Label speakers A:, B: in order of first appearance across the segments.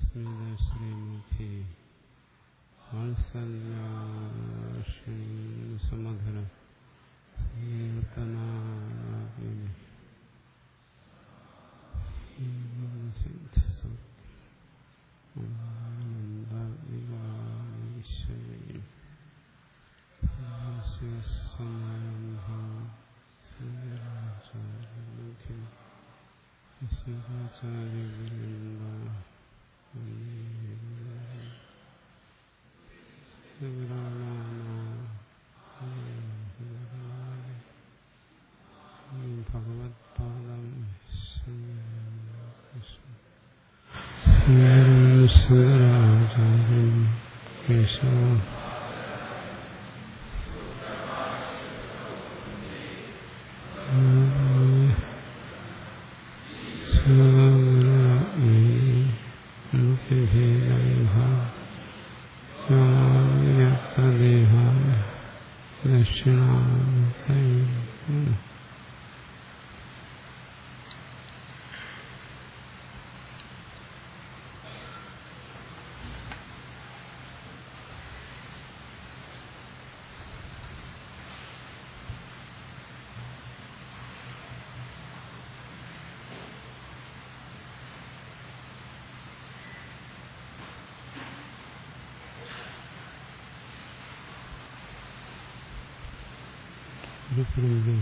A: ശ്രീമുഖി സമധന ഭഗവത്പാദം ശങ്കരാചാര്യം കേശവ ദക്ഷിണ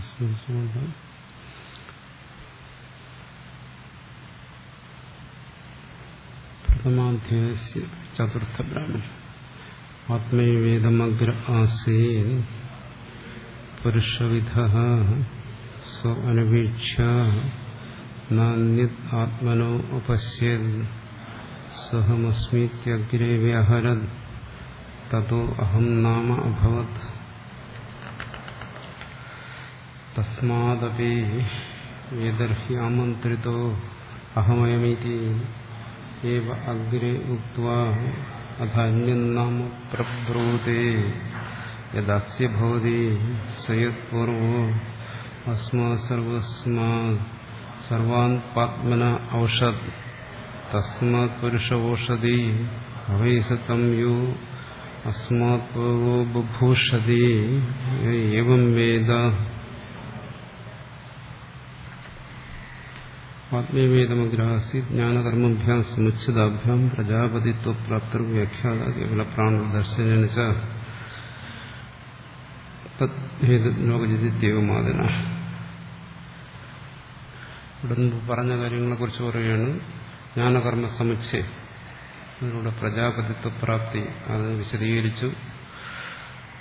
A: സ്മരിച്ചുകൊണ്ട് പ്രഥമാധ്യായ ചതുർത്ഥ ബ്രാഹ്മൺ ആത്മൈവേദമഗ്ര ആസീൻ പുരുഷവിധഃ സ്വ അനുവീക്ഷ്യ നാന്യത് ആത്മനോ അപശ്യത് സഹമസ്മീത്യഗ്രേ വ്യഹരത് തതോ അഹം നാമ അഭവത് തസ്മാദപി വേദർഹി ആമന്ത്രിതോ അഹമയമിതി ഏവ അഗ്രേ ഉക്ത്വാ അധന്യം നാമ പ്രബ്രൂതേ യദസ്യ ഭവതി സയത്പൂർവോ അസ്മാത് സർവാൻ പാത്മന ഔഷധ് തസ്മാത് പുരുഷ ഓഷധി ഭവേസതം യോ അസ്മാത് പൂർവോ ബുഭൂഷതി ഏവം വേദ ആത്മീയവേദമഗ്രാസി ജ്ഞാനകർമ്മഭ്യാം സമുച്ചിതാഭ്യാം പ്രജാപതിത്വപ്രാപ്തർ വ്യാഖ്യാത കേവല പ്രാണദർശന ലോകജിത്യവുമാതിന. ഇവിടെ മുമ്പ് പറഞ്ഞ കാര്യങ്ങളെക്കുറിച്ച് പറയുകയാണ്. ജ്ഞാനകർമ്മ സമുച്ചയം, അതിലൂടെ പ്രജാപതിത്വപ്രാപ്തി, അത് വിശദീകരിച്ചു.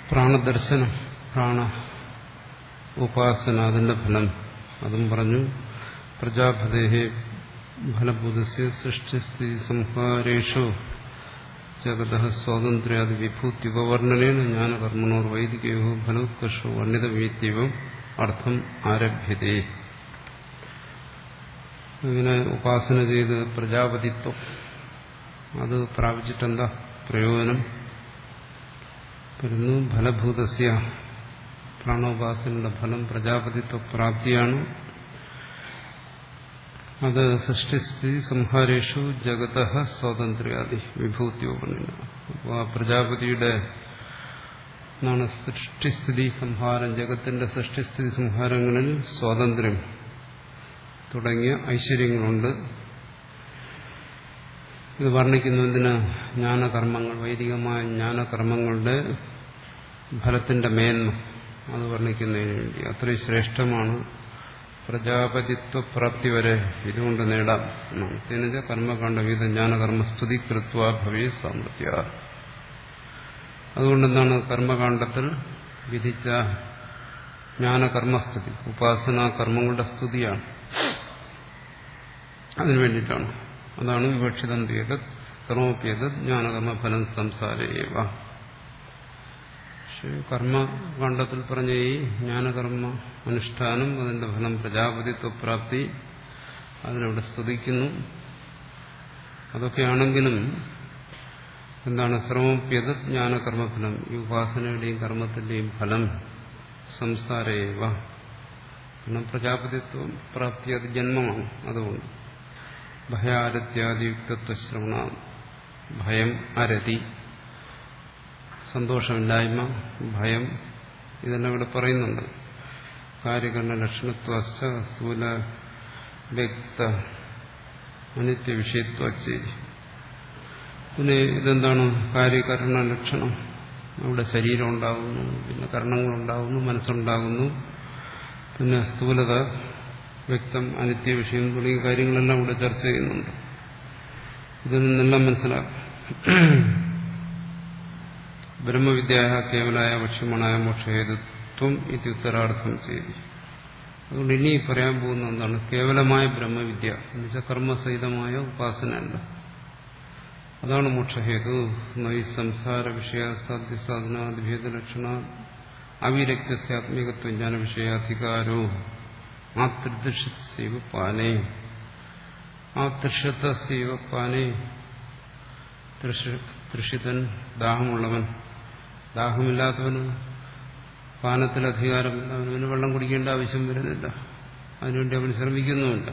A: പ്രാണദർശനം, പ്രാണ ഉപാസന, അതിന്റെ ഫലം അതും പറഞ്ഞു. പ്രജാപതേഹേ ഫലഭൂതസ്യ സൃഷ്ടിസ്ഥിതി സംഹാരേഷു ജഗതഃ സ്വാതന്ത്ര്യാദി വിഭൂത്യുപവർണ്ണനേന ജ്ഞാനകർമ്മണോർ വൈദികയോ ഫലോത്കർഷോ വർണ്ണിതവീത്യവും അർത്ഥം ആരഭ്യതേ. ഇങ്ങനെ ഉപാസന ചെയ്ത് പ്രജാപതിത്വം അത് പ്രാപിച്ചിട്ടെന്താ പ്രയോജനം വരുന്നു? ഫലഭൂതസ്യ, പ്രാണോപാസനയുടെ ഫലം പ്രജാപതിത്വ പ്രാപ്തിയാണ്. അത് സൃഷ്ടിസ്ഥിതി സംഹാരേഷു ജഗതഃ സ്വാതന്ത്ര്യാദി വിഭൂത്യോപർണ്ണന. അപ്പോൾ ആ പ്രജാപതിയുടെ സൃഷ്ടിസ്ഥിതി സംഹാരം, ജഗത്തിന്റെ സൃഷ്ടിസ്ഥിതി സംഹാരങ്ങളിൽ സ്വാതന്ത്ര്യം തുടങ്ങിയ ഐശ്വര്യങ്ങളുണ്ട്. ഇത് വർണ്ണിക്കുന്നതിന് ജ്ഞാനകർമ്മങ്ങൾ, വൈദികമായ ജ്ഞാനകർമ്മങ്ങളുടെ ഫലത്തിന്റെ മേന്മ അത് വർണ്ണിക്കുന്നതിന് വേണ്ടി അത്രയും ശ്രേഷ്ഠമാണ്. പ്രജാപതിത്വപ്രാപ്തി വരെ ഇതുകൊണ്ട് നേടാം. തിനജ കർമ്മകാണ്ഡവിധ ജ്ഞാനകർമ്മസ്തുതി കൃത്വ ഭവേ സാമർത്ഥ്യ. അതുകൊണ്ടെന്താണ് കർമ്മകാണ്ഡത്തിൽ വിധിച്ച ജ്ഞാനകർമ്മസ്തുതി, ഉപാസനാ കർമ്മങ്ങളുടെ സ്തുതിയാണ്. അതിനു വേണ്ടിയിട്ടാണ്. അതാണ് വിവക്ഷിതം ദ്വേതത് സർവോപ്യേതത് ജ്ഞാനകർമ്മഫലം സംസാരേവ. കർമ്മകാണ്ഡത്തിൽ പറഞ്ഞ ഈ ജ്ഞാനകർമ്മ അനുഷ്ഠാനം, അതിന്റെ ഫലം പ്രജാപതിത്വപ്രാപ്തി, അതിനവിടെ സ്തുതിക്കുന്നു. അതൊക്കെയാണെങ്കിലും എന്താണ് സർവോപ്യത ജ്ഞാനകർമ്മഫലം, ഈ ഉപാസനയുടെയും കർമ്മത്തിന്റെയും ഫലം സംസാരേവ. കാരണം പ്രജാപതിത്വം പ്രാപ്തി അത് ജന്മമാണ്. അതുകൊണ്ട് ഭയാരത്യാദിയുക്തത്വശ്രവണ, ഭയം, അരതി, സന്തോഷമില്ലായ്മ, ഭയം, ഇതെല്ലാം ഇവിടെ പറയുന്നുണ്ട്. കാര്യകരണ ലക്ഷണത്വശ്ച സ്ഥൂല വ്യക്ത അനിത്യ വിഷയത്വച്ചേരി. പിന്നെ ഇതെന്താണ് കാര്യകരണ ലക്ഷണം? അവിടെ ശരീരം ഉണ്ടാകുന്നു, പിന്നെ കർണങ്ങളുണ്ടാകുന്നു, മനസ്സുണ്ടാകുന്നു, പിന്നെ സ്ഥൂലത, വ്യക്തം, അനിത്യ വിഷയം തുടങ്ങിയ കാര്യങ്ങളെല്ലാം ഇവിടെ ചർച്ച ചെയ്യുന്നുണ്ട്. ഇതിൽ നിന്നെല്ലാം മനസ്സിലാക്കും. ബ്രഹ്മവിദ്യ കേവലായ ഭക്ഷ്യമാണായ മോക്ഷഹേതുത്വം ഇത് ഉത്തരാർത്ഥം ചെയ്തു. അതുകൊണ്ട് ഇനി പറയാൻ പോകുന്ന എന്താണ്? കേവലമായ ബ്രഹ്മവിദ്യ എന്നുവെച്ചാൽ കർമ്മസഹിതമായ ഉപാസനയല്ല. അതാണ് മോക്ഷഹേതു. നൈ സംസാര വിഷയ സാധ്യസാധനാദിഭേദലക്ഷണ അവിരക്തസ്യാത്മികത്വ ജ്ഞാന വിഷയാധികാരോ ആ ത്രിദൃശൈവ പാനേ, ആ തൃഷത്തൈവ പാനേ. തൃഷിതൻ, ദാഹമുള്ളവൻ. ദാഹമില്ലാത്തവന് പാനത്തിൽ അധികാരമില്ല. അവന് വെള്ളം കുടിക്കേണ്ട ആവശ്യം വരുന്നില്ല. അതിനുവേണ്ടി അവൻ ശ്രമിക്കുന്നുമില്ല.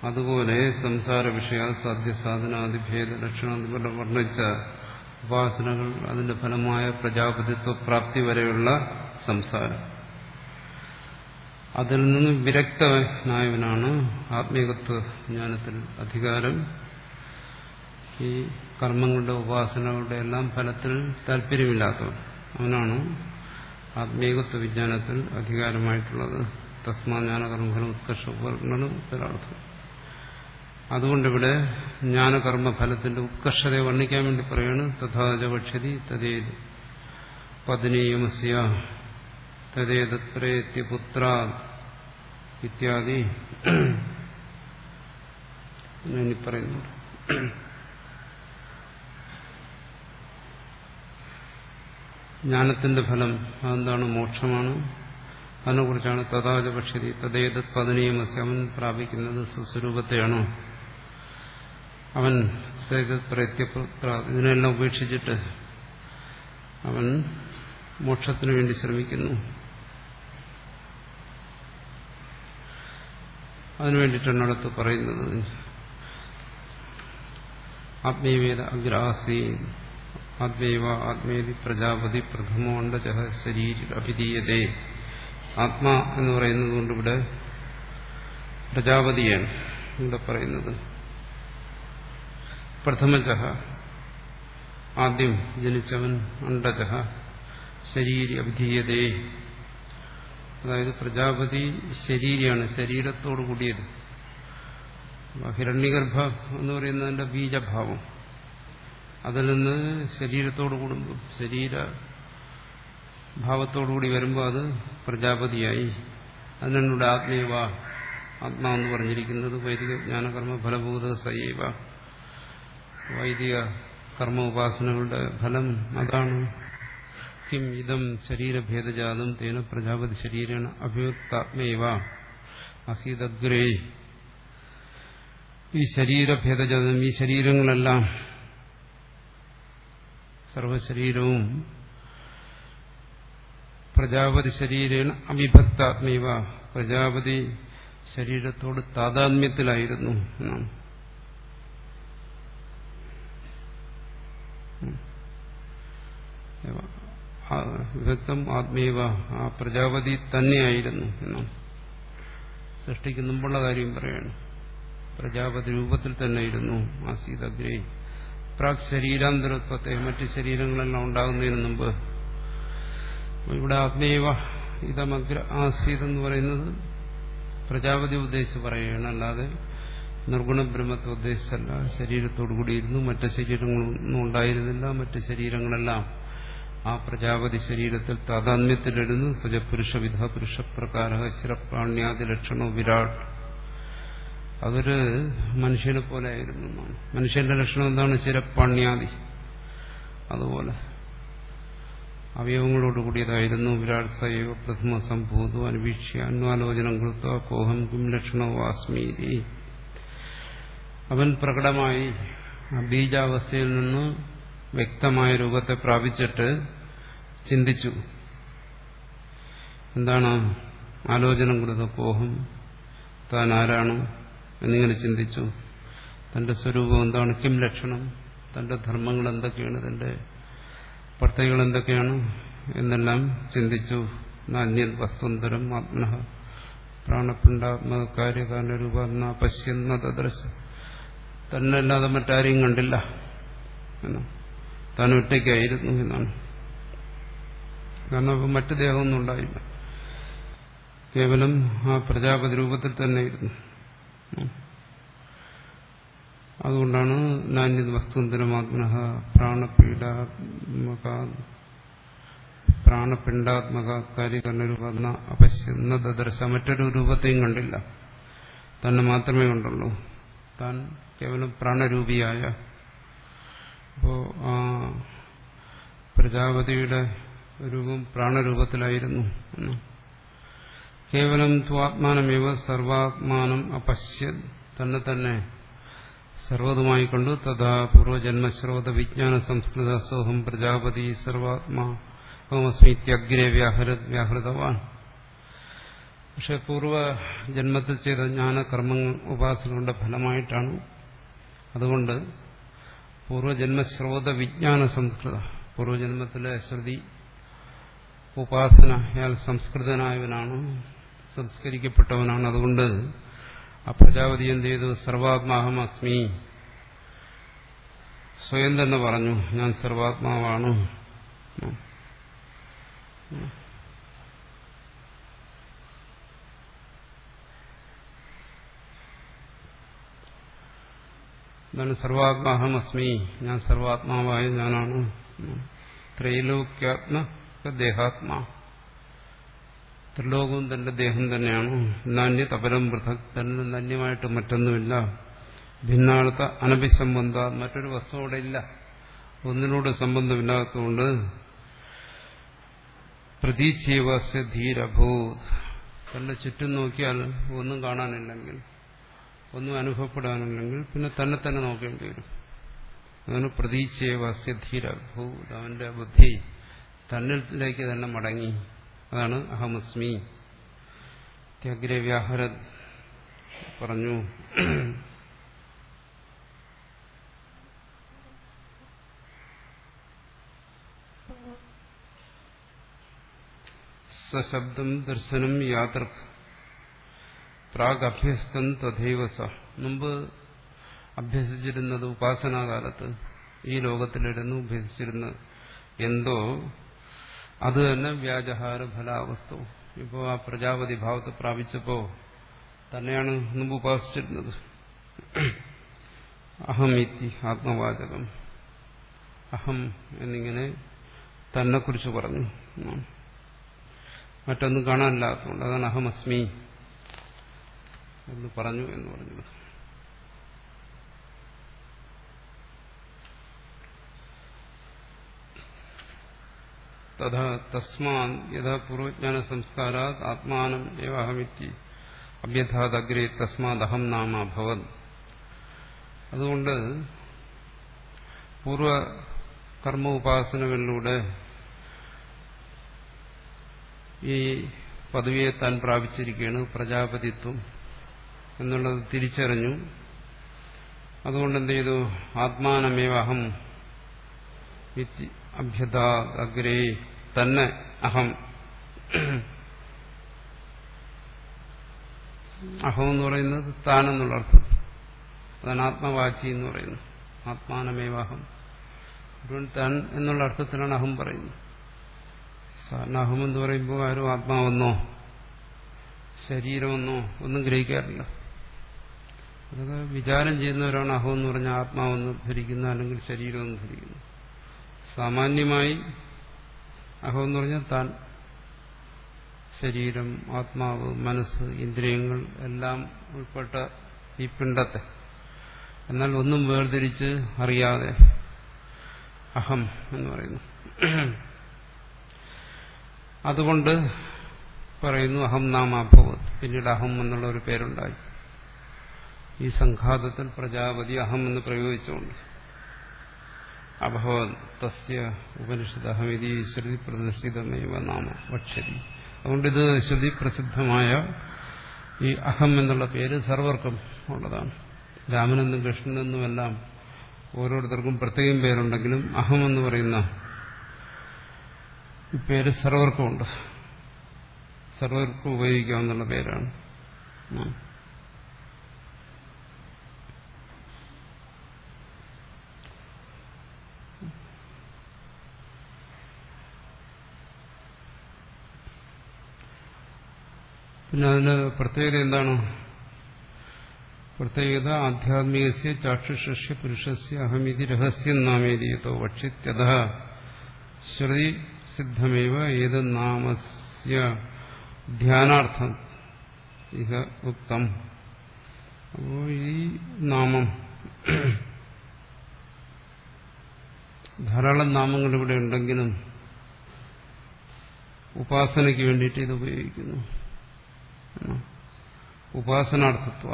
A: അതുപോലെ സംസാര വിഷയ സാധ്യസാധനാദിഭേദ ലക്ഷണം എന്നിവരുടെ വർണ്ണിച്ച ഉപാസനകൾ, അതിന്റെ ഫലമായ പ്രജാപതിത്വ പ്രാപ്തി വരെയുള്ള സംസാരം, അതിൽ നിന്ന് വിരക്തനായവനാണ് ആത്മീകത്വ ജ്ഞാനത്തിൽ അധികാരം. ഈ കർമ്മങ്ങളുടെ ഉപാസനകളുടെ എല്ലാം ഫലത്തിൽ താല്പര്യമില്ലാത്തവൻ, അവനാണ് ആത്മീകത്വ വിജ്ഞാനത്തിൽ അധികാരമായിട്ടുള്ളത്. തസ്മാജ്ഞാനകർമ്മഫലം ഉത്കർഷമാണ് ഉത്തരാർത്ഥം. അതുകൊണ്ടിവിടെ ജ്ഞാനകർമ്മഫലത്തിന്റെ ഉത്കർഷതയെ വർണ്ണിക്കാൻ വേണ്ടി പറയാണ്. തഥാച വക്ഷ്യതി തദ്ദേത് പത്നീയമസ്യ തദ്ദേതത്രേത്യ പുത്ര ഇത്യാദി ഇനി പറയുന്നുണ്ട്. ജ്ഞാനത്തിന്റെ ഫലം അതെന്താണ്? മോക്ഷമാണ്. അതിനെക്കുറിച്ചാണ് തഥാച പക്ഷരി തദ്ദേത് പത്നീയമസ്യ. അവൻ പ്രാപിക്കുന്നത് സ്വസ്വരൂപത്തെയാണോ? അവൻ പ്രത്യപുത്ര ഇതിനെല്ലാം ഉപേക്ഷിച്ചിട്ട് അവൻ മോക്ഷത്തിനു വേണ്ടി ശ്രമിക്കുന്നു. അതിനുവേണ്ടിയിട്ടാണ് അടുത്ത് പറയുന്നത്. ആത്മീയവേദ അഗ്രാസി ആത്മൈവ ആത്മേതി പ്രജാപതി പ്രഥമോ അണ്ഡജഃ ശരീര അഭിധീയതേ. ആത്മാ എന്ന് പറയുന്നത് കൊണ്ട് ഇവിടെ പ്രജാപതിയാണ് ഇവിടെ പറയുന്നത്. പ്രഥമജഃ ആദ്യം ജനിച്ചവൻ, അണ്ഡജഃ ശരീരി അഭിധീയതേ. അതായത് പ്രജാപതി ശരീരിയാണ്, ശരീരത്തോടു കൂടിയത്. ഹിരണ്യഗർഭ എന്ന് പറയുന്നതിന്റെ ബീജഭാവം, അതിൽ നിന്ന് ശരീരത്തോടു കൂടുമ്പോൾ, ശരീരഭാവത്തോടുകൂടി വരുമ്പോൾ അത് പ്രജാപതിയായി. അതിനാണ് ഇവിടെ ആത്മീയവ, ആത്മാവെന്ന് പറഞ്ഞിരിക്കുന്നത്. വൈദിക ജ്ഞാനകർമ്മ ഫലഭൂത സൈവ. വൈദിക കർമ്മ ഉപാസനകളുടെ ഫലം അതാണ്. കിം ഇതം ശരീരഭേദജാതം തേന പ്രജാപതി ശരീരേണ അഭിയുക്താത്മൈവ അസീതഗ്രേ. ഈ ശരീരഭേദജാതം, ഈ ശരീരങ്ങളെല്ലാം, സർവശരീരവും പ്രജാപതി ശരീരേണ അവിഭക്താത്മൈവ, പ്രജാപതി ശരീരത്തോട് താതാത്മ്യത്തിലായിരുന്നു എന്നാണ്. വിഭക്തം ആത്മീവ, ആ പ്രജാപതി തന്നെയായിരുന്നു എന്നാണ്. സൃഷ്ടിക്ക് മുമ്പുള്ള കാര്യം പറയാണ്. പ്രജാപതി രൂപത്തിൽ തന്നെയായിരുന്നു ആസീതഗ്രേ. പ്രാക് ശരീരാന്തരത്വത്തെ, മറ്റ് ശരീരങ്ങളെല്ലാം ഉണ്ടാകുന്നതിന് മുമ്പ്. ഇവിടെ ആത്മീവ ഇതമഗ്ര ആസീതെന്ന് പറയുന്നത് പ്രജാപതി ഉദ്ദേശിച്ച് പറയുകയാണ്, അല്ലാതെ നിർഗുണ ബ്രഹ്മത്തെ ഉദ്ദേശിച്ചല്ല. ശരീരത്തോടു കൂടിയിരുന്നു, മറ്റ് ശരീരങ്ങളൊന്നും ഉണ്ടായിരുന്നില്ല. മറ്റ് ശരീരങ്ങളെല്ലാം ആ പ്രജാപതി ശരീരത്തിൽ താതാത്മ്യത്തിലിരുന്നു. സ്വജപുരുഷവിധ പുരുഷപ്രകാര ശിരപ്രാണ്യാദി ലക്ഷണോ വിരാട്. അതൊരു മനുഷ്യനെ പോലെ ആയിരുന്നു. മനുഷ്യന്റെ ലക്ഷണം എന്താണ്? ശിരപ്പാണ്യാദി. അതുപോലെ അവയവങ്ങളോട് കൂടിയതായിരുന്നു. വിരാട് സൈവ പ്രഥമ സംഭൂതോ അനുവീക്ഷ്യ അന്വാലോചനം കൃത്വ കോഹം കിം ലക്ഷണോ വാസ്മീതി. അവൻ പ്രകടമായി ആ ബീജാവസ്ഥയിൽ നിന്ന് വ്യക്തമായ രൂപത്തെ പ്രാപിച്ചിട്ട് ചിന്തിച്ചു. എന്താണ്? ആലോചനം കൊടുത്ത കോഹം, താൻ ആരാണ്, എന്നിങ്ങനെ ചിന്തിച്ചു. തന്റെ സ്വരൂപം എന്താണ്, കിം ലക്ഷണം, തന്റെ ധർമ്മങ്ങൾ എന്തൊക്കെയാണ്, തന്റെ പ്രത്യേകതകൾ എന്തൊക്കെയാണ് എന്നെല്ലാം ചിന്തിച്ചു. നാന്യത് വസ്തുന്തരം ആത്മനഃ പ്രാണപിണ്ഡാത്മക കാര്യകാരണരൂപ പശ്യന്ന തദ്രശ. തന്നല്ലാതെ മറ്റാരെയും കണ്ടില്ല എന്നാണ്, താൻ ഒറ്റയ്ക്കായിരുന്നു എന്നാണ്. കാരണം അപ്പം മറ്റു ദേഹമൊന്നും ഉണ്ടായില്ല, കേവലം ആ പ്രജാപതി രൂപത്തിൽ തന്നെ ഇരുന്നു. അതുകൊണ്ടാണ് നാന്യത് വസ്തുന്തരമാത്മനഃ പ്രാണപിണ്ഡാത്മക കാര്യകരണരൂപ അപശ്യന്ന ദദർശ. മറ്റൊരു രൂപത്തെയും കണ്ടില്ല, തന്നെ മാത്രമേ കണ്ടുള്ളൂ. താൻ കേവലം പ്രാണരൂപിയായ. അപ്പോ ആ പ്രജാപതിയുടെ രൂപം പ്രാണരൂപത്തിലായിരുന്നു. കേവലം ത്വാത്മാനമേവ സർവാത്മാനം അപശ്യത്. തന്നെ തന്നെ സർവതുമായി കണ്ടു. തഥാ പൂർവജന്മശ്രോത വിജ്ഞാന സംസ്കൃത സോഹം പ്രജാപതി സർവാത്മാ അഹമസ്മീത്യഗ്രേ വ്യാഹൃതവാൻ. പക്ഷെ പൂർവജന്മത്തിൽ ചെയ്ത ജ്ഞാനകർമ്മ ഉപാസനകളുടെ ഫലമായിട്ടാണ്. അതുകൊണ്ട് പൂർവജന്മശ്രോത വിജ്ഞാന സംസ്കൃത, പൂർവജന്മത്തിലെ ശ്രുതി ഉപാസന അയാൾ സംസ്കൃതനായവനാണ്, സംസ്കരിക്കപ്പെട്ടവനാണ്. അതുകൊണ്ട് ആ പ്രജാപതി എന്ത് ചെയ്തു, സർവാത്മാഹം അസ്മി, സ്വയം തന്നെ പറഞ്ഞു ഞാൻ സർവാത്മാവാണ്. എന്താണ് സർവാത്മാഹം അസ്മി, ഞാൻ സർവാത്മാവായ ഞാനാണ്. ത്രൈലോക്യാത്മക ദേഹാത്മാ, ത്രിലോകവും തന്റെ ദേഹം തന്നെയാണ്. നാന്യ തപരം പൃഥക്, തന്നെ നന്യമായിട്ട് മറ്റൊന്നുമില്ല. ഭിന്നാർത്ഥ അനഭിസംബന്ധ, മറ്റൊരു വസ്തു അവിടെ ഇല്ല, ഒന്നിനോട് സംബന്ധമില്ലാത്തതുകൊണ്ട്. പ്രതീച്ഛേവസ്യ ധീരഭൂത്, തന്റെ ചുറ്റും നോക്കിയാൽ ഒന്നും കാണാനില്ലെങ്കിൽ, ഒന്നും അനുഭവപ്പെടാനില്ലെങ്കിൽ പിന്നെ തന്നെ തന്നെ നോക്കേണ്ടി വരും. അതാണ് പ്രതീച്ഛേവസ്യ ധീരഭൂത്, അവന്റെ ബുദ്ധി തന്നിലേക്ക് തന്നെ മടങ്ങി. അതാണ് അഹമസ്മി. ത്യഗ്രേ വ്യാഹരത് പറഞ്ഞു. സശബ്ദം ദർശനം യാത്ര പ്രാഗ് അഭ്യസ്തം തഥൈവ സ. മുമ്പ് അഭ്യസിച്ചിരുന്നത് ഉപാസനാകാലത്ത് ഈ ലോകത്തിലിരുന്ന് അഭ്യസിച്ചിരുന്നത് എന്തോ അത് തന്നെ വ്യാജഹാര ഫലാവസ്ഥ. ഇപ്പോ ആ പ്രജാപതി ഭാവത്തെ പ്രാപിച്ചപ്പോ തന്നെയാണ് മുമ്പ് ഉപാസിച്ചിരുന്നത്. അഹമിതി ആത്മവാചകം, അഹം എന്നിങ്ങനെ തന്നെക്കുറിച്ച് പറഞ്ഞു. മറ്റൊന്നും കാണാനില്ലാത്തതുകൊണ്ട് അതാണ് അഹമസ്മി എന്ന് പറഞ്ഞു എന്ന് പറഞ്ഞത്. തസ്മാൻ യഥാ പൂർവജ്ഞാന സംസ്കാരാത് ആത്മാനം ഏവ അഹമിതി അഭ്യഥാദഗ്രേ തസ്മാത് അഹം നാമ ഭവത്. അതുകൊണ്ട് പൂർവ കർമ്മ ഉപാസനകളിലൂടെ ഈ പദവിയെ താൻ പ്രാപിച്ചിരിക്കുകയാണ്, പ്രജാപതിത്വം എന്നുള്ളത് തിരിച്ചറിഞ്ഞു. അതുകൊണ്ട് എന്ത് ചെയ്തു, ആത്മാനമേവ അഹം അഭ്യതാ അഗ്രേ, തന്നെ അഹം, അഹം എന്ന് പറയുന്നത് താനെന്നുള്ള അർത്ഥം. അതാണ് ആത്മവാചി എന്ന് പറയുന്നത്. ആത്മാനമേവാഹം, താൻ എന്നുള്ള അർത്ഥത്തിലാണ് അഹം പറയുന്നത്. സാധാരണ അഹം എന്ന് പറയുമ്പോൾ ആരും ആത്മാവെന്നോ ശരീരമെന്നോ ഒന്നും ഗ്രഹിക്കാറില്ല. അതൊക്കെ വിചാരം ചെയ്യുന്നവരാണ് അഹം എന്ന് പറഞ്ഞാൽ ആത്മാവെന്ന് ധരിക്കുന്ന, അല്ലെങ്കിൽ ശരീരമെന്ന് ധരിക്കുന്നു. സാമാന്യമായി അഹം എന്ന് പറഞ്ഞാൽ താൻ, ശരീരം, ആത്മാവ്, മനസ്സ്, ഇന്ദ്രിയങ്ങൾ എല്ലാം ഉൾപ്പെട്ട ഈ പിണ്ഡത്തെ, എന്നാൽ ഒന്നും വേർതിരിച്ച് അറിയാതെ അഹം എന്ന് പറയുന്നു. അതുകൊണ്ട് പറയുന്നു അഹം നാമാഭവത്. പിന്നീട് അഹം എന്നുള്ള ഒരു പേരുണ്ടായി. ഈ സംഘാതത്തിൽ പ്രജാപതി അഹം എന്ന് പ്രയോഗിച്ചുകൊണ്ട് അഭവത് തസ്യ ഉപനിഷത്ത് അഹമിതി ശ്രുതി പ്രദർശിതമേവ നാമ വക്ഷതി. അതുകൊണ്ട് ഇത് ശ്രുതി പ്രസിദ്ധമായ ഈ അഹം എന്നുള്ള പേര് സർവർക്കും ഉള്ളതാണ്. രാമനെന്നും കൃഷ്ണനെന്നുമെല്ലാം ഓരോരുത്തർക്കും പ്രത്യേകം പേരുണ്ടെങ്കിലും അഹം എന്ന് പറയുന്ന ഈ പേര് സർവർക്കുമുണ്ട്. സർവർക്കും ഉപയോഗിക്കാവുന്ന പേരാണ്. പിന്നെ അതിന് പ്രത്യേകത എന്താണ്? പ്രത്യേകത ആധ്യാത്മികസ്യ ചാക്ഷുഷസ്യ പുരുഷസ്യ അഹമിതി രഹസ്യം നാമേതിയതോ വക്ഷിത്യത ശ്രുതി സിദ്ധമേവ ഏതന്നാമസ്യ ധ്യാനാർത്ഥം ഇഹ ഉക്തം. അപ്പോൾ ഈ നാമം, ധാരാളം നാമങ്ങൾ ഇവിടെ ഉണ്ടെങ്കിലും ഉപാസനയ്ക്ക് വേണ്ടിയിട്ട് ഇത് ഉപയോഗിക്കുന്നു. ഉപാസനാർത്ഥത്വ.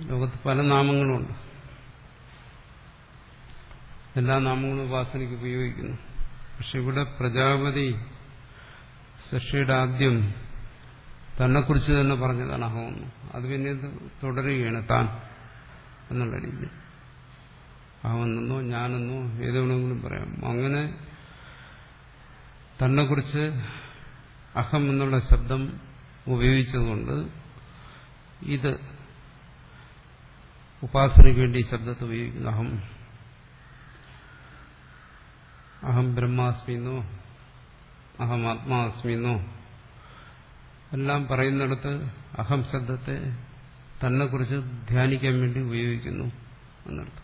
A: ലോകത്ത് പല നാമങ്ങളുമുണ്ട്. എല്ലാ നാമങ്ങളും ഉപാസനയ്ക്ക് ഉപയോഗിക്കുന്നു. പക്ഷെ ഇവിടെ പ്രജാപതി സൃഷ്ടിയുടെ ആദ്യം തന്നെക്കുറിച്ച് തന്നെ പറഞ്ഞതാണ് അഹമെന്ന്. അത് പിന്നെ തുടരുകയാണ് താൻ എന്നുള്ള രീതിയിൽ. അഹമെന്നോ ഞാനെന്നോ ഏതെങ്കിലും പറയാം. അങ്ങനെ തന്നെക്കുറിച്ച് അഹം എന്നുള്ള ശബ്ദം ഉപയോഗിച്ചതുകൊണ്ട് ഇത് ഉപാസനയ്ക്ക് വേണ്ടി ഈ ശബ്ദത്തെ ഉപയോഗിക്കുന്നു. അഹം ബ്രഹ്മാസ്മിന്നോ അഹം ആത്മാസ്മിന്നോ എല്ലാം പറയുന്നിടത്ത് അഹം ശബ്ദത്തെ തന്നെക്കുറിച്ച് ധ്യാനിക്കാൻ വേണ്ടി ഉപയോഗിക്കുന്നു എന്നർത്ഥം.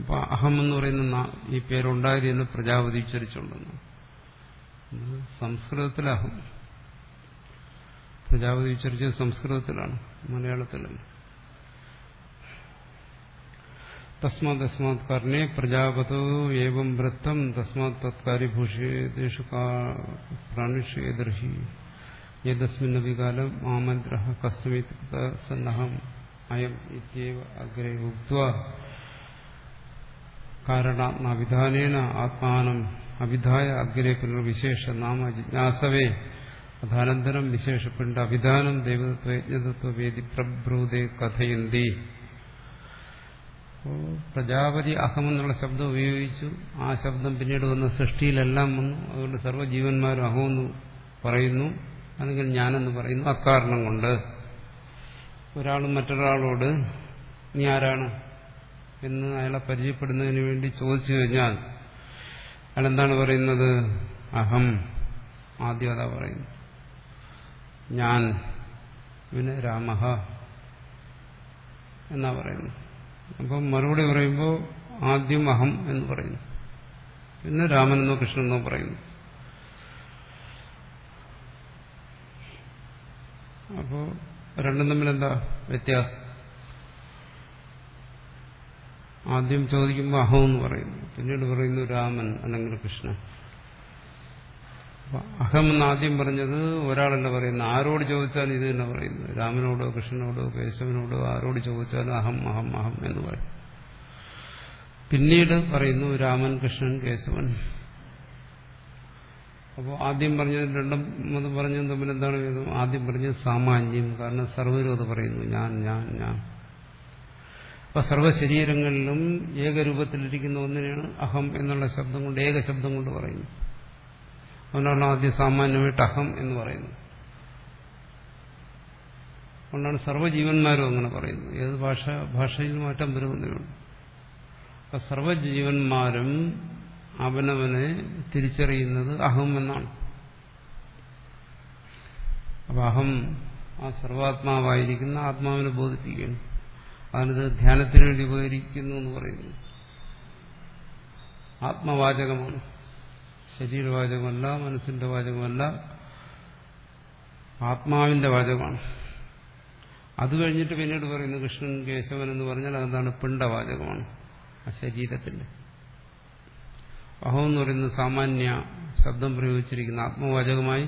A: അപ്പൊ അഹം എന്ന് പറയുന്ന ഈ പേരുണ്ടായത് എന്ന് പ്രജാപതി ഉച്ചരിച്ചുണ്ടെന്ന്. സംസ്കൃതത്തിലെ അഹം പ്രജാപതി ഉച്ചരിച്ചത് സംസ്കൃതത്തിലാണ്, മലയാളത്തിലല്ല. തസ്മാത് കർണേ പ്രജാപതോ ഏവം വൃത്തം തസ്മാത് തത്കാര്യഭൂഷേഷു പ്രാണുഷേദർഹി ഏതസ്മിന്നപി കാലം ആമന്ത്ര കസ്തുമിത സന്നഹം അയം ഇത്യേവ അഗ്രേ ഉക്ത്വാ കാരണാത്മാവിധാനേന ആത്മാനം അവിധായ അഗ്രേ പുനർവിശേഷ നാമ ജിജ്ഞാസവേ അധാനന്തരം വിശേഷപ്പെട്ട അവിധാനം ദൈവതത്വ യജ്ഞതത്വ വേദി പ്രബ്രൂതേ കഥയന്തി. പ്രജാപതി അഹമെന്നുള്ള ശബ്ദം ഉപയോഗിച്ചു. ആ ശബ്ദം പിന്നീട് വന്ന സൃഷ്ടിയിലെല്ലാം വന്നു. അതുകൊണ്ട് സർവ്വജീവന്മാരും അഹമെന്ന് പറയുന്നു, അല്ലെങ്കിൽ ഞാനെന്ന് പറയുന്നു. അക്കാരണം കൊണ്ട് ഒരാളും മറ്റൊരാളോട് നീ ആരാണ് എന്ന് അയാളെ പരിചയപ്പെടുന്നതിന് വേണ്ടി ചോദിച്ചു കഴിഞ്ഞാൽ അയാൾ എന്താണ് പറയുന്നത്? അഹം. ആദ്യം അതാ പറയുന്നു. ഞാൻ, പിന്നെ രാമഹ എന്നാ പറയുന്നു. അപ്പം മറുപടി പറയുമ്പോൾ ആദ്യം അഹം എന്ന് പറയുന്നു, പിന്നെ രാമനെന്നോ കൃഷ്ണനെന്നോ പറയുന്നു. അപ്പോൾ രണ്ടും തമ്മിൽ എന്താ വ്യത്യാസം? ആദ്യം ചോദിക്കുമ്പോൾ അഹം എന്ന് പറയുന്നു, പിന്നീട് പറയുന്നു രാമൻ അല്ലെങ്കിൽ കൃഷ്ണൻ. അഹം എന്ന് ആദ്യം പറഞ്ഞത് ഒരാളല്ല പറയുന്നത്. ആരോട് ചോദിച്ചാലും ഇത് തന്നെ പറയുന്നത്. രാമനോടോ കൃഷ്ണനോടോ കേശവനോടോ ആരോട് ചോദിച്ചാലും അഹം അഹം അഹം എന്ന് പറയും. പിന്നീട് പറയുന്നു രാമൻ കൃഷ്ണൻ കേശവൻ. അപ്പോൾ ആദ്യം പറഞ്ഞത് രണ്ടും പറഞ്ഞതും തമ്മിൽ എന്താണ്? ആദ്യം പറഞ്ഞത് സാമാന്യം. കാരണം സർവ്വരും അത് പറയുന്നു, ഞാൻ ഞാൻ ഞാൻ. അപ്പൊ സർവ്വശരീരങ്ങളിലും ഏകരൂപത്തിലിരിക്കുന്ന ഒന്നിനെയാണ് അഹം എന്നുള്ള ശബ്ദം കൊണ്ട്, ഏക ശബ്ദം കൊണ്ട് പറയുന്നു. അതുകൊണ്ടാണ് ആദ്യം സാമാന്യമായിട്ട് അഹം എന്ന് പറയുന്നത്. അതുകൊണ്ടാണ് സർവ്വജീവന്മാരും അങ്ങനെ പറയുന്നത്. ഏത് ഭാഷയിൽ മാറ്റം വരുന്നതിനുണ്ട്. അപ്പൊ സർവ്വജീവന്മാരും അവനവനെ തിരിച്ചറിയുന്നത് അഹം എന്നാണ്. അപ്പൊ അഹം ആ സർവാത്മാവായിരിക്കുന്ന ആത്മാവിനെ ബോധിപ്പിക്കുന്നു. അതിനത് ധ്യാനത്തിന് വേണ്ടി ഉപകരിക്കുന്നു എന്ന് പറയുന്നു. ആത്മവാചകമാണ്, ശരീരവാചകമല്ല, മനസ്സിന്റെ വാചകമല്ല, ആത്മാവിന്റെ വാചകമാണ്. അത് കഴിഞ്ഞിട്ട് പിന്നീട് പറയുന്നു കൃഷ്ണൻ കേശവൻ എന്ന് പറഞ്ഞാൽ അതെന്താണ്? പിണ്ടവാചകമാണ്, ആ ശരീരത്തിന്റെ. അഹം എന്ന് പറയുന്നത് സാമാന്യ ശബ്ദം പ്രയോഗിച്ചിരിക്കുന്ന ആത്മവാചകമായി,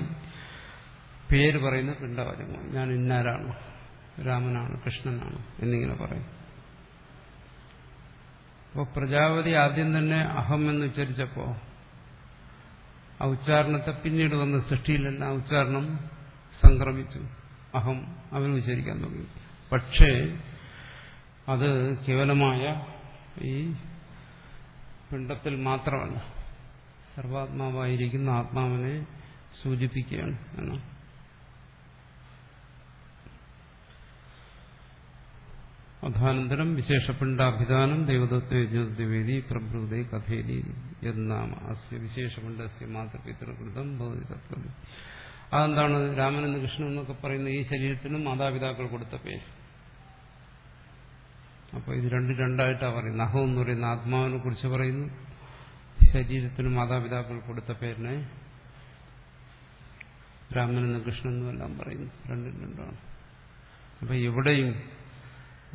A: പേര് പറയുന്ന പിണ്ടവാചകമായി. ഞാൻ ഇന്നാരാണ് രാമനാണ്, കൃഷ്ണനാണ് എന്നിങ്ങനെ പറയും. അപ്പോൾ പ്രജാപതി ആദ്യം തന്നെ അഹം എന്ന് ഉച്ചരിച്ചപ്പോ ആ ഉച്ചാരണത്തെ പിന്നീട് വന്ന സൃഷ്ടിയിലെല്ലാം ഉച്ചാരണം സംക്രമിച്ചു. അഹം അവൻ ഉച്ചരിക്കാൻ തുടങ്ങി. പക്ഷേ അത് കേവലമായ ഈ പിണ്ഡത്തിൽ മാത്രമല്ല, സർവാത്മാവായിരിക്കുന്ന ആത്മാവിനെ സൂചിപ്പിക്കുകയാണ് എന്നാണ്. അഥാനന്തരം വിശേഷപിണ്ഡാഭിധാനം ദേവദത്തവേദി പ്രഭൃതേ കഥേരി എന്നാമ അസ്യ വിശേഷപിണ്ഡസ്യ മാതൃപിതൃകൃതം ഭവതി തത്വം. അതെന്താണ് രാമനെന്ന് കൃഷ്ണൻ എന്നൊക്കെ പറയുന്ന ഈ ശരീരത്തിനും മാതാപിതാക്കൾ കൊടുത്ത പേര്. അപ്പോൾ ഇത് രണ്ടായിട്ടാണ് പറയുന്നത്. അഹം എന്ന് പറയുന്ന ആത്മാവിനെ കുറിച്ച് പറയുന്നു, ശരീരത്തിന് മാതാപിതാക്കൾ കൊടുത്ത പേരിനെ രാമനെന്നും കൃഷ്ണനെന്നും എല്ലാം പറയുന്നു. രണ്ടാണ്. അപ്പൊ എവിടെയും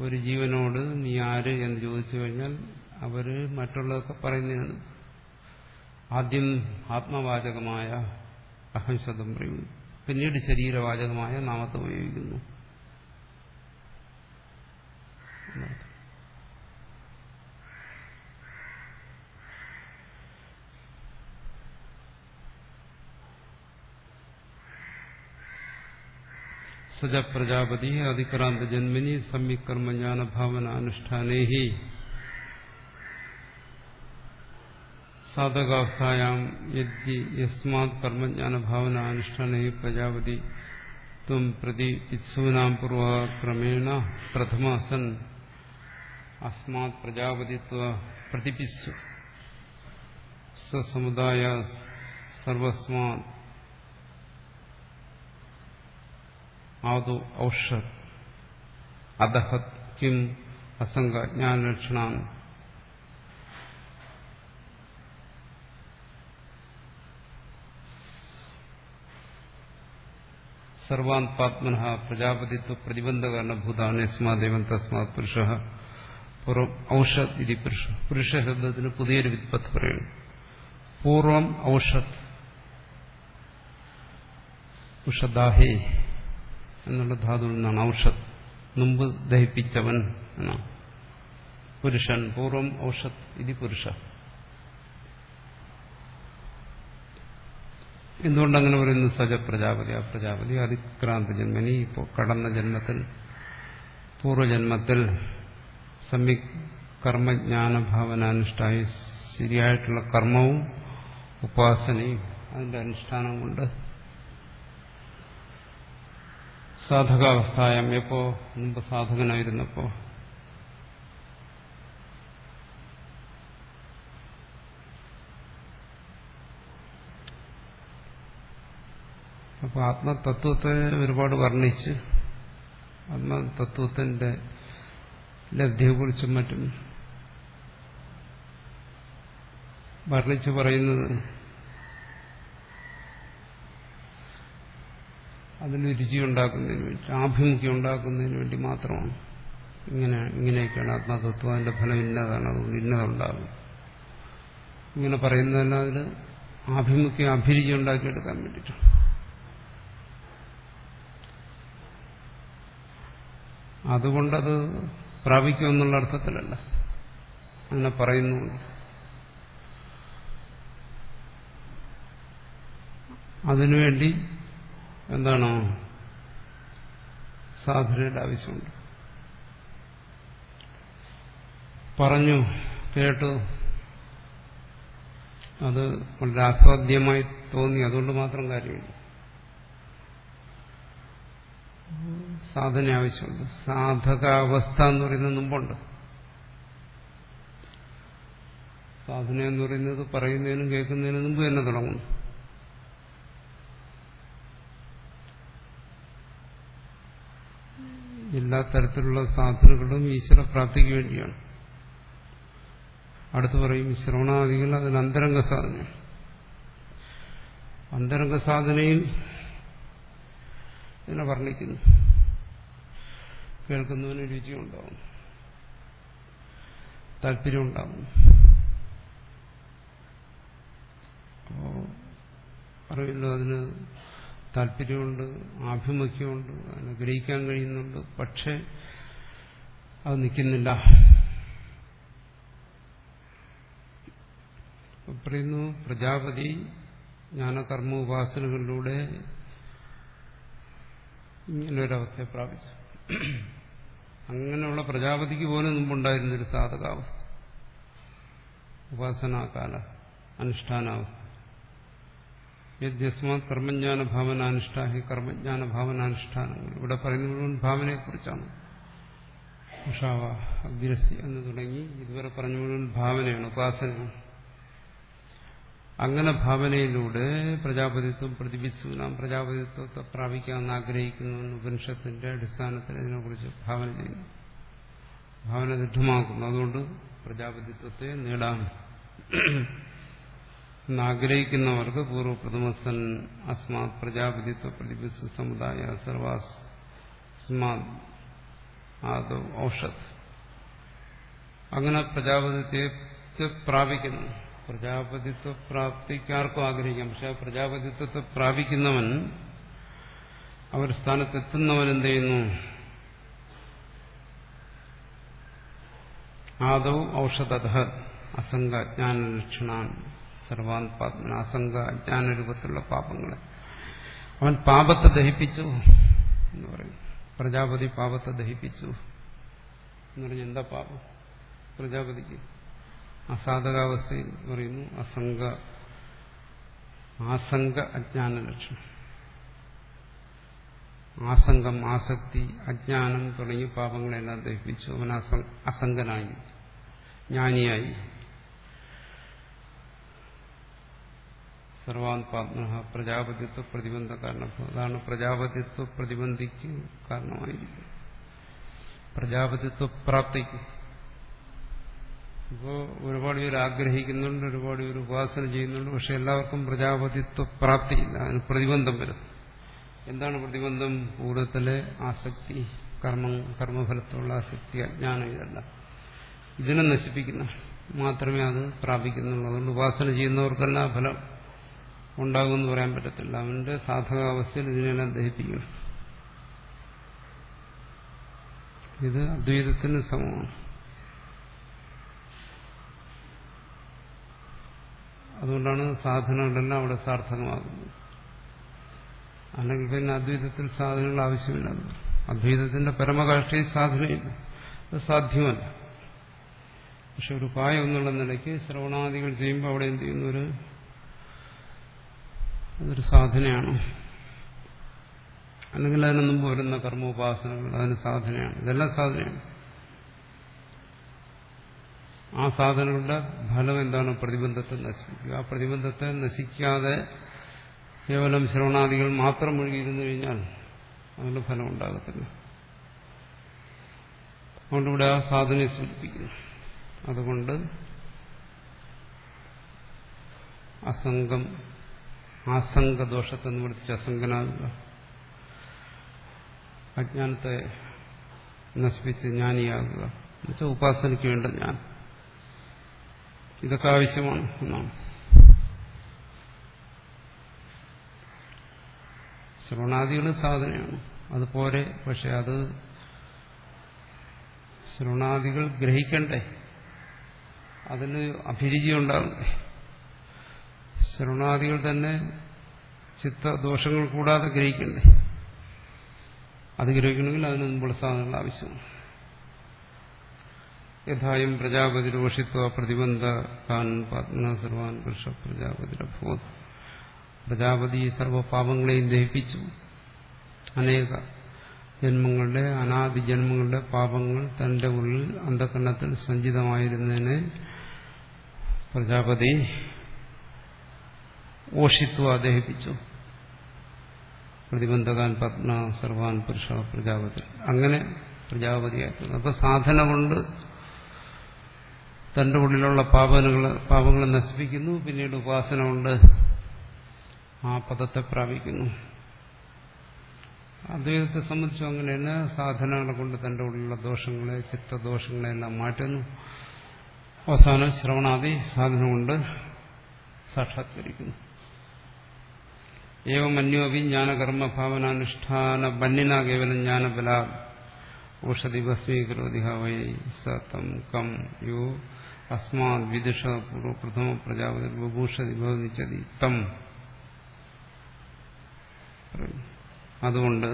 A: ഒരു ജീവനോട് നീ ആര് എന്ന് ചോദിച്ചു കഴിഞ്ഞാൽ അവര് മറ്റുള്ളതൊക്കെ പറയുന്നതാണ്. ആദ്യം ആത്മവാചകമായ അഹം ശബ്ദം പറയുന്നു, പിന്നീട് ശരീരവാചകമായ നാമത്തെ ഉപയോഗിക്കുന്നു. സജ പ്രജാപതി അധിക്രാന്ത ജന്മിനി സമ്യക് കർമ്മജ്ഞാന ഭാവന അനുഷ്ഠാനേഹി സാധകാവസ്ഥായാം യസ്മാത് കർമ്മജ്ഞാന ഭാവന അനുഷ്ഠാനേഹി പ്രജാപതി ത്വം പ്രതി പിത്സൂനാം പൂർവക്രമേണ പ്രഥമ സൻ അസ്മാത് പ്രജാപതിത്വ പ്രതിപിസ്സു സമുദായ സർവസ്മാത് ആദോ ഔഷധ അദഹത് കിം അസംഗ ജ്ഞാനലക്ഷണാൻ സർവാൻ പാത്മന പ്രജാപതിത്വ പ്രതിബന്ധകാരണഭൂതാനസ്മാദേവൻ തസ്മാത് പുരുഷ പൂർവം ഔഷധ് ഇതി പുരുഷ ശബ്ദത്തിന് പുതിയൊരു വിത്പത്ത് പറയുന്നു. പൂർവം ഔഷധ് ഉഷദാഹേ എന്നുള്ള ധാതുവിൽ നിന്നാണ് ഔഷധ്, മുമ്പ് ദഹിപ്പിച്ചവൻ എന്നാണ്. പുരുഷൻ പൂർവം ഔഷധ് ഇതി പുരുഷ. എന്തുകൊണ്ടങ്ങനെ പറയുന്നു? സജ പ്രജാപതി, ആ പ്രജാപതി അതിക്രാന്ത ജന്മനി, ഇപ്പോൾ കടന്ന ജന്മത്തിൽ പൂർവജന്മത്തിൽ സമ്യക് കർമ്മജ്ഞാനഭാവനാനുഷ്ഠായി ശരിയായിട്ടുള്ള കർമ്മവും ഉപാസനയും അതിന്റെ അനുഷ്ഠാനം കൊണ്ട് സാധകാവസ്ഥായം, എപ്പോ മുമ്പ് സാധകനായിരുന്നപ്പോ അപ്പൊ ആത്മതത്വത്തെ ഒരുപാട് വർണ്ണിച്ച് ആത്മതത്വത്തിന്റെ ലബ്ധിയെക്കുറിച്ചും മറ്റും വർണ്ണിച്ച് പറയുന്നത് അതിന് രുചി ഉണ്ടാക്കുന്നതിന് വേണ്ടി, ആഭിമുഖ്യം ഉണ്ടാക്കുന്നതിന് വേണ്ടി മാത്രമാണ്. ഇങ്ങനെയൊക്കെയാണ് ആത്മതത്വം, അതിന്റെ ഫലം ഇന്നതാണ്, അതുകൊണ്ട് ഇന്നതുണ്ടാകും ഇങ്ങനെ പറയുന്നതല്ല. അതിൽ ആഭിമുഖ്യം, അഭിരുചി ഉണ്ടാക്കിയെടുക്കാൻ വേണ്ടിയിട്ടാണ്. അതുകൊണ്ടത് പ്രാപിക്കുമെന്നുള്ള അർത്ഥത്തിലല്ല അങ്ങനെ പറയുന്നുണ്ട്. അതിനുവേണ്ടി എന്താണ് സാധനയുടെ ആവശ്യമുണ്ട്. പറഞ്ഞു, കേട്ടു, അത് വളരെ ആസ്വാദ്യമായി തോന്നി, അതുകൊണ്ട് മാത്രം കാര്യമില്ല. സാധന ആവശ്യമുണ്ട്. സാധകാവസ്ഥ എന്ന് പറയുന്നത് മുമ്പുണ്ട്. സാധന എന്ന് പറയുന്നത് പറയുന്നതിനും കേൾക്കുന്നതിനും മുമ്പ് തന്നെ തുടങ്ങുന്നു. എല്ലാ തരത്തിലുള്ള സാധനങ്ങളും ഈശ്വരപ്രാപ്തിക്ക് വേണ്ടിയാണ്. അടുത്ത് പറയും ശ്രവണാദികൾ അതിൽ അന്തരംഗ സാധന. അന്തരംഗ സാധനയിൽ ഇതിനെ വർണ്ണിക്കുന്നു. കേൾക്കുന്നതിന് രുചിയുണ്ടാവും, താല്പര്യമുണ്ടാകും. അപ്പോൾ അറിയില്ല, അതിന് താല്പര്യമുണ്ട്, ആഭിമുഖ്യമുണ്ട്, അതിനെ ഗ്രഹിക്കാൻ കഴിയുന്നുണ്ട്. പക്ഷെ അത് നിൽക്കുന്നില്ല. പറയുന്നു പ്രജാപതി ജ്ഞാനകർമ്മ ഉപാസനകളിലൂടെ ഇങ്ങനൊരവസ്ഥയെ പ്രാപിച്ചു. അങ്ങനെയുള്ള പ്രജാപതിക്ക് പോലും മുമ്പുണ്ടായിരുന്നൊരു സാധകാവസ്ഥ, ഉപാസനാകാല അനുഷ്ഠാനാവസ്ഥ. യസ്മാത് കർമ്മജ്ഞാന ഭാവനാനുഷ്ഠാഹി, കർമ്മജ്ഞാന ഭാവനാനുഷ്ഠാനങ്ങൾ ഇവിടെ പറയുന്നത് ഭാവനയെക്കുറിച്ചാണ്. ഉഷാവ അഗ്രസി എന്ന് തുടങ്ങി ഇതുവരെ പറഞ്ഞ മുഴുവൻ ഭാവനയാണ്, ഉപാസനയാണ്. അങ്ങനെ ഭാവനയിലൂടെ പ്രജാപതിത്വം പ്രതിപിച്ചുനാം പ്രജാപതിത്വത്തെ പ്രാപിക്കാമെന്ന് ആഗ്രഹിക്കുന്നു. ഉപനിഷത്തിന്റെ അടിസ്ഥാനത്തിൽ ഇതിനെക്കുറിച്ച് ഭാവന ചെയ്യുന്നു, ഭാവന ദൃഢമാക്കുന്നു. അതുകൊണ്ട് പ്രജാപതിത്വത്തെ നേടാം എന്നാഗ്രഹിക്കുന്നവർക്ക് പൂർവ്വപ്രഥമസൻ അസ്മാത് പ്രജാപതിത്വ പ്രതിപിസ് സമുദായ സർവാസ്മാത് ആദോ ഔഷധ്. അങ്ങനെ പ്രജാപതിത്വത്തെ പ്രാപിക്കുന്നു. പ്രജാപതിത്വ പ്രാപ്തിക്കാർക്കും ആഗ്രഹിക്കാം. പക്ഷെ ആ പ്രജാപതിത്വത്തെ പ്രാപിക്കുന്നവൻ, അവർ സ്ഥാനത്തെത്തുന്നവൻ എന്ത് ചെയ്യുന്നു? ആദൗ ഔഷധ അസംഗ അജ്ഞാന ലക്ഷണാൻ സർവാൻ പാത്മന. അസംഗ അജ്ഞാന രൂപത്തിലുള്ള പാപങ്ങളെ അവൻ പാപത്തെ ദഹിപ്പിച്ചു എന്ന് പറയും. പ്രജാപതി പാപത്തെ ദഹിപ്പിച്ചു എന്ന് പറഞ്ഞാൽ എന്താ പാപം? പ്രജാപതിക്ക് അസാധകാവസ്ഥയിൽ പറയുന്നു ആസംഗ അജ്ഞാന ലക്ഷണം. ആസംഗം, ആസക്തി, അജ്ഞാനം തുടങ്ങിയ പാപങ്ങളെല്ലാം ദഹിപ്പിച്ചു. അവൻ അസംഗനായി, ജ്ഞാനിയായി. സർവാൻ പാത്മ പ്രജാപതിത്വ പ്രതിബന്ധ കാരണം. അതാണ് പ്രജാപതിത്വ പ്രതിബന്ധിക്ക് കാരണമായിരിക്കും, പ്രജാപതിത്വ പ്രാപ്തിക്ക്. ഇപ്പോൾ ഒരുപാട് പേര് ആഗ്രഹിക്കുന്നുണ്ട്, ഒരുപാട് പേര് ഉപാസന ചെയ്യുന്നുണ്ട്. പക്ഷെ എല്ലാവർക്കും പ്രജാപതിത്വ പ്രാപ്തിയില്ല, അതിന് പ്രതിബന്ധം വരും. എന്താണ് പ്രതിബന്ധം? പൂർവ്വത്തിലെ ആസക്തി, കർമ്മഫലത്തിലുള്ള ആസക്തി, അജ്ഞാനം, ഇതല്ല. ഇതിനെ നശിപ്പിക്കുന്ന മാത്രമേ അത് പ്രാപിക്കുന്നുള്ളൂ. അതുകൊണ്ട് ഉപാസന ചെയ്യുന്നവർക്കെല്ലാം ഫലം ഉണ്ടാകുമെന്ന് പറയാൻ പറ്റത്തില്ല. അവന്റെ സാധകാവസ്ഥയിൽ ഇതിനെല്ലാം ദഹിപ്പിക്കണം. ഇത് അദ്വൈതത്തിന് സമമാണ്. അതുകൊണ്ടാണ് സാധനങ്ങളെല്ലാം അവിടെ സാർത്ഥകമാകുന്നത്. അല്ലെങ്കിൽ പിന്നെ അദ്വൈതത്തിൽ സാധനങ്ങൾ ആവശ്യമില്ല. അദ്വൈതത്തിന്റെ പരമകാഷ്ഠയിൽ സാധനയില്ല, അത് സാധ്യമല്ല. പക്ഷെ ഒരു ഉപായം എന്നുള്ള നിലയ്ക്ക് ശ്രവണാദികൾ ചെയ്യുമ്പോൾ അവിടെ എന്ത് ചെയ്യുന്നു? അതൊരു സാധനയാണ്. അല്ലെങ്കിൽ അതിന് മുമ്പ് വരുന്ന കർമ്മോപാസനകൾ അതിന് സാധനയാണ്. ഇതെല്ലാം സാധനയാണ്. ആ സാധനങ്ങളുടെ ഫലം എന്താണ്? പ്രതിബന്ധത്തെ നശിപ്പിക്കുക. ആ പ്രതിബന്ധത്തെ നശിക്കാതെ കേവലം ശ്രവണാദികൾ മാത്രം മുഴുകിയിരുന്നു കഴിഞ്ഞാൽ അതിന് ഫലം ഉണ്ടാകത്തില്ല. അതുകൊണ്ട് ഇവിടെ ആ സാധനയെ സൂചിപ്പിക്കുന്നു. അതുകൊണ്ട് ആസംഗദോഷത്തെ നിവർത്തിച്ച് അസംഗനാകുക, അജ്ഞാനത്തെ നശിപ്പിച്ച് ജ്ഞാനിയാകുക, എന്നുവെച്ചാൽ ഉപാസനയ്ക്ക് വേണ്ട ജ്ഞാനം. ഇതൊക്കെ ആവശ്യമാണ് എന്നാണ്. ശ്രവണാദികൾ സാധനയാണ്, അതുപോലെ. പക്ഷെ അത് ശ്രവണാദികൾ ഗ്രഹിക്കണ്ടേ, അതിന് അഭിരുചി ഉണ്ടാകണ്ടേ. ശ്രവണാദികൾ തന്നെ ചിത്തദോഷങ്ങൾ കൂടാതെ ഗ്രഹിക്കണ്ടേ. അത് ഗ്രഹിക്കണമെങ്കിൽ അതിന് മുമ്പുള്ള സാധനങ്ങൾ ആവശ്യമാണ്. യഥായം പ്രജാപതിരോഷിത്വ പ്രതിബന്ധ കാൻ പാത്മന സർവാൻ പുരുഷ പ്രജാപതിരഭൂത്. പ്രജാപതി സർവ്വപാപങ്ങളെയും ദഹിപ്പിച്ചു. അനേക ജന്മങ്ങളുടെ, അനാദി ജന്മങ്ങളുടെ പാപങ്ങൾ തന്റെ ഉള്ളിൽ അന്ധകരണത്തിൽ സഞ്ചിതമായിരുന്നതിനെ പ്രജാപതി ഓഷിത്വ ദഹിപ്പിച്ചു. പ്രതിബന്ധകാൻ പത്മ സർവാൻ പുരുഷ പ്രജാപതി. അങ്ങനെ പ്രജാപതിയായിരുന്നു. അപ്പൊ സാധന കൊണ്ട് തന്റെ ഉള്ളിലുള്ള പാപങ്ങളെ നശിപ്പിക്കുന്നു. പിന്നീട് ഉപാസന കൊണ്ട് ആ പദത്തെ പ്രാപിക്കുന്നു. അദ്വൈതത്തെ സംബന്ധിച്ചും അങ്ങനെ തന്നെ സാധനകളെ കൊണ്ട് തന്റെ ഉള്ളിലുള്ള ദോഷങ്ങളെ, ചിത്തദോഷങ്ങളെല്ലാം മാറ്റുന്നു. അവസാനം ശ്രവണാദി സാധനം കൊണ്ട് സാക്ഷാത്കരിക്കുന്നു. ഏവം അന്യോപി ജ്ഞാനകർമ്മഭാവനാനുഷ്ഠാന ബന്യന കേവലം ജ്ഞാനബല ഔഷധി ഭസ്മീകരോതി വൈ സതം കം യോ അസ്മാത് വിദുഷ പൂർവപ്രഥമ പ്രജാപതി ബഭൂഷതി ഭവനിച്ചതി തം. അതുകൊണ്ട്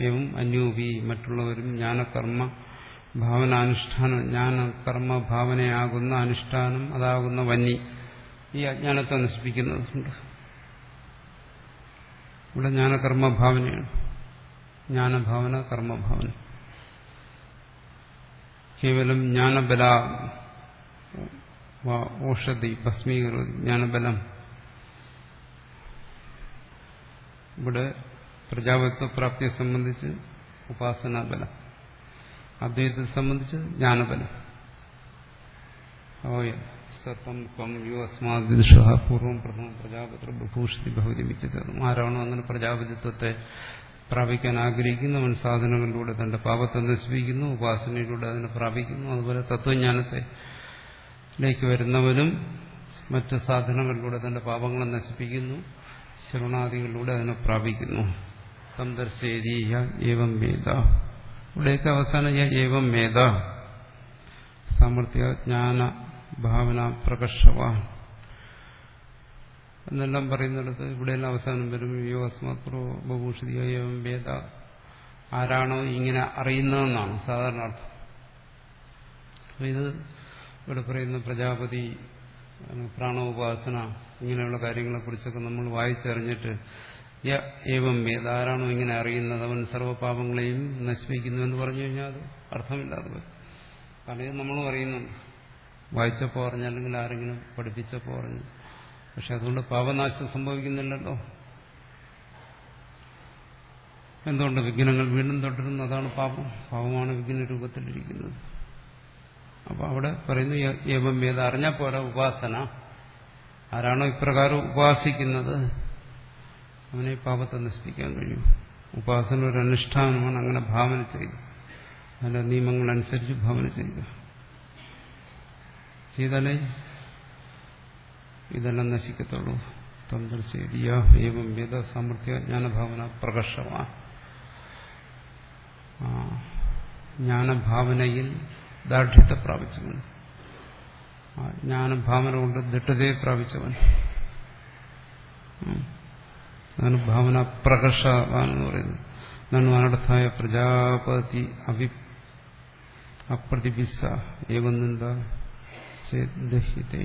A: ഏവം അന്യോപി മറ്റുള്ളവരും ജ്ഞാനകർമ്മ ഭാവനാനുഷ്ഠാനം ജ്ഞാനകർമ്മ ഭാവനയാകുന്ന അനുഷ്ഠാനം അതാകുന്ന വന്നി ഈ അജ്ഞാനത്തെ നശിപ്പിക്കുന്നതുണ്ട്. ഇവിടെ ജ്ഞാനകർമ്മ ഭാവനയാണ്. ജ്ഞാനഭാവന കർമ്മഭാവന. കേവലം ജ്ഞാനബല ഔഷധി ഭസ്മീകരോതി ജ്ഞാനബലം. ഇവിടെ പ്രജാപതിത്വ പ്രാപ്തിയെ സംബന്ധിച്ച് ഉപാസനാബലം, അദ്വൈതത്തെ സംബന്ധിച്ച് ജ്ഞാനബലം. സത്തം കം യോ അസ്മാദിഷ പൂർവം പ്രഥമ പ്രജാപതി ബഭൂഷതി ഭവതി മിച്ചത്. ആരാണോ അങ്ങനെ പ്രജാപതിത്വത്തെ പ്രാപിക്കാൻ ആഗ്രഹിക്കുന്നവൻ സാധനങ്ങളിലൂടെ തന്റെ പാപത്തെ നശിപ്പിക്കുന്നു, ഉപാസനയിലൂടെ അതിനെ പ്രാപിക്കുന്നു. അതുപോലെ തത്വജ്ഞാനത്തിലേക്ക് വരുന്നവനും മറ്റു സാധനങ്ങളിലൂടെ തന്റെ പാപങ്ങളെ നശിപ്പിക്കുന്നു, ശ്രവണാദികളിലൂടെ അതിനെ പ്രാപിക്കുന്നു. തം ദർശേരി ഏവം വേദ. ഇവിടെയൊക്കെ അവസാനം ഏവം വേദ സാമർത്ഥ്യ ജ്ഞാന ഭാവന പ്രകർഷവാൻ എന്നെല്ലാം പറയുന്നിടത്ത് ഇവിടെയെല്ലാം അവസാനം വരും യോ അസ്മാത് ബഭൂഷതി ഏവം വേദ. ആരാണോ ഇങ്ങനെ അറിയുന്നതെന്നാണ് സാധാരണ അർത്ഥം. ഇത് ഇവിടെ പറയുന്ന പ്രജാപതി, പ്രാണോപാസന ഇങ്ങനെയുള്ള കാര്യങ്ങളെക്കുറിച്ചൊക്കെ നമ്മൾ വായിച്ചറിഞ്ഞിട്ട് ഏവം വേദ ആരാണോ ഇങ്ങനെ അറിയുന്നത് അവൻ സർവ്വപാപങ്ങളെയും നശിപ്പിക്കുന്നു എന്ന് പറഞ്ഞു കഴിഞ്ഞാൽ അത് അർത്ഥമില്ലാതെ വരും. കാരണം ഇത് നമ്മളും അറിയുന്നുണ്ട്. വായിച്ചപ്പോൾ പറഞ്ഞു, അല്ലെങ്കിൽ ആരെങ്കിലും പഠിപ്പിച്ചപ്പോൾ പറഞ്ഞു. പക്ഷെ അതുകൊണ്ട് പാപനാശം സംഭവിക്കുന്നില്ലല്ലോ. എന്തുകൊണ്ട് വിഘ്നങ്ങൾ വീണ്ടും തുടരുന്നു? അതാണ് പാപം. പാപമാണ് വിഘ്ന രൂപത്തിലിരിക്കുന്നത്. അപ്പൊ അവിടെ പറയുന്നു ഏവം വേദ. അറിഞ്ഞാൽ പോരാ, ഉപാസന. ആരാണോ ഇപ്രകാരം ഉപാസിക്കുന്നത് അവനെ പാപത്തെ നശിപ്പിക്കാൻ കഴിയും. ഉപാസന ഒരു അനുഷ്ഠാനമാണ്. അങ്ങനെ ഭാവന ചെയ്തു, അതിന്റെ നിയമങ്ങളനുസരിച്ച് ഭാവന ചെയ്യുക ചെയ്താലേ ഇതെല്ലാം നശിക്കത്തുള്ളൂ. തന്ത്രശേരിയ ഏവം വേദ സാമർത്ഥ്യ ജ്ഞാനഭാവന പ്രകർഷവാൻ. ജ്ഞാനഭാവനയിൽ ദാർഢ്യത്തെ പ്രാപിച്ചവൻ, ജ്ഞാനഭാവന കൊണ്ട് ദൃഢതയെ പ്രാപിച്ചവൻ, അതാണ് ഭാവന പ്രകർഷവാൻ എന്ന് പറയുന്നത്. എന്നാണ് അനർത്ഥായ പ്രജാപതി അപ്രതിബിസ ഏവം നിന്ദ ദഹ്യത്തെ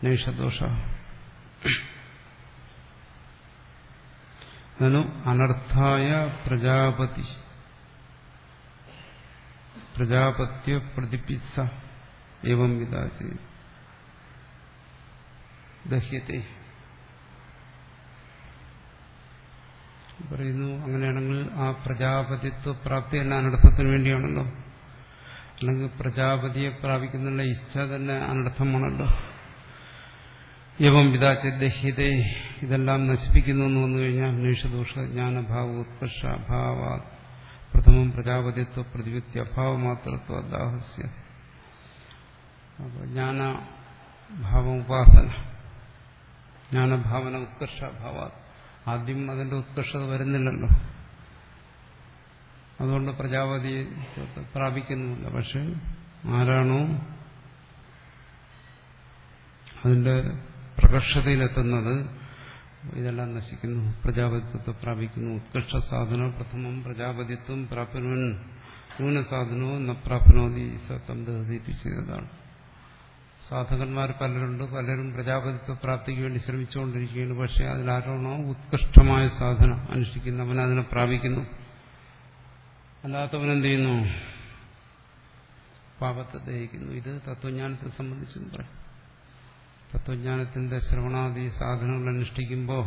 A: നൈഷദോഷ. അനർത്ഥായ പ്രജാപത്യ പ്രതിപിസ ഏവം വിദാചി ദഹ്യത്തെ പറയുന്നു. അങ്ങനെയാണെങ്കിൽ ആ പ്രജാപതിത്വ പ്രാപ്തി തന്നെ അനർത്ഥത്തിന് വേണ്ടിയാണല്ലോ. അല്ലെങ്കിൽ പ്രജാപതിയെ പ്രാപിക്കുന്നുള്ള ഇച്ഛ തന്നെ അനർത്ഥമാണല്ലോ. ഏവം വിദാച ദഹ്യതേ, ഇതെല്ലാം നശിപ്പിക്കുന്നു എന്ന് വന്നു കഴിഞ്ഞാൽ നിഷദോഷ ജ്ഞാനഭാവ ഉത്കർഷ അഭാവ പ്രഥമം പ്രജാപതിത്വ പ്രതിവിത്യ അഭാവമാത്രത്വ ദാഹസ്യ. ജ്ഞാനഭാവ ഉപാസന, ജ്ഞാനഭാവന ഉത്കർഷ അഭാവ. ആദ്യം അതിന്റെ ഉത്കർഷത വരുന്നില്ലല്ലോ, അതുകൊണ്ട് പ്രജാപതിയെ പ്രാപിക്കുന്നുമില്ല. പക്ഷെ ആരാണോ അതിന്റെ പ്രകർഷതയിലെത്തുന്നത് ഇതെല്ലാം നശിക്കുന്നു, പ്രജാപതിത്വത്തെ പ്രാപിക്കുന്നു. ഉത്കർഷ സാധന പ്രഥമം പ്രജാപതിത്വം പ്രാപ്നുവൻ ന്യൂനസാധനോ ന പ്രാപ്നോതി സത്തം ദഹതി ചെയ്തതാണ്. സാധകന്മാർ പലരുണ്ട്, പലരും പ്രജാപതിത്വ പ്രാപ്തിക്ക് വേണ്ടി ശ്രമിച്ചുകൊണ്ടിരിക്കുകയാണ്. പക്ഷെ അതിലാരാണോ ഉത്കൃഷ്ടമായ സാധന അനുഷ്ഠിക്കുന്നവൻ അതിനെ പ്രാപിക്കുന്നു. അല്ലാത്തവനെന്ത് ചെയ്യുന്നു? പാപത്തെ ദഹിക്കുന്നു. ഇത് തത്വജ്ഞാനത്തെ സംബന്ധിച്ചെന്ന് പറയും. തത്വജ്ഞാനത്തിന്റെ ശ്രവണാദി സാധനങ്ങൾ അനുഷ്ഠിക്കുമ്പോൾ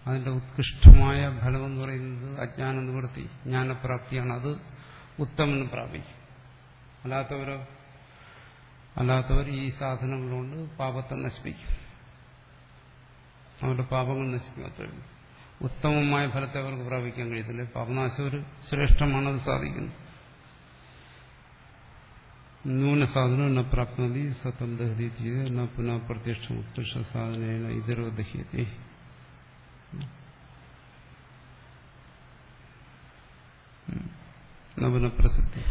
A: അതിന്റെ ഉത്കൃഷ്ടമായ ഫലമെന്ന് പറയുന്നത് അജ്ഞാന നിവൃത്തി, ജ്ഞാനപ്രാപ്തിയാണ്. അത് ഉത്തമന് പ്രാപിക്കും. അല്ലാത്തവർ ഈ സാധനങ്ങൾ കൊണ്ട് പാപത്തെ നശിപ്പിക്കും, അവരുടെ പാപങ്ങൾ നശിക്കും. അത്രയും ഉത്തമമായ ഫലത്തെ അവർക്ക് പ്രാപിക്കാൻ കഴിയത്തില്ല. പാപനാശം ഒരു ശ്രേഷ്ഠമാണത് സാധിക്കുന്നത്. ന്യൂനസാധനം ന പ്രാപ്നോതി സതം ദഹതി ചെയ്ത് ന പുനഃ പ്രത്യക്ഷം ഉത്കൃഷ്ട സാധനേന ഇതരോ ദഹ്യത്തെ. ന പുനഃ പ്രസിദ്ധി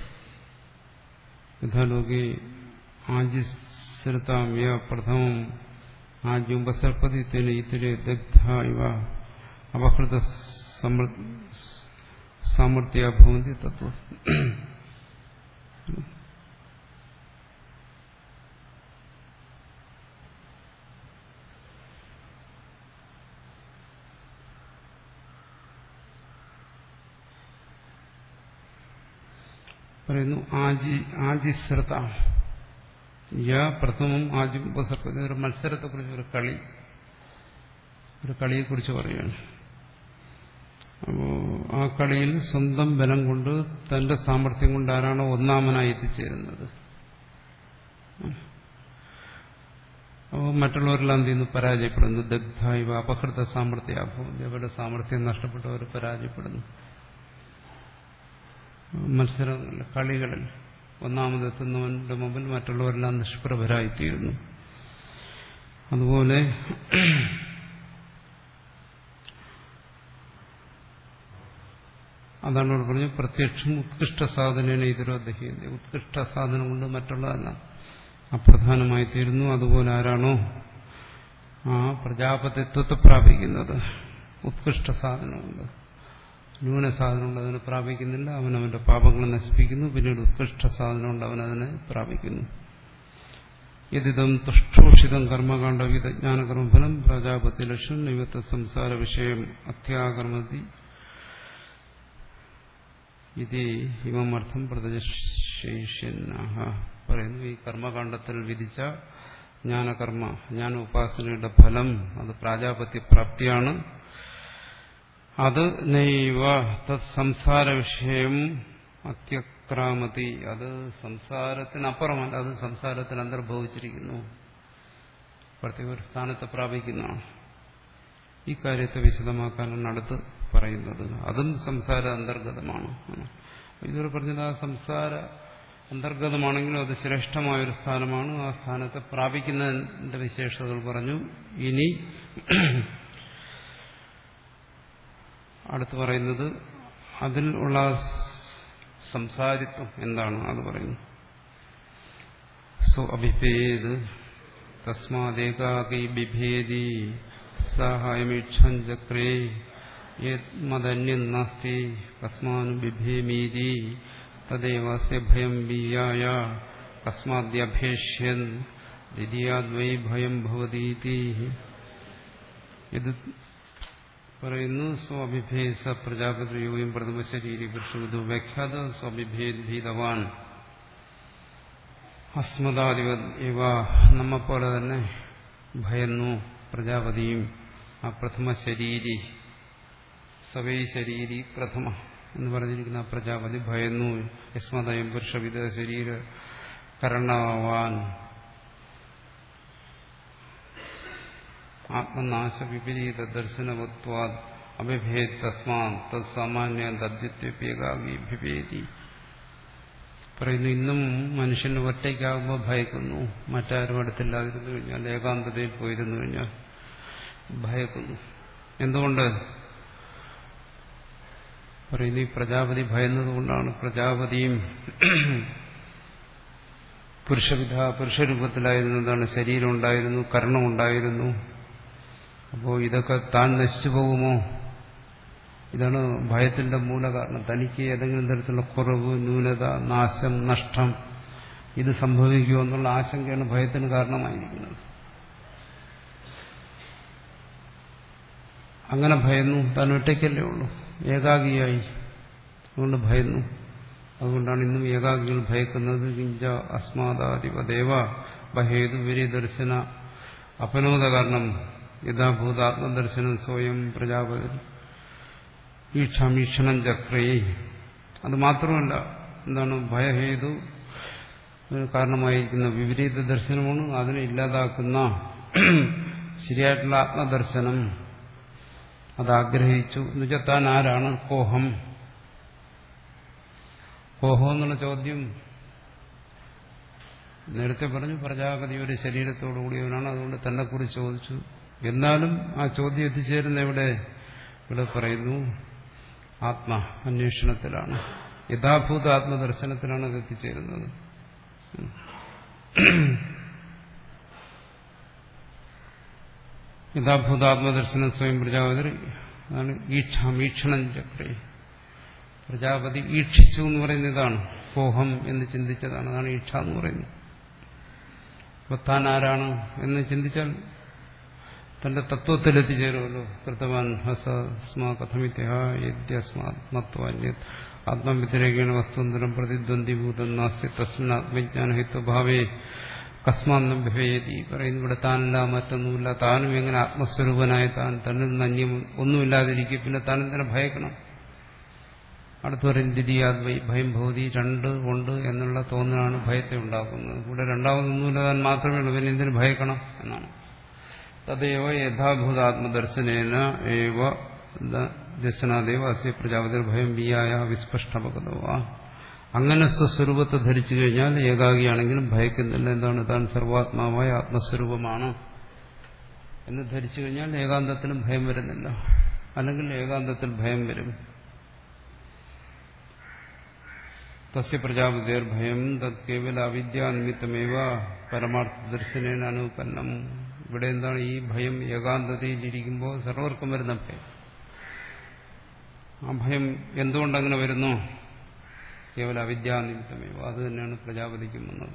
A: യഥാലോകേ ആജിശ്രിതാം യ പ്രഥമം ആജ്യുപസർപ്പതി തേന ഇതരേ ദഗ്ധ ഇവ അപഹൃത സാമർത്ഥ്യ ഭവന്തി തത്വം. പറയുന്നു ആജിശ്രത യ പ്രഥമം ആജുപസർപ്പതി. ഒരു മത്സരത്തെക്കുറിച്ച്, ഒരു കളിയെക്കുറിച്ച് പറയുകയാണ്. അപ്പോ ആ കളിയിൽ സ്വന്തം ബലം കൊണ്ട് തന്റെ സാമർഥ്യം കൊണ്ട് ആരാണോ ഒന്നാമനായി എത്തിച്ചേരുന്നത്, അപ്പോൾ മറ്റുള്ളവരെല്ലാം എന്ത് ചെയ്യുന്നു? പരാജയപ്പെടുന്നു. ദഗ്ധായിവ അപഹൃത സാമർഥ്യാഭവം. അവരുടെ സാമർഥ്യം നഷ്ടപ്പെട്ടവർ പരാജയപ്പെടുന്നു. മത്സരങ്ങളിൽ, കളികളിൽ ഒന്നാമതെത്തുന്നവന്റെ മുമ്പിൽ മറ്റുള്ളവരെല്ലാം നിഷ്പ്രഭരായിത്തീരുന്നു. അതുപോലെ അതാണ് ഇവിടെ പറഞ്ഞു, പ്രത്യക്ഷം ഉത്കൃഷ്ട സാധനേന ഇതരോ ദഹ്യന്തി. ഉത്കൃഷ്ട സാധനം കൊണ്ട് മറ്റുള്ളതെല്ലാം അപ്രധാനമായി തീരുന്നു. അതുപോലെ ആരാണോ ആ പ്രജാപതിത്വത്തെ പ്രാപിക്കുന്നത്, ഉത്കൃഷ്ട സാധനമുണ്ട്, ന്യൂനസാധനമുണ്ട്, അതിനെ പ്രാപിക്കുന്നില്ല, അവനവന്റെ പാപങ്ങളെ നശിപ്പിക്കുന്നു. പിന്നീട് ഉത്കൃഷ്ട സാധനമുണ്ട്, അവനതിനെ പ്രാപിക്കുന്നു. യദിദം തുഷ്ടോഷിതം കർമ്മകാണ്ഡ വിജ്ഞാനകർമ്മഫലം പ്രജാപതി ലക്ഷ്യം നിവൃത്ത സംസാര വിഷയം അത്യാകർമ്മതി ഇത് ഇമമർത്ഥം പ്രതിശേഷ്യനാഹ പറയുന്നു. ഈ കർമ്മകാണ്ഡത്തിൽ വിധിച്ച ജ്ഞാന ഉപാസനയുടെ ഫലം അത് പ്രാജാപത്യ പ്രാപ്തിയാണ്. അത് നൈവ തത് സംസാര വിഷയം അത്യക്രാമതി. അത് സംസാരത്തിനപ്പുറമല്ല, അത് സംസാരത്തിൽ അന്തർഭവിച്ചിരിക്കുന്നു, പ്രത്യേക ഒരു സ്ഥാനത്തെ പ്രാപിക്കുന്നതാണ്. ഈ കാര്യത്തെ വിശദമാക്കാനാണ് അടുത്ത് പറയുന്നത്. അതും സംസാര അന്തർഗതമാണ്. ഇതുവരെ പറഞ്ഞത് ആ സംസാര അന്തർഗതമാണെങ്കിലും അത് ശ്രേഷ്ഠമായൊരു സ്ഥാനമാണ്. ആ സ്ഥാനത്തെ പ്രാപിക്കുന്നതിന്റെ വിശേഷതകൾ പറഞ്ഞു. ഇനി അടുത്ത് പറയുന്നത് അതിൽ ഉള്ള സംസാരിത്വം എന്താണ് അത് പറയുന്നു. സോ അഭിഭേദ് തസ്മാദേകാകി ബിഭേദി സഹായമീക്ഷൻ ചക്രേ യദ്മദന്യം നാസ്തി കസ്മാനു ബിഭേമീതി തദേവാസ്യ ഭയം ബീയായ കസ്മാദ്യഭേഷ്യൻ ദ്വിതീയാദ്വൈ ഭയം ഭവതീതി. ഇത് പറയുന്നു. സ്വാഭിഭേദ പ്രജാപതിയും പ്രഥമ ശരീരി പുരുഷവിധു വ്യാഖ്യാത സ്വാഭിഭേദ് ഭീതവാൻ അസ്മദാധിപത് ഇവ നമ്മെപ്പോലെ തന്നെ ഭയന്നു പ്രജാപതിയും. ആ പ്രഥമ ശരീരി, സവൈ ശരീരി പ്രഥമ എന്ന് പറഞ്ഞിരിക്കുന്ന ആ പ്രജാപതി ഭയന്നു. യസ്മദയം പുരുഷവിധ ശരീര കരണവാൻ ആത്മനാശ വിപരീത ദർശനവത്വാദ് അഭിഭേദ് തസ്മാൻ തത്സാമാന്യ തദ്വിത്വേകാകി വിഭേദി. പറയുന്നു, ഇന്നും മനുഷ്യന് ഒറ്റയ്ക്കാകുമ്പോൾ ഭയക്കുന്നു. മറ്റാരും അടുത്തില്ലാതിരുന്നു കഴിഞ്ഞാൽ, ഏകാന്തതയിൽ പോയിരുന്നു കഴിഞ്ഞാൽ ഭയക്കുന്നു. എന്തുകൊണ്ട്? പറയുന്നു, ഈ പ്രജാപതി ഭയന്നതുകൊണ്ടാണ്. പ്രജാപതിയും പുരുഷരൂപത്തിലായിരുന്നതാണ്, ശരീരം ഉണ്ടായിരുന്നു, കർണം ഉണ്ടായിരുന്നു. അപ്പോൾ ഇതൊക്കെ താൻ നശിച്ചു പോകുമോ? ഇതാണ് ഭയത്തിന്റെ മൂലകാരണം. തനിക്ക് ഏതെങ്കിലും തരത്തിലുള്ള കുറവ്, ന്യൂനത, നാശം, നഷ്ടം ഇത് സംഭവിക്കുമോ എന്നുള്ള ആശങ്കയാണ് ഭയത്തിന് കാരണമായിരിക്കുന്നത്. അങ്ങനെ ഭയന്നു. താൻ ഒറ്റയ്ക്കല്ലേ ഉള്ളൂ, ഏകാഗിയായി, അതുകൊണ്ട് ഭയന്നു. അതുകൊണ്ടാണ് ഇന്നും ഏകാഗികൾ ഭയക്കുന്നത്. കിഞ്ച അസ്മാദാധിപദേവ ഭയേതു വിരിദർശന അപനോദ കാരണം യഥാഭൂതാത്മദർശനം സ്വയം പ്രജാപതി ഈക്ഷാമീക്ഷണം ചക്രേ. അത് മാത്രമല്ല, എന്താണ് ഭയഹേതു കാരണമായിരിക്കുന്ന വിപരീത ദർശനമാണ്. അതിനെ ഇല്ലാതാക്കുന്ന ശരിയായിട്ടുള്ള ആത്മദർശനം അതാഗ്രഹിച്ചു. എന്നുവെച്ചാൽ താൻ ആരാണ്? കോഹം. കോഹം എന്നുള്ള ചോദ്യം നേരത്തെ പറഞ്ഞു പ്രജാപതി ഒരു ശരീരത്തോടു കൂടിയവനാണ്, അതുകൊണ്ട് തന്നെക്കുറിച്ച് ചോദിച്ചു. എന്നാലും ആ ചോദ്യം എത്തിച്ചേരുന്ന ഇവിടെ പറയുന്നു ആത്മ അന്വേഷണത്തിലാണ്, യഥാഭൂത ആത്മദർശനത്തിലാണ് അത് എത്തിച്ചേരുന്നത്. യഥാഭൂതാത്മദർശനം സ്വയം പ്രജാപതി അതാണ് ഈക്ഷണം ചക്രേ. പ്രജാപതി ഈക്ഷിച്ചു എന്ന് പറയുന്നത് ഇതാണ്, പോഹം എന്ന് ചിന്തിച്ചതാണ്, അതാണ് ഈക്ഷ എന്ന് പറയുന്നത്. അപ്പൊ താൻ ആരാണ് എന്ന് ചിന്തിച്ചാൽ തന്റെ തത്വത്തിൽ എത്തിച്ചേരുമല്ലോ. കൃതവാൻ ഹസ്മാ കഥമിത്യസ്മാത്മത്വാന്യ ആത്മവ്യതിരേകേണ വസ്തുന്തരം പ്രതിദ്വന്ദ്വീഭൂതം നാസ്തി തസ്മിൻ ആത്മജ്ഞാനഹിത്വഭാവേ കസ്മാന്നം ഭവേതി. പറയുന്നു ഇവിടെ താനല്ല, മറ്റൊന്നുമില്ല, താനും എങ്ങനെ ആത്മസ്വരൂപനായ തന്നിൽ നിന്ന് അന്യം ഒന്നുമില്ലാതിരിക്കും, പിന്നെ താൻ എന്തിനെ ഭയക്കണം? അടുത്ത് പറയും ദ്വിതീയാദ്വൈ ഭയം ഭവതി, രണ്ട് ഉണ്ട് എന്നുള്ള തോന്നലാണ് ഭയത്തെ ഉണ്ടാക്കുന്നത്. ഇവിടെ രണ്ടാമതൊന്നുമില്ല, താൻ മാത്രമേ ഉള്ളൂ, പിന്നെ എന്തിനു ഭയക്കണം എന്നാണ്. തദൈവ യഥാഭൂതാത്മദർശനേന ഏവ ദർശനാദേവ അസ്യ പ്രജാപതി ഭയം വിയായ വിസ്പഷ്ടപകതവ. അങ്ങനെ സ്വസ്വരൂപത്തെ ധരിച്ചു കഴിഞ്ഞാൽ ഏകാഗിയാണെങ്കിലും ഭയക്കുന്നില്ല. എന്താണ്? താൻ സർവാത്മാവായ ആത്മസ്വരൂപമാണ് എന്ന് ധരിച്ചു കഴിഞ്ഞാൽ ഏകാന്തത്തിലും ഭയം വരുന്നില്ല, അല്ലെങ്കിൽ ഏകാന്തത്തിൽ ഭയം വരും. തസ്യ പ്രജാപതിർ ഭയം തത് കേവല അവിദ്യാനിമിത്തമേവ പരമാർത്ഥ ദർശനേന അനുപന്നം. ഇവിടെ എന്താണ് ഈ ഭയം? ഏകാന്തതയിലിരിക്കുമ്പോൾ സർവർക്കും വരുന്ന ഭയം. ആ ഭയം എന്തുകൊണ്ടങ്ങനെ വരുന്നു? കേവല അവിദ്യാനിമിത്തമേവ. അത് തന്നെയാണ് പ്രജാപതിക്കും വന്നത്.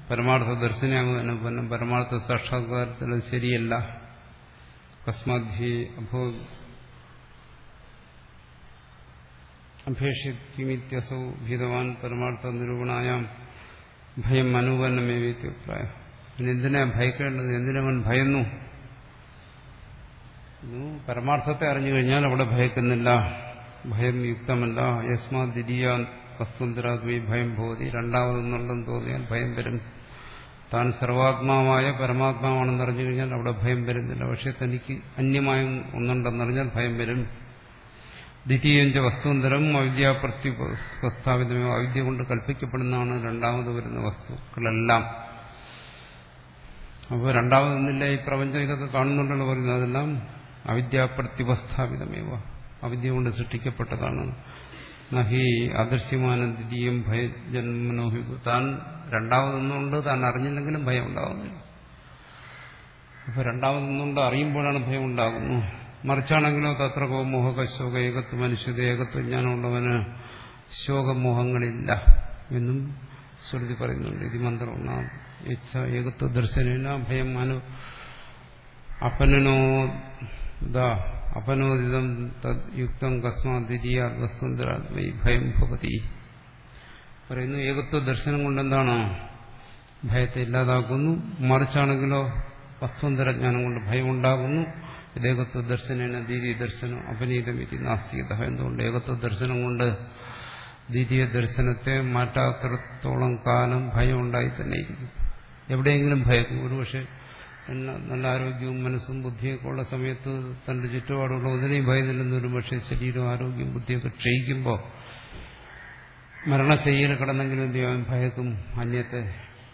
A: പരമാർത്ഥ ദർശനാനുപന്നം, പരമാർത്ഥ സാക്ഷാത്കാരത്തിൽ ശരിയല്ല. കസ്മാദ്ധി അഭേഷിമിത്യസൗ ഭീതവാൻ പരമാർത്ഥ നിരൂപണായാം ഭയം അനുപന്നമേവിത്യാഭിപ്രായം. പിന്നെ എന്തിനാ ഭയക്കേണ്ടത്? എന്തിനവൻ ഭയന്നു? പരമാർത്ഥത്തെ അറിഞ്ഞു കഴിഞ്ഞാൽ അവിടെ ഭയക്കുന്നില്ല, ഭയം യുക്തമല്ല. യസ്മാ ദ്വിതീയ വസ്തുന്തരാത്മീ ഭയം ഭവതി. രണ്ടാമതെന്നുള്ളതെന്ന് തോന്നിയാൽ ഭയം വരും. താൻ സർവാത്മാവായ പരമാത്മാവാണെന്ന് അറിഞ്ഞു കഴിഞ്ഞാൽ അവിടെ ഭയം വരുന്നില്ല. പക്ഷെ തനിക്ക് അന്യമായ ഒന്നുണ്ടെന്നറിഞ്ഞാൽ ഭയം വരും. ദ്വിതീയഞ്ച വസ്തുന്തരം അവിദ്യാപ്രത്യുപസ്ഥാപിതമോ. അവിദ്യ കൊണ്ട് കൽപ്പിക്കപ്പെടുന്നതാണ് രണ്ടാമത് വരുന്ന വസ്തുക്കളെല്ലാം. അപ്പോൾ രണ്ടാമതൊന്നില്ല ഈ പ്രപഞ്ചം, ഇതൊക്കെ കാണുന്നുണ്ടല്ലോ പറയുന്നത്, അതെല്ലാം അവിദ്യാപ്രത്യുപസ്ഥാപിതമേവ, അവിദ്യ കൊണ്ട് സൃഷ്ടിക്കപ്പെട്ടതാണ്. നഹി അദൃശ്യമാന ദ്വിതീയം ഭയജന്മനോഹിക്കു. താൻ രണ്ടാമതൊന്നുകൊണ്ട് താൻ അറിഞ്ഞില്ലെങ്കിലും ഭയം ഉണ്ടാകുന്നില്ല. അപ്പൊ രണ്ടാമതൊന്നുകൊണ്ട് അറിയുമ്പോഴാണ് ഭയം ഉണ്ടാകുന്നു. മറിച്ചാണെങ്കിലോ തത്രകോ മോഹക ശോക ഏകത്വ മനുഷ്യത ഏകത്വജ്ഞാനമുള്ളവന് ശോകമോഹങ്ങളില്ല എന്നും ശ്രുതി പറയുന്നുണ്ട്. ഇത് മന്ത്രമാണ്. ഏകത്വ ദർശനേന ഭയം അപനോദിതം തദ്യുക്തം കസ്മാത് ദ്വിതീയ വസ്തുന്തരാത്മൈ ഭയം ഭവതി. പറയുന്നു ഏകത്വ ദർശനം കൊണ്ടെന്താണ്? ഭയത്തെ ഇല്ലാതാക്കുന്നു. മറിച്ചാണെങ്കിലോ വസ്തുന്തരജ്ഞാനം കൊണ്ട് ഭയം ഉണ്ടാകുന്നു. ഏകത്വ ദർശനേന ദ്വിതീയ ദർശനം അപനീതമിതി നാസ്തികത. എന്തുകൊണ്ട്? ഏകത്വ ദർശനം കൊണ്ട് ദ്വിതീയ ദർശനത്തെ മാറ്റാത്തിടത്തോളം കാലം ഭയം ഉണ്ടായി തന്നെ ഇരിക്കും. എവിടെയെങ്കിലും ഭയക്കും. ഒരുപക്ഷെ നല്ല ആരോഗ്യവും മനസ്സും ബുദ്ധിയൊക്കെ ഉള്ള സമയത്ത് തന്റെ ചുറ്റുപാടുള്ള ഒന്നിനെയും ഭയന്നില്ലെന്ന് വരും. പക്ഷേ ശരീരവും ആരോഗ്യവും ബുദ്ധിയൊക്കെ ക്ഷയിക്കുമ്പോൾ മരണശയ്യയിൽ കിടന്നെങ്കിലും എന്ത് ചെയ്യാൻ ഭയക്കും, അന്യത്തെ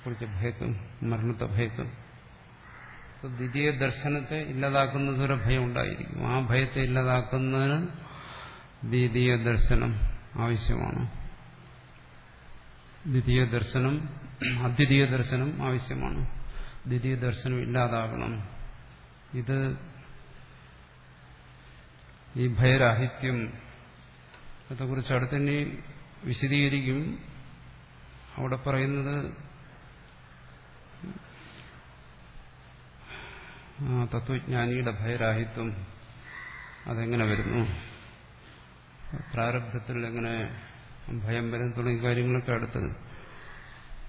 A: കുറിച്ച് ഭയക്കും, മരണത്തെ ഭയക്കും. ദ്വിതീയ ദർശനത്തെ ഇല്ലാതാക്കുന്നതുവരെ ഭയം ഉണ്ടായിരിക്കും. ആ ഭയത്തെ ഇല്ലാതാക്കുന്നതിന് ദ്വിതീയ ദർശനം ആവശ്യമാണ്. ദ്വിതീയ ദർശനം, അദ്വിതീയ ദർശനം ആവശ്യമാണ്. ദ്വിതീയ ദർശനം ഇല്ലാതാകണം. ഇത് ഈ ഭയരാഹിത്യം അതേക്കുറിച്ച് അടുത്തന്നെ വിശദീകരിക്കും. അവിടെ പറയുന്നത് തത്വജ്ഞാനിയുടെ ഭയരാഹിത്വം അതെങ്ങനെ വരുന്നു, പ്രാരബ്ധത്തിൽ എങ്ങനെ ഭയം വരും തുടങ്ങിയ കാര്യങ്ങളൊക്കെ അടുത്ത്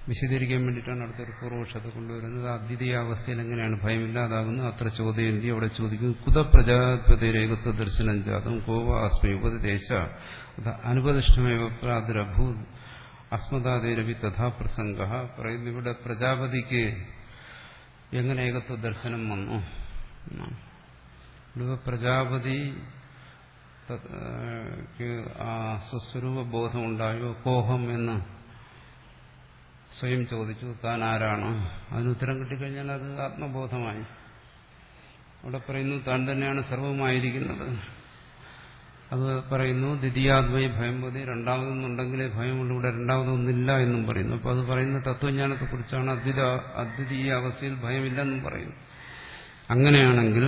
A: വിശദീകരിക്കാൻ വേണ്ടിയിട്ടാണ് അടുത്തൊരു പൂർവപക്ഷത്തെ കൊണ്ടുവരുന്നത്. അദ്വിതീയാവസ്ഥയിൽ എങ്ങനെയാണ് ഭയമില്ലാതാകുന്നത്? അത്ര ചോദ്യം അവിടെ ചോദിക്കുന്നു. കുത പ്രജാപതിരേകത്വ ദർശനം ജാതം കോവ അസ്മി ഉപദേശ അനുപദിഷ്ടമേവ പ്രാദുരഭൂ അസ്മദാദേരവി തഥാ പ്രസംഗ. പറയുന്നു ഇവിടെ പ്രജാപതിക്ക് എങ്ങനെ ഏകത്വ ദർശനം വന്നു? ഇവിടെ പ്രജാപതി ആ സ്വസ്വരൂപ ബോധം ഉണ്ടായോ? കോഹം എന്ന സ്വയം ചോദിച്ചു താൻ ആരാണ്. അതിനുത്തരം കിട്ടിക്കഴിഞ്ഞാൽ അത് ആത്മബോധമായി. അവിടെ പറയുന്നു താൻ തന്നെയാണ് സർവമായിരിക്കുന്നത്. അത് പറയുന്നു ദ്വിതീയാദ്വൈ ഭയം മതി, രണ്ടാമതൊന്നുണ്ടെങ്കിലേ ഭയമുള്ളൂ, ഇവിടെ രണ്ടാമതൊന്നില്ല എന്നും പറയുന്നു. അപ്പോൾ അത് പറയുന്ന തത്വജ്ഞാനത്തെക്കുറിച്ചാണ്. അദ്വിതീയ അവസ്ഥയിൽ ഭയമില്ലെന്നും പറയുന്നു. അങ്ങനെയാണെങ്കിൽ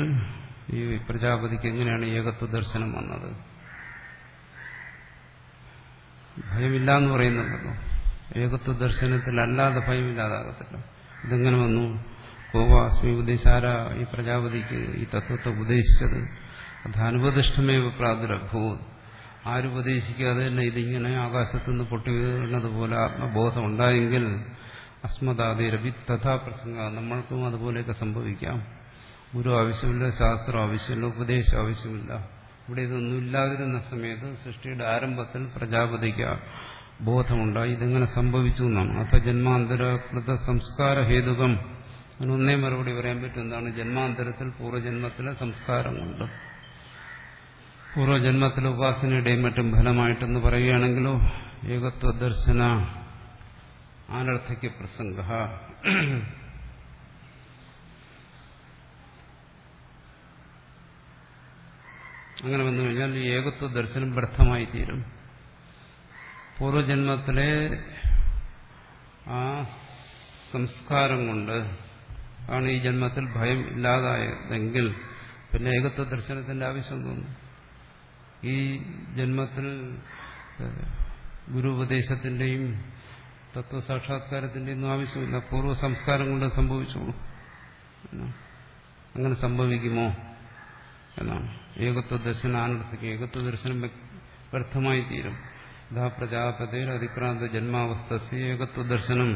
A: ഈ പ്രജാപതിക്ക് എങ്ങനെയാണ് ഏകത്വ ദർശനം വന്നത്? ഭയമില്ല എന്ന് പറയുന്നുണ്ടല്ലോ. ഏകത്വ ദർശനത്തിലല്ലാതെ ഭയമില്ലാതാകത്തില്ല. ഇതെങ്ങനെ വന്നു? കോവാസ്മി ഉപദേശാര ഈ പ്രജാപതിക്ക് ഈ തത്വത്തെ ഉപദേശിച്ചത് അധാനുപദിഷ്ടമേവ പ്രാദുരഭൂത്. ആരുപദേശിക്കാതെ തന്നെ ഇതിങ്ങനെ ആകാശത്തുനിന്ന് പൊട്ടി വീഴുന്നതുപോലെ ആത്മബോധം ഉണ്ടായെങ്കിൽ അസ്മദാദിരവി തഥാ പ്രസംഗ, നമ്മൾക്കും അതുപോലെയൊക്കെ സംഭവിക്കാം. ഗുരു ആവശ്യമില്ല, ശാസ്ത്രം ആവശ്യമില്ല, ഉപദേശം ആവശ്യമില്ല. ഇവിടെ ഇതൊന്നും ഇല്ലാതിരുന്ന സമയത്ത് സൃഷ്ടിയുടെ ആരംഭത്തിൽ പ്രജാപതിക്ക് ബോധമുണ്ടായി. ഇതെങ്ങനെ സംഭവിച്ചു എന്നാണ്. അഥ ജന്മാന്തരകൃത സംസ്കാര ഹേതുകം. അതിനൊന്നേ മറുപടി പറയാൻ പറ്റും. എന്താണ്? ജന്മാന്തരത്തിൽ പൂർവ്വജന്മത്തിലെ സംസ്കാരം കൊണ്ട്, പൂർവ്വജന്മത്തിലെ ഉപാസനയുടെയും മറ്റും ഫലമായിട്ടെന്ന് പറയുകയാണെങ്കിലോ ഏകത്വ ദർശന ആനർത്ഥയ്ക്ക് പ്രസംഗ. അങ്ങനെ വന്നു കഴിഞ്ഞാൽ ഈ ഏകത്വ ദർശനം വ്യർത്ഥമായി തീരും. പൂർവ്വജന്മത്തിലെ ആ സംസ്കാരം കൊണ്ട് ആണ് ഈ ജന്മത്തിൽ ഭയം ഇല്ലാതായതെങ്കിൽ പിന്നെ ഏകത്വ ദർശനത്തിന്റെ ആവശ്യം തോന്നുന്നു. ഈ ജന്മത്തിൽ ഗുരുപദേശത്തിന്റെയും തത്വസാക്ഷാത്കാരത്തിന്റെയും ഒന്നും ആവശ്യമില്ല. പൂർവ്വ സംസ്കാരം കൊണ്ട് സംഭവിച്ചോളൂ. അങ്ങനെ സംഭവിക്കുമോ എന്നാണ്. ഏകത്വ ദർശനം ആനർത്ഥിക്കും. ഏകത്വ ദർശനം വ്യർത്ഥമായി തീരും. യഥാ പ്രജാപതിർ അതിക്രാന്ത ജന്മാവസ്ഥ ഏകത്വ ദർശനം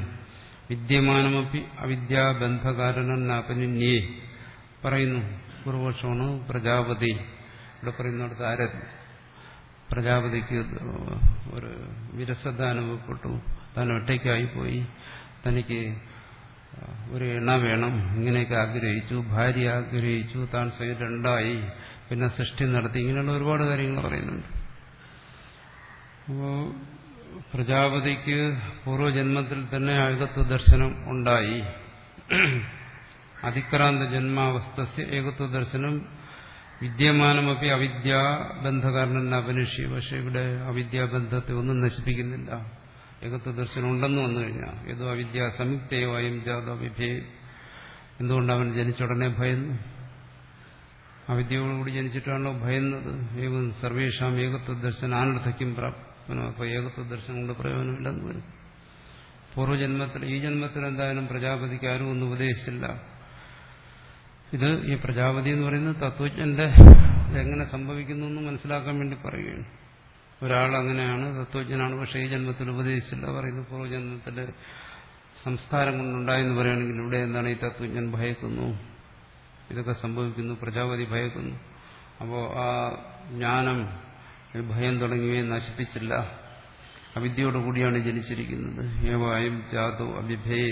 A: വിദ്യമാനമപ്പി അവിദ്യാബന്ധകാരണം നാപനിന്യേ പറയുന്നു. പൂർവപക്ഷമാണ് പ്രജാപതി. ഇവിടെ പറയുന്നിടത്ത് ആര്? പ്രജാപതിക്ക് ഒരു വിരസത അനുഭവപ്പെട്ടു. താൻ ഒറ്റയ്ക്കായിപ്പോയി. തനിക്ക് ഒരു എണ്ണ വേണം, ഇങ്ങനെയൊക്കെ ആഗ്രഹിച്ചു. ഭാര്യ ആഗ്രഹിച്ചു. താൻ സ്വയം രണ്ടായി. പിന്നെ സൃഷ്ടി നടത്തി. ഇങ്ങനെയുള്ള ഒരുപാട് കാര്യങ്ങൾ പറയുന്നുണ്ട്. അപ്പോൾ പ്രജാപതിക്ക് പൂർവ്വജന്മത്തിൽ തന്നെ ഏകത്വ ദർശനം ഉണ്ടായി. അതിക്രാന്ത ജന്മാവസ്ഥ ഏകത്വ ദർശനം വിദ്യമാനമൊക്കെ അവിദ്യാബന്ധകാരൻ അപനിഷി. പക്ഷെ ഇവിടെ അവിദ്യാബന്ധത്തെ ഒന്നും നശിപ്പിക്കുന്നില്ല. ഏകത്വ ദർശനം ഉണ്ടെന്ന് വന്നു കഴിഞ്ഞാൽ ഏതോ അവിദ്യ സംയുക്തേവായും ജാതോ വിഭേ. എന്തുകൊണ്ട് അവൻ ജനിച്ചുടനെ ഭയന്നു? അവിദ്യയോടുകൂടി ജനിച്ചിട്ടാണല്ലോ ഭയന്നത്. ഏവം സർവേഷാം ഏകത്വ ദർശനം ആനർത്ഥയ്ക്കും പ്രാപ്തം. അപ്പോൾ ഏകത്വ ദർശനം കൊണ്ട് പ്രയോജനമില്ലെന്ന് വരും. പൂർവ്വജന്മത്തിൽ, ഈ ജന്മത്തിൽ എന്തായാലും പ്രജാപതിക്ക് ആരും ഒന്നും ഉപദേശിച്ചില്ല. ഇത് ഈ പ്രജാപതി എന്ന് പറയുന്നത് തത്വജ്ഞന്റെ ഇതെങ്ങനെ സംഭവിക്കുന്നു എന്ന് മനസ്സിലാക്കാൻ വേണ്ടി പറയുകയാണ്. ഒരാൾ അങ്ങനെയാണ്, തത്വജ്ഞനാണ്, പക്ഷേ ഈ ജന്മത്തിൽ ഉപദേശിച്ചില്ല പറയുന്നു. പൂർവ്വജന്മത്തില് സംസ്കാരം കൊണ്ടുണ്ടായെന്ന് പറയുകയാണെങ്കിൽ ഇവിടെ എന്താണ്? ഈ തത്വജ്ഞൻ ഭയക്കുന്നു. ഇതൊക്കെ സംഭവിക്കുന്നു. പ്രജാപതി ഭയക്കുന്നു. അപ്പോൾ ആ ജ്ഞാനം, ഭയം തുടങ്ങിയവയെ നശിപ്പിച്ചില്ല. അവിദ്യയോടുകൂടിയാണ് ജനിച്ചിരിക്കുന്നത്. ഏവായും ജാതോ അഭിഭേ.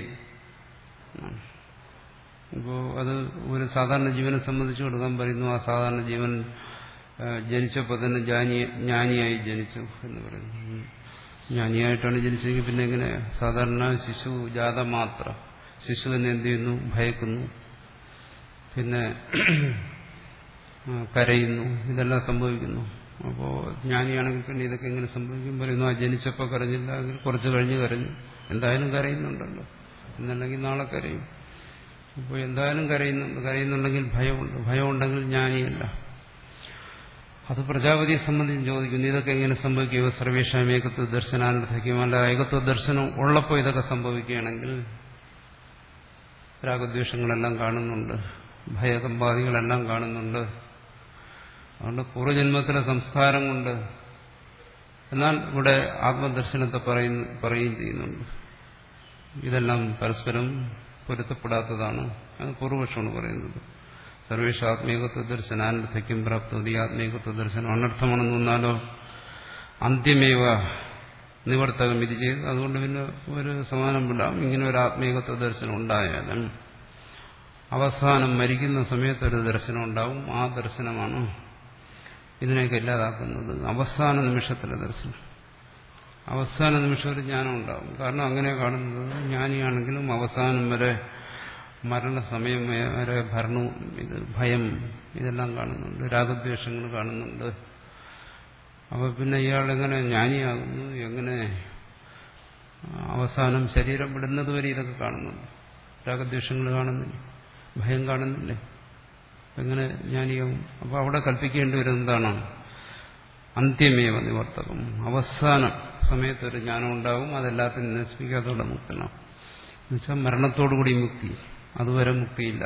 A: ഇപ്പോൾ അത് ഒരു സാധാരണ ജീവനെ സംബന്ധിച്ച് കൊടുക്കാൻ പറയുന്നു. ആ സാധാരണ ജീവൻ ജനിച്ചപ്പോൾ തന്നെ ജ്ഞാനിയായി ജനിച്ചു എന്ന് പറയുന്നു. ജ്ഞാനിയായിട്ടാണ് ജനിച്ചെങ്കിൽ പിന്നെ എങ്ങനെ? സാധാരണ ശിശു ജാത മാത്ര. ശിശുവിനെ എന്ത് ചെയ്യുന്നു? ഭയക്കുന്നു, പിന്നെ കരയുന്നു, ഇതെല്ലാം സംഭവിക്കുന്നു. അപ്പോൾ ജ്ഞാനിയാണെങ്കിൽ പിന്നെ ഇതൊക്കെ എങ്ങനെ സംഭവിക്കും? പറയുന്നു ആ ജനിച്ചപ്പോൾ കരഞ്ഞില്ല എങ്കിൽ കുറച്ച് കഴിഞ്ഞ് കരഞ്ഞു. എന്തായാലും കരയുന്നുണ്ടല്ലോ, എന്നല്ലെങ്കിൽ നാളെ കരയും. അപ്പോൾ എന്തായാലും കരയുന്നുണ്ടെങ്കിൽ ഭയമുണ്ട്. ഭയമുണ്ടെങ്കിൽ ജ്ഞാനിയല്ല. അത് പ്രജാപതിയെ സംബന്ധിച്ച് ചോദിക്കുന്നു. ഇതൊക്കെ എങ്ങനെ സംഭവിക്കുക? സർവേഷാം ഏകത്വ ദർശനാനർത്ഥിക്കും. അല്ല, ഏകത്വ ദർശനം ഉള്ളപ്പോൾ ഇതൊക്കെ സംഭവിക്കുകയാണെങ്കിൽ രാഗദ്വേഷങ്ങളെല്ലാം കാണുന്നുണ്ട്, ഭയകമ്പാദികളെല്ലാം കാണുന്നുണ്ട്. അതുകൊണ്ട് പൂർവ്വജന്മത്തിലെ സംസ്കാരം കൊണ്ട്. എന്നാൽ ഇവിടെ ആത്മദർശനത്തെ പറയുകയും ചെയ്യുന്നുണ്ട്. ഇതെല്ലാം പരസ്പരം പൊരുത്തപ്പെടാത്തതാണ്. അത് പൂർവപക്ഷമാണ് പറയുന്നത്. സർവേഷ ആത്മീകത്വ ദർശനാനർത്ഥയ്ക്കും പ്രാപ്തവതി. ആത്മീകത്വ ദർശനം അനർത്ഥമാണെന്ന് വന്നാലോ അന്ത്യമേവ നിവർത്തകം ഇത് ചെയ്ത്. അതുകൊണ്ട് പിന്നെ ഒരു സമാനം വിടാം. ഇങ്ങനെ ഒരു ആത്മീകത്വ ദർശനം ഉണ്ടായാലും അവസാനം മരിക്കുന്ന സമയത്ത് ഒരു ദർശനം ഉണ്ടാവും. ആ ദർശനമാണ് ഇതിനെയൊക്കെ ഇല്ലാതാക്കുന്നത്. അവസാന നിമിഷത്തിലെ ദർശനം. അവസാന നിമിഷം ഒരു ജ്ഞാനം ഉണ്ടാവും. കാരണം അങ്ങനെ കാണുന്നത് ജ്ഞാനിയാണെങ്കിലും അവസാനം വരെ മരണസമയം വരെ ഭരണവും ഭയം ഇതെല്ലാം കാണുന്നുണ്ട്, രാഗദ്വേഷങ്ങൾ കാണുന്നുണ്ട്. അപ്പൊ പിന്നെ ഇയാൾ എങ്ങനെ ജ്ഞാനിയാകുന്നു, എങ്ങനെ അവസാനം ശരീരം വിടുന്നത് വരെ ഇതൊക്കെ കാണുന്നുണ്ട്, രാഗദ്വേഷങ്ങൾ കാണുന്നില്ല, ഭയം കാണുന്നില്ലേ, എങ്ങനെ ജ്ഞാനിയാവും? അപ്പൊ അവിടെ കൽപ്പിക്കേണ്ടി വരുന്നത് എന്താണ്? അന്ത്യമേവ നിവർത്തകം, അവസാന സമയത്തൊരു ജ്ഞാനം ഉണ്ടാകും, അതെല്ലാത്തിനും നശിപ്പിക്കാത്തോടെ മുക്തനാവും. എന്നുവെച്ചാൽ മരണത്തോടുകൂടി മുക്തി, അതുവരെ മുക്തിയില്ല,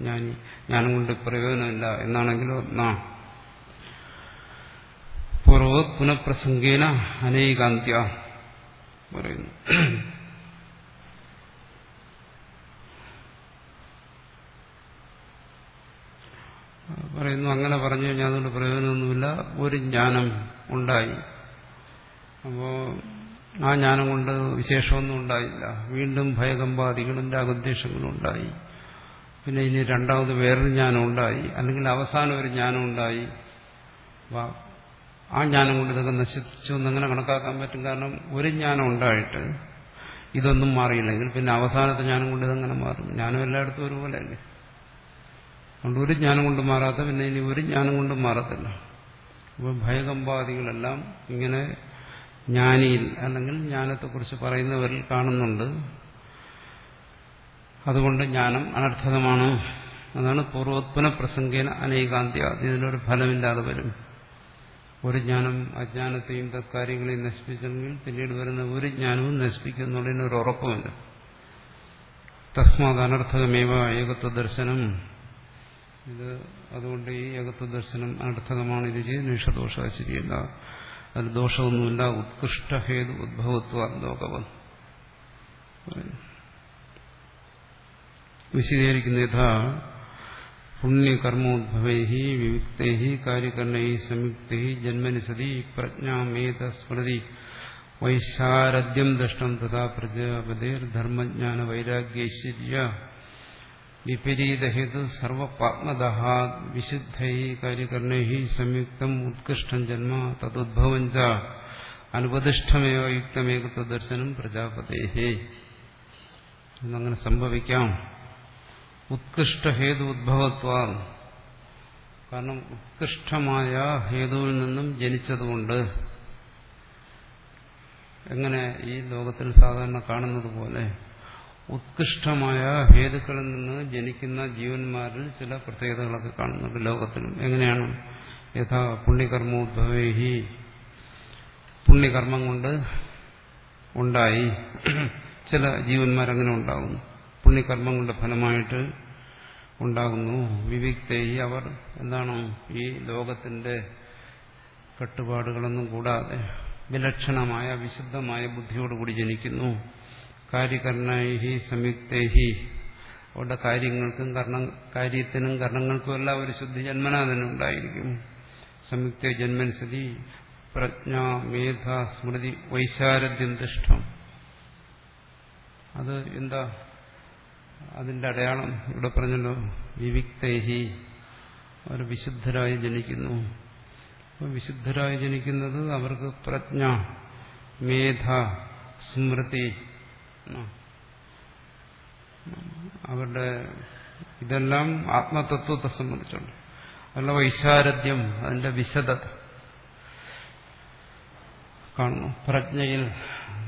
A: ജ്ഞാനം കൊണ്ട് പ്രയോജനമില്ല എന്നാണെങ്കിലോ പൂർവ്വ പുനഃപ്രസംഗേന അനേകാന്ത്യ പറയുന്നു. അങ്ങനെ പറഞ്ഞു കഴിഞ്ഞാൽ അതുകൊണ്ട് പ്രയോജനമൊന്നുമില്ല. ഒരു ജ്ഞാനം ഉണ്ടായി, അപ്പോ ആ ജ്ഞാനം കൊണ്ട് വിശേഷമൊന്നും ഉണ്ടായില്ല, വീണ്ടും ഭയകമ്പാദികളും രാഗദ്വേഷങ്ങളും ഉണ്ടായി. പിന്നെ ഇനി രണ്ടാമത് വേറൊരു ജ്ഞാനം ഉണ്ടായി, അല്ലെങ്കിൽ അവസാനം ഒരു ജ്ഞാനം ഉണ്ടായി. ആ ജ്ഞാനം കൊണ്ട് ഇതൊക്കെ നശിച്ചു എന്നങ്ങനെ കണക്കാക്കാൻ പറ്റും. കാരണം ഒരു ജ്ഞാനം ഉണ്ടായിട്ട് ഇതൊന്നും മാറിയില്ലെങ്കിൽ പിന്നെ അവസാനത്തെ ജ്ഞാനം കൊണ്ട് ഇതെങ്ങനെ മാറും? ജ്ഞാനം എല്ലായിടത്തും ഒരുപോലെ അല്ലേ. അതുകൊണ്ട് ഒരു ജ്ഞാനം കൊണ്ട് മാറാത്ത പിന്നെ ഇനി ഒരു ജ്ഞാനം കൊണ്ടും മാറത്തില്ല. അപ്പോൾ ഭയകമ്പാദികളെല്ലാം ഇങ്ങനെ ജ്ഞാനിയിൽ അല്ലെങ്കിൽ ജ്ഞാനത്തെക്കുറിച്ച് പറയുന്നവരിൽ കാണുന്നുണ്ട്. അതുകൊണ്ട് ജ്ഞാനം അനർത്ഥകമാണ്. അതാണ് പൂർവോത്പന്ന പ്രസംഗേന അനേകാന്ത്യ. ഇതിനൊരു ഫലമില്ലാതെ വരും. ഒരു ജ്ഞാനം അജ്ഞാനത്തെയും തത്കാര്യങ്ങളെയും നശിപ്പിച്ചെങ്കിൽ പിന്നീട് വരുന്ന ഒരു ജ്ഞാനവും നശിപ്പിക്കുന്നുള്ളതിനൊരു ഉറപ്പുമില്ല. തസ്മാത് അനർത്ഥകമേവ ഏകത്വ ദർശനം. ഇത് അതുകൊണ്ട് ഈ ഏകത്വ ദർശനം അനർത്ഥകമാണ്. ഇത് ചെയ്ത് നിഷദോഷ ശരിയല്ല, അതിൽ ദോഷമൊന്നുമില്ല. ഉത്കൃഷ്ടഹേതു ഉദ്ഭവത്വ ലോകവൻ വിശദീകരിക്കുന്ന യഥാ പുണ്യകർമ്മോദ്ഭവൈ വിവിക്തൈ കാര്യകരണൈ സംയുക്തൈ ജന്മനി സതി പ്രജ്ഞാമേത സ്മൃതി വൈശാരദ്യം ദഷ്ടം തഥാ പ്രജാപതിർധർമ്മജ്ഞാന വൈരാഗ്യൈശ്വര്യ വിപരീതഹേതു സർവപാത്മദഃ വിശുദ്ധൈ കാര്യകരണൈ സംയുക്തം ഉത്കൃഷ്ടം ജന്മ തദുദ്ഭവം ച അനുപദിഷ്ടമേവ യുക്തമേകത്വ ദർശനം പ്രജാപതേഃ. എന്നങ്ങനെ സംഭവിക്കാം. ഉത്കൃഷ്ടഹേതു ഉദ്ഭവത്വാ, കാരണം ഉത്കൃഷ്ടമായ ഹേതുവിൽ നിന്നും ജനിച്ചതുകൊണ്ട്. എങ്ങനെ ഈ ലോകത്തിൽ സാധാരണ കാണുന്നത് പോലെ ഉത്കൃഷ്ടമായ ഹേതുക്കളിൽ നിന്ന് ജനിക്കുന്ന ജീവന്മാരിൽ ചില പ്രത്യേകതകളൊക്കെ കാണുന്നുണ്ട് ലോകത്തിലും. എങ്ങനെയാണ്? യഥാ പുണ്യകർമ്മോദ്ഭവേഹി, പുണ്യകർമ്മം കൊണ്ട് ഉണ്ടായി ചില ജീവന്മാരങ്ങനെ ഉണ്ടാകുന്നു, പുണ്യകർമ്മം കൊണ്ട് ഫലമായിട്ട് ഉണ്ടാകുന്നു. വിവിക്തേഹി, അവർ എന്താണ് ഈ ലോകത്തിന്റെ കെട്ടുപാടുകളൊന്നും കൂടാതെ വിലക്ഷണമായ വിശുദ്ധമായ ബുദ്ധിയോടുകൂടി ജനിക്കുന്നു. കാര്യകരണൈഹി സംയുക്തൈഹി, അവരുടെ കാര്യത്തിനും കർണങ്ങൾക്കും എല്ലാം ഒരു ശുദ്ധി ജന്മനാ തന്നെ ഉണ്ടായിരിക്കും. സംയുക്ത ജന്മനുസരി പ്രജ്ഞ മേധ സ്മൃതി വൈശാരദ്യം ദുഷ്ടം. അത് എന്താ അതിന്റെ അടയാളം? ഇവിടെ പറഞ്ഞല്ലോ, വിവിക്തൈഹി, അവർ വിശുദ്ധരായി ജനിക്കുന്നു. അപ്പോൾ വിശുദ്ധരായി ജനിക്കുന്നത് അവർക്ക് പ്രജ്ഞ മേധ സ്മൃതി, അവരുടെ ഇതെല്ലാം ആത്മതത്വത്തെ സംബന്ധിച്ചുണ്ട്. അതല്ല വൈശാരദ്യം, അതിന്റെ വിശദത കാണുന്നു. പ്രജ്ഞയിൽ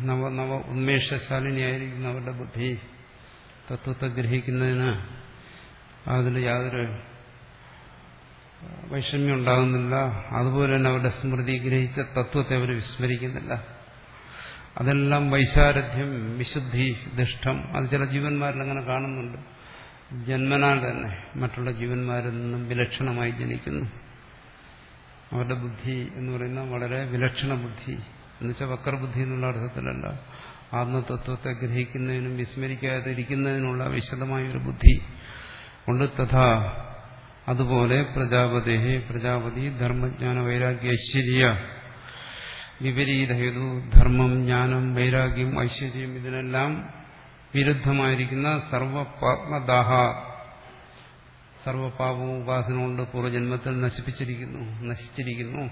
A: നവ ഉന്മേഷശാലിനിയായിരിക്കുന്ന അവരുടെ ബുദ്ധി തത്വത്തെ ഗ്രഹിക്കുന്നതിന് അതിൽ യാതൊരു വൈഷമ്യം ഉണ്ടാകുന്നില്ല. അതുപോലെ തന്നെ അവരുടെ സ്മൃതി ഗ്രഹിച്ച തത്വത്തെ അവർ വിസ്മരിക്കുന്നില്ല. അതെല്ലാം വൈശാരഥ്യം, വിശുദ്ധി, ദുഷ്ടം. അത് ചില ജീവന്മാരിൽ അങ്ങനെ കാണുന്നുണ്ട്. ജന്മനാൽ തന്നെ മറ്റുള്ള ജീവന്മാരിൽ നിന്നും വിലക്ഷണമായി ജനിക്കുന്നു. അവരുടെ ബുദ്ധി എന്ന് പറയുന്ന വളരെ വിലക്ഷണ ബുദ്ധി, എന്നുവെച്ചാൽ വക്രബുദ്ധി എന്നുള്ള അർത്ഥത്തിലല്ല, ആത്മതത്വത്തെ ഗ്രഹിക്കുന്നതിനും വിസ്മരിക്കാതിരിക്കുന്നതിനുള്ള വിശദമായൊരു ബുദ്ധി ഉണ്ട്. തഥാ അതുപോലെ പ്രജാപതി ധർമ്മജ്ഞാന വൈരാഗ്യ ഐശ്വര്യ വിപരീത ഹേതു ധർമ്മം, ജ്ഞാനം, വൈരാഗ്യം, ഐശ്വര്യം ഇതിനെല്ലാം വിരുദ്ധമായിരിക്കുന്ന സർവപാത്മദാഹ, സർവപാപവും ഉപാസന കൊണ്ട് പൂർവ്വജന്മത്തിൽ നശിച്ചിരിക്കുന്നു.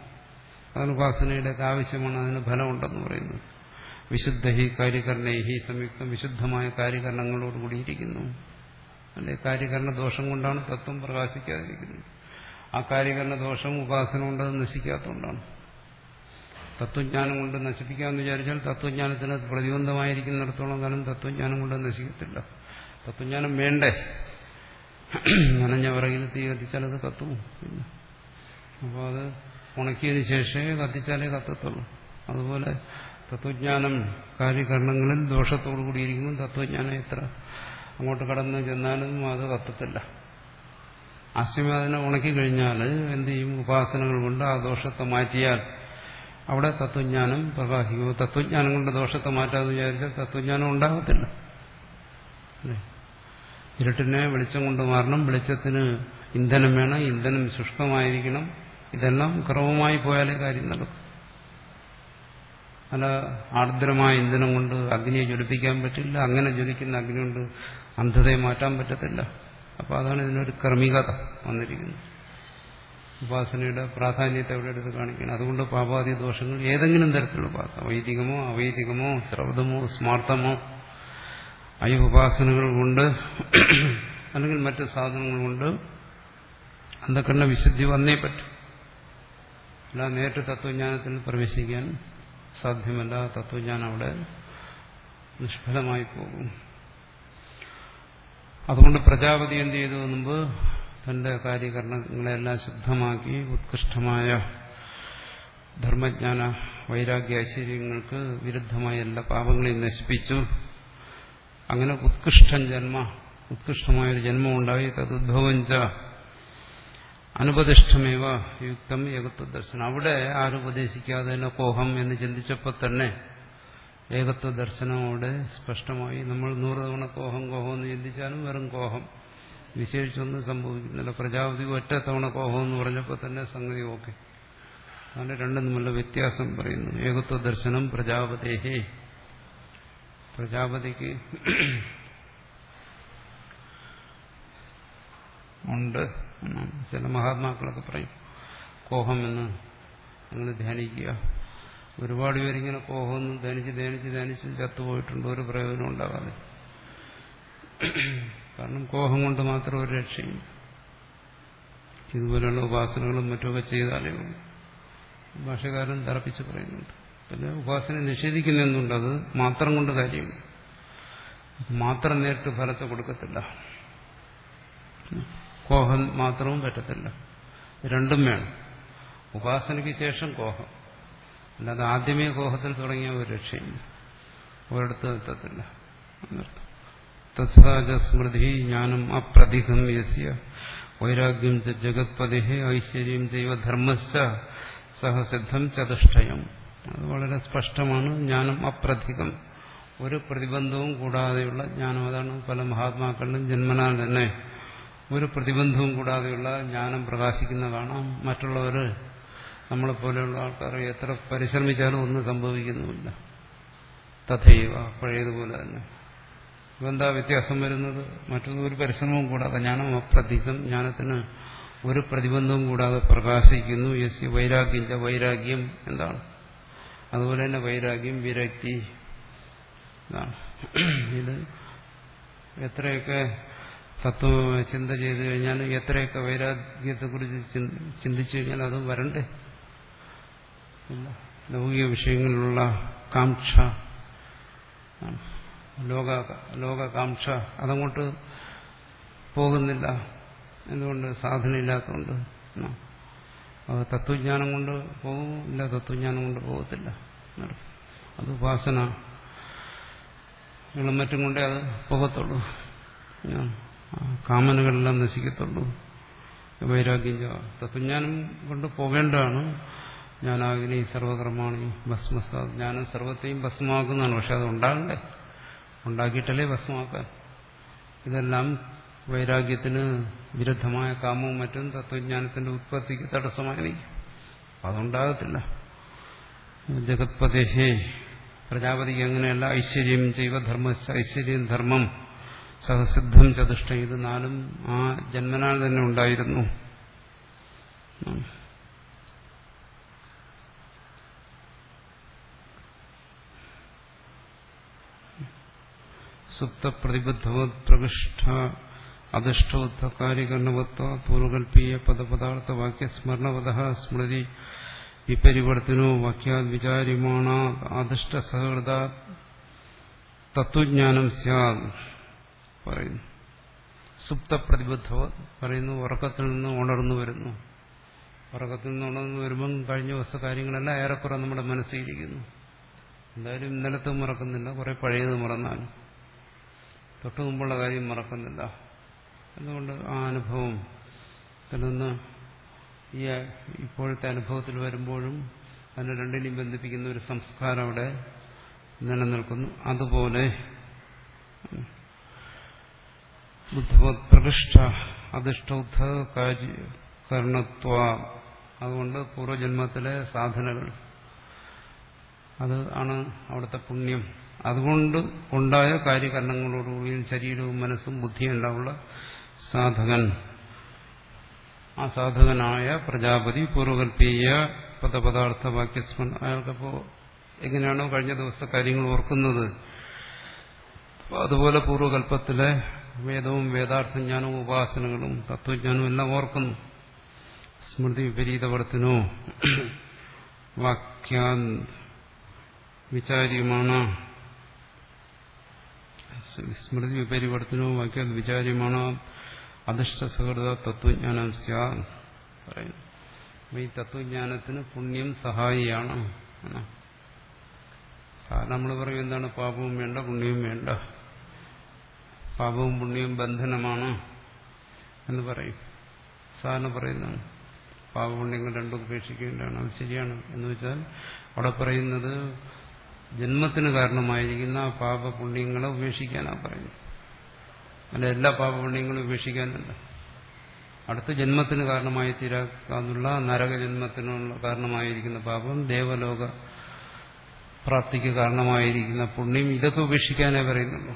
A: അതാണ് ഉപാസനയുടെ ആവശ്യമാണ്, അതിന് ഫലമുണ്ടെന്ന് പറയുന്നത്. വിശുദ്ധ ഹി കാര്യകരണേഹി സംയുക്തം, വിശുദ്ധമായ കാര്യകരണങ്ങളോട് കൂടിയിരിക്കുന്നു. അല്ലെ, കാര്യകരണ ദോഷം കൊണ്ടാണ് തത്വം പ്രകാശിക്കാതിരിക്കുന്നത്. ആ കാര്യകരണ ദോഷം ഉപാസന കൊണ്ട് നശിക്കാത്തതുകൊണ്ടാണ്. തത്വജ്ഞാനം കൊണ്ട് നശിപ്പിക്കാമെന്ന് വിചാരിച്ചാൽ തത്വജ്ഞാനത്തിന് പ്രതിബന്ധമായിരിക്കുന്നിടത്തോളം കാലം തത്വജ്ഞാനം കൊണ്ട് നശിക്കത്തില്ല. തത്വജ്ഞാനം വേണ്ടേ? നനഞ്ഞ വിറകിൽ തീ കത്തിച്ചാൽ അത് കത്തും. അപ്പോൾ അത് ഉണക്കിയതിന് ശേഷമേ കത്തിച്ചാലേ കത്തത്തുള്ളൂ. അതുപോലെ തത്വജ്ഞാനം കാര്യകരണങ്ങളിൽ ദോഷത്തോടു കൂടിയിരിക്കുമ്പോൾ തത്വജ്ഞാനം എത്ര അങ്ങോട്ട് കടന്നു ചെന്നാലും അത് കത്തത്തില്ല. ആശ്രമം അതിനെ ഉണക്കി കഴിഞ്ഞാൽ എന്ത് ചെയ്യും? ഉപാസനകൾ കൊണ്ട് ആ ദോഷത്തെ മാറ്റിയാൽ അവിടെ തത്വജ്ഞാനം പ്രകാശിക്കും. തത്വജ്ഞാനം കൊണ്ട് ദോഷത്തെ മാറ്റാമെന്ന് വിചാരിച്ചാൽ തത്വജ്ഞാനം ഉണ്ടാകത്തില്ല. ഇരുട്ടിനെ വെളിച്ചം കൊണ്ട് മാറണം, വെളിച്ചത്തിന് ഇന്ധനം വേണം, ഇന്ധനം ശുഷ്കമായിരിക്കണം. ഇതെല്ലാം ക്രമമായി പോയാലേ കാര്യം നടക്കും. അല്ല, ആർദ്രമായ ഇന്ധനം കൊണ്ട് അഗ്നിയെ ജ്വലിപ്പിക്കാൻ പറ്റില്ല, അങ്ങനെ ജ്വലിക്കുന്ന അഗ്നി കൊണ്ട് അന്ധതയെ മാറ്റാൻ പറ്റത്തില്ല. അപ്പോൾ അതാണ് ഇതിനൊരു ക്രമികത വന്നിരിക്കുന്നത്. ഉപാസനയുടെ പ്രാധാന്യത്തെ അവിടെ എടുത്ത് കാണിക്കണം. അതുകൊണ്ട് പാപാദി ദോഷങ്ങൾ ഏതെങ്കിലും തരത്തിലുള്ള ഉപാസന, വൈദികമോ അവൈദികമോ ശ്രൗതമോ സ്മാർത്ഥമോ ഈ ഉപാസനകൾ കൊണ്ട് അല്ലെങ്കിൽ മറ്റു സാധനങ്ങൾ കൊണ്ട് അന്ധകരണ വിശുദ്ധി വന്നേ പറ്റും. അല്ല, നേരിട്ട് തത്വജ്ഞാനത്തിൽ പ്രവേശിക്കാൻ സാധ്യമല്ല. തത്വജ്ഞാനം അവിടെ നിഷ്ഫലമായി പോകും. അതുകൊണ്ട് പ്രജാപതി എന്ത് ചെയ്തു? മുമ്പ് തന്റെ കാര്യകരണങ്ങളെല്ലാം ശുദ്ധമാക്കി ഉത്കൃഷ്ടമായ ധർമ്മജ്ഞാന വൈരാഗ്യ ഐശ്വര്യങ്ങൾക്ക് വിരുദ്ധമായ എല്ലാ പാപങ്ങളെയും നശിപ്പിച്ചു. അങ്ങനെ ഉത്കൃഷ്ടമായൊരു ജന്മം ഉണ്ടായി. തദ്ഭവഞ്ച അനുപദിഷ്ടമേവ യുക്തം ഏകത്വ ദർശനം. അവിടെ ആരുപദേശിക്കാതെ തന്നെ കോഹം എന്ന് ചിന്തിച്ചപ്പോൾ തന്നെ ഏകത്വ ദർശനം അവിടെ സ്പഷ്ടമായി. നമ്മൾ 100 തവണ കോഹം കോഹം എന്ന് ചിന്തിച്ചാലും വെറും കോഹം, വിശേഷിച്ചൊന്നും സംഭവിക്കുന്നില്ല. പ്രജാപതി ഒറ്റ തവണ കോഹം എന്ന് പറഞ്ഞപ്പോൾ തന്നെ സംഗതി ഓക്കെ. അങ്ങനെ രണ്ടും തമ്മിലുള്ള വ്യത്യാസം പറയുന്നു. ഏകത്വ ദർശനം പ്രജാപതേഹേ, പ്രജാപതിക്ക് ഉണ്ട്. ചില മഹാത്മാക്കളൊക്കെ പറയും കോഹം എന്ന് നിങ്ങൾ ധ്യാനിക്കുക. ഒരുപാട് പേരിങ്ങനെ കോഹമൊന്നും ധ്യാനിച്ച് ചത്തുപോയിട്ടുണ്ട്. ഒരു പ്രയോജനം ഉണ്ടാകാതെ. കാരണം കോഹം കൊണ്ട് മാത്രം ഒരു രക്ഷയും. ഇതുപോലെയുള്ള ഉപാസനകളും മറ്റുമൊക്കെ ചെയ്താലേ ഭാഷകാരൻ തറപ്പിച്ച് പറയുന്നുണ്ട്. പിന്നെ ഉപാസന നിഷേധിക്കുന്നുണ്ട്, അത് മാത്രം കൊണ്ട് കാര്യമില്ല. മാത്രം നേരിട്ട് ഫലത്തെ കൊടുക്കത്തില്ല. കോഹം മാത്രവും പറ്റത്തില്ല, രണ്ടും വേണം. ഉപാസനയ്ക്ക് ശേഷം കോഹം, അല്ലാതെ ആദ്യമേ കോഹത്തിൽ തുടങ്ങിയ ഒരു രക്ഷയില്ല, ഒരിടത്ത് എത്തത്തില്ല എന്നർത്ഥം. തത്സഹജ സ്മൃതി ജ്ഞാനം അപ്രതികം യസ്യ വൈരാഗ്യം ച ജഗത്പതി ഐശ്വര്യം ദൈവധർമ്മശ്ച സഹസിദ്ധം ചതുഷ്ടയം. അത് വളരെ സ്പഷ്ടമാണ്. ജ്ഞാനം അപ്രതികം, ഒരു പ്രതിബന്ധവും കൂടാതെയുള്ള ജ്ഞാനം. അതാണ് പല മഹാത്മാക്കളിലും ജന്മനാൽ തന്നെ ഒരു പ്രതിബന്ധവും കൂടാതെയുള്ള ജ്ഞാനം പ്രകാശിക്കുന്ന കാണാം. മറ്റുള്ളവർ, നമ്മളെപ്പോലെയുള്ള ആൾക്കാർ എത്ര പരിശ്രമിച്ചാലും ഒന്നും സംഭവിക്കുന്നുമില്ല. തഥൈവ, പഴയതുപോലെ തന്നെ. ഇതെന്താ വ്യത്യാസം വരുന്നത്? മറ്റൊരു പരിശ്രമവും കൂടാതെ ജ്ഞാനം അപ്രതികം, ജ്ഞാനത്തിന് ഒരു പ്രതിബന്ധവും കൂടാതെ പ്രകാശിക്കുന്നു. യസ്യ വൈരാഗ്യം, വൈരാഗ്യം എന്താണ്? അതുപോലെ തന്നെ വൈരാഗ്യം, വിരക്തി. ഇത് എത്രയൊക്കെ തത്വ ചിന്ത ചെയ്തു കഴിഞ്ഞാൽ, എത്രയൊക്കെ വൈരാഗ്യത്തെക്കുറിച്ച് ചിന്തിച്ചു കഴിഞ്ഞാൽ അതും വരണ്ടേ? ലൗകിക വിഷയങ്ങളിലുള്ള കാംക്ഷ, ലോകകാംക്ഷ അതങ്ങോട്ട് പോകുന്നില്ല. എന്തുകൊണ്ട്? സാധനയില്ലാത്തതുകൊണ്ട്. തത്വജ്ഞാനം കൊണ്ട് പോകും, ഇല്ല തത്വജ്ഞാനം കൊണ്ട് പോകത്തില്ല. അത് ഉപാസനകളും മറ്റും കൊണ്ടേ അത് പോകത്തുള്ളൂ. കാമനകളെല്ലാം നശിക്കത്തുള്ളൂ. വൈരാഗ്യം തത്വജ്ഞാനം കൊണ്ട് പോകേണ്ടതാണ്. ജ്ഞാനാഗ്നി സർവകർമാണി ഭസ്മസ, ജ്ഞാനം സർവത്തെയും ഭസ്മമാക്കുന്നതാണ്. പക്ഷെ അത് ഉണ്ടാകണ്ടേ? ഉണ്ടാക്കിയിട്ടല്ലേ ഭസ്മമാക്കാൻ. ഇതെല്ലാം വൈരാഗ്യത്തിന് വിരുദ്ധമായ കാമവും മറ്റും തത്വജ്ഞാനത്തിന്റെ ഉത്പത്തിക്ക് തടസ്സമായി നിൽക്കും. അതുണ്ടാകത്തില്ല. ജഗത്പതേഹേ, പ്രജാപതിക്ക് അങ്ങനെയല്ല. ഐശ്വര്യം ചെയ്വ ധർമ്മ, ഐശ്വര്യം ധർമ്മം സഹസിദ്ധം ചതുഷ്ട, ഇത് നാലും ആ ജന്മനാൽ തന്നെ ഉണ്ടായിരുന്നു. സുപ്തപ്രതിബദ്ധവത് പ്രകൃഷ്ട അധിഷ്ഠോത്ഥകാര്യകരണവത്വ പൂർവകൽപ്പീയ പദപദാർത്ഥ വാക്യസ്മരണവത സ്മൃതി വിപരിവർത്തനോ വാക്യാത് വിചാര്യമാണ അധിഷ്ഠസഹൃദ തത്വജ്ഞാനം സ്യാദ് പറയുന്നു. സുപ്തപ്രതിബദ്ധവ പറയുന്നു, ഉറക്കത്തിൽ നിന്ന് ഉണർന്നു വരുന്നു. ഉറക്കത്തിൽ നിന്ന് ഉണർന്നു വരുമ്പം കഴിഞ്ഞ ദിവസത്തെ കാര്യങ്ങളെല്ലാം ഏറെക്കുറെ നമ്മുടെ മനസ്സിലിരിക്കുന്നു. എന്തായാലും ഇന്നലത്തെ മറക്കുന്നില്ല, കുറെ പഴയത് മറന്നാലും തൊട്ടു മുമ്പുള്ള കാര്യം മറക്കുന്നില്ല. അതുകൊണ്ട് ആ അനുഭവത്തിൽ നിന്ന് ഈ ഇപ്പോഴത്തെ അനുഭവത്തിൽ വരുമ്പോഴും അതിനെ രണ്ടിനെയും ബന്ധിപ്പിക്കുന്ന ഒരു സംസ്കാരം അവിടെ നിലനിൽക്കുന്നു. അതുപോലെ ബുദ്ധവത് പ്രകൃഷ്ട അധിഷ്ഠൗദ്ധ കാര്യകരണത്വ, അതുകൊണ്ട് പൂർവ്വജന്മത്തിലെ സാധനകൾ അത് ആണ് അവിടുത്തെ പുണ്യം. അതുകൊണ്ട് ഉണ്ടായ കാര്യകരണങ്ങളോടുകൂടി ശരീരവും മനസ്സും ബുദ്ധിയും ഉണ്ടാവുള്ള സാധകൻ, ആ സാധകനായ പ്രജാപതി പൂർവകൽപ്പീയ പദപദാർത്ഥ വാക്യസ്മരണ, അയാൾക്കപ്പോ എങ്ങനെയാണോ കഴിഞ്ഞ ദിവസത്തെ കാര്യങ്ങൾ ഓർക്കുന്നത് അതുപോലെ പൂർവകൽപ്പത്തിലെ വേദവും വേദാർത്ഥജ്ഞാനവും ഉപാസനകളും തത്വജ്ഞാനവും എല്ലാം ഓർക്കുന്നു. സ്മൃതി വിപരീതവർത്തനോ വാക്യാൻ വിചാര്യമാണ്, സ്മൃതി വിപരിവർത്തനോ വാക്യാൻ വിചാര്യമാണ് അധിഷ്ഠസഹൃദ തത്വജ്ഞാനം സ്യാദ് പറയുന്നു. ഈ തത്വജ്ഞാനത്തിന് പുണ്യം സഹായിയാണ്. സാധാരണ നമ്മൾ പറയും എന്താണ്, പാപവും വേണ്ട പുണ്യവും വേണ്ട, പാപവും പുണ്യവും ബന്ധനമാണ് എന്ന് പറയും. സാധാരണ പറയുന്നതാണ് പാപപുണ്യങ്ങൾ രണ്ടും ഉപേക്ഷിക്കേണ്ടതാണ്. അത് ശരിയാണ്. എന്ന് വെച്ചാൽ അവിടെ പറയുന്നത് ജന്മത്തിന് കാരണമായിരിക്കുന്ന ആ പാപപുണ്യങ്ങളെ ഉപേക്ഷിക്കാനാണ് പറയുന്നത്. അല്ല, എല്ലാ പാപപുണ്യങ്ങളും ഉപേക്ഷിക്കാനല്ല. അടുത്ത ജന്മത്തിന് കാരണമായി തീരാക്കാന്നുള്ള നരകജന്മത്തിനുള്ള കാരണമായിരിക്കുന്ന പാപം, ദേവലോക പ്രാപ്തിക്ക് കാരണമായിരിക്കുന്ന പുണ്യം, ഇതൊക്കെ ഉപേക്ഷിക്കാനേ പറയുന്നുള്ളൂ.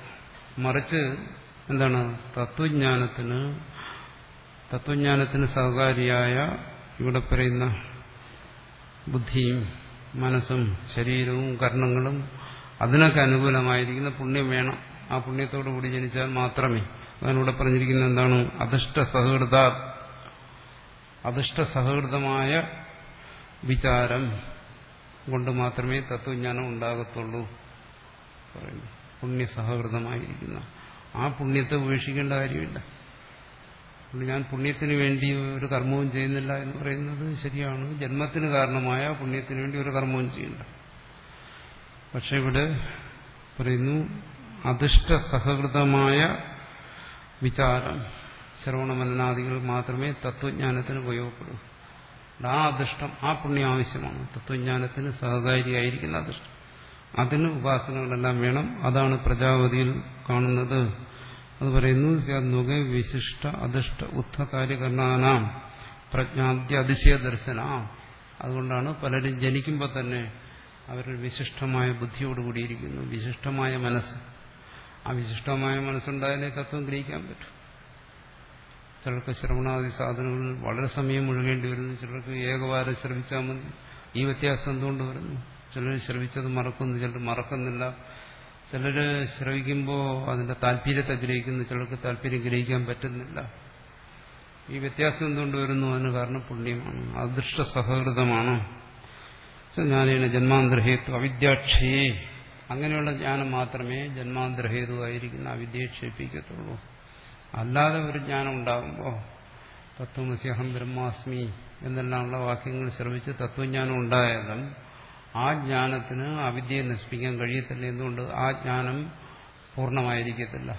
A: മറിച്ച് എന്താണ്, തത്വജ്ഞാനത്തിന് സഹകാരിയായ ഇവിടെ പറയുന്ന ബുദ്ധിയും മനസ്സും ശരീരവും കർണങ്ങളും അതിനൊക്കെ അനുകൂലമായിരിക്കുന്ന പുണ്യം വേണം. ആ പുണ്യത്തോടു കൂടി ജനിച്ചാൽ മാത്രമേ, അതിലൂടെ പറഞ്ഞിരിക്കുന്ന എന്താണ്, അധിഷ്ഠസഹൃദമായ വിചാരം കൊണ്ട് മാത്രമേ തത്വജ്ഞാനം ഉണ്ടാകത്തുള്ളൂ. പുണ്യസഹൃദമായിരിക്കുന്ന ആ പുണ്യത്തെ ഉപേക്ഷിക്കേണ്ട കാര്യമില്ല. ഞാൻ പുണ്യത്തിന് വേണ്ടി ഒരു കർമ്മവും ചെയ്യുന്നില്ല എന്ന് പറയുന്നത് ശരിയാണ്. ജന്മത്തിന് കാരണമായ പുണ്യത്തിന് വേണ്ടി ഒരു കർമ്മവും ചെയ്യണ്ട. പക്ഷെ ഇവിടെ പറയുന്നു അധിഷ്ഠസഹൃദമായ വിചാരം, ശ്രവണമനനാദികൾ മാത്രമേ തത്വജ്ഞാനത്തിന് ഉപയോഗപ്പെടൂ. ആ അധിഷ്ഠം, ആ പുണ്യം ആവശ്യമാണ്. തത്വജ്ഞാനത്തിന് സഹകാരിയായിരിക്കുന്ന അധിഷ്ഠം, അതിന് ഉപാസനകളെല്ലാം വേണം. അതാണ് പ്രജാപതിയിൽ കാണുന്നത്. അത് പറയുന്നു സ്യാദ്മുഖ വിശിഷ്ട അധിഷ്ഠ ഉത്ഥകാര്യകരണാനാം പ്രജ്ഞാദ്യ അതിശയ ദർശന. അതുകൊണ്ടാണ് പലരും ജനിക്കുമ്പോൾ തന്നെ അവർ വിശിഷ്ടമായ ബുദ്ധിയോടുകൂടിയിരിക്കുന്നു, വിശിഷ്ടമായ മനസ്സ്. ആ വിശിഷ്ടമായ മനസ്സുണ്ടായാലേ തത്വം ഗ്രഹിക്കാൻ പറ്റും. ചിലർക്ക് ശ്രവണാദി സാധനങ്ങളിൽ വളരെ സമയം മുഴുകേണ്ടി വരുന്നു, ചിലർക്ക് ഏകവാരം ശ്രവിച്ചാൽ മതി. ഈ വ്യത്യാസം എന്തുകൊണ്ട് വരുന്നു? ചിലർ ശ്രവിച്ചത് മറക്കുന്നു, ചിലർ മറക്കുന്നില്ല. ചിലര് ശ്രവിക്കുമ്പോൾ അതിന്റെ താല്പര്യത്തെ ഗ്രഹിക്കുന്നു, ചിലർക്ക് താല്പര്യം ഗ്രഹിക്കാൻ പറ്റുന്നില്ല. ഈ വ്യത്യാസം എന്തുകൊണ്ട് വരുന്നു? അതിന് കാരണം പുണ്യമാണ്, അദൃഷ്ടസഹൃതമാണ്. ജ്ഞാനേന ജന്മാന്തരഹേതു അവിദ്യാക്ഷയെ, അങ്ങനെയുള്ള ജ്ഞാനം മാത്രമേ ജന്മാന്തരഹേതുവായിരിക്കുന്ന അവിദ്യയെ ക്ഷയിപ്പിക്കത്തുള്ളൂ. അല്ലാതെ ഒരു ജ്ഞാനം ഉണ്ടാകുമ്പോൾ തത്വമസി അഹം ബ്രഹ്മാസ്മി എന്നെല്ലാമുള്ള വാക്യങ്ങൾ ശ്രമിച്ച് തത്വജ്ഞാനം ഉണ്ടായാലും ആ ജ്ഞാനത്തിന് അവിദ്യയെ നശിപ്പിക്കാൻ കഴിയത്തില്ല. എന്തുകൊണ്ട്? ആ ജ്ഞാനം പൂർണ്ണമായിരിക്കത്തില്ല.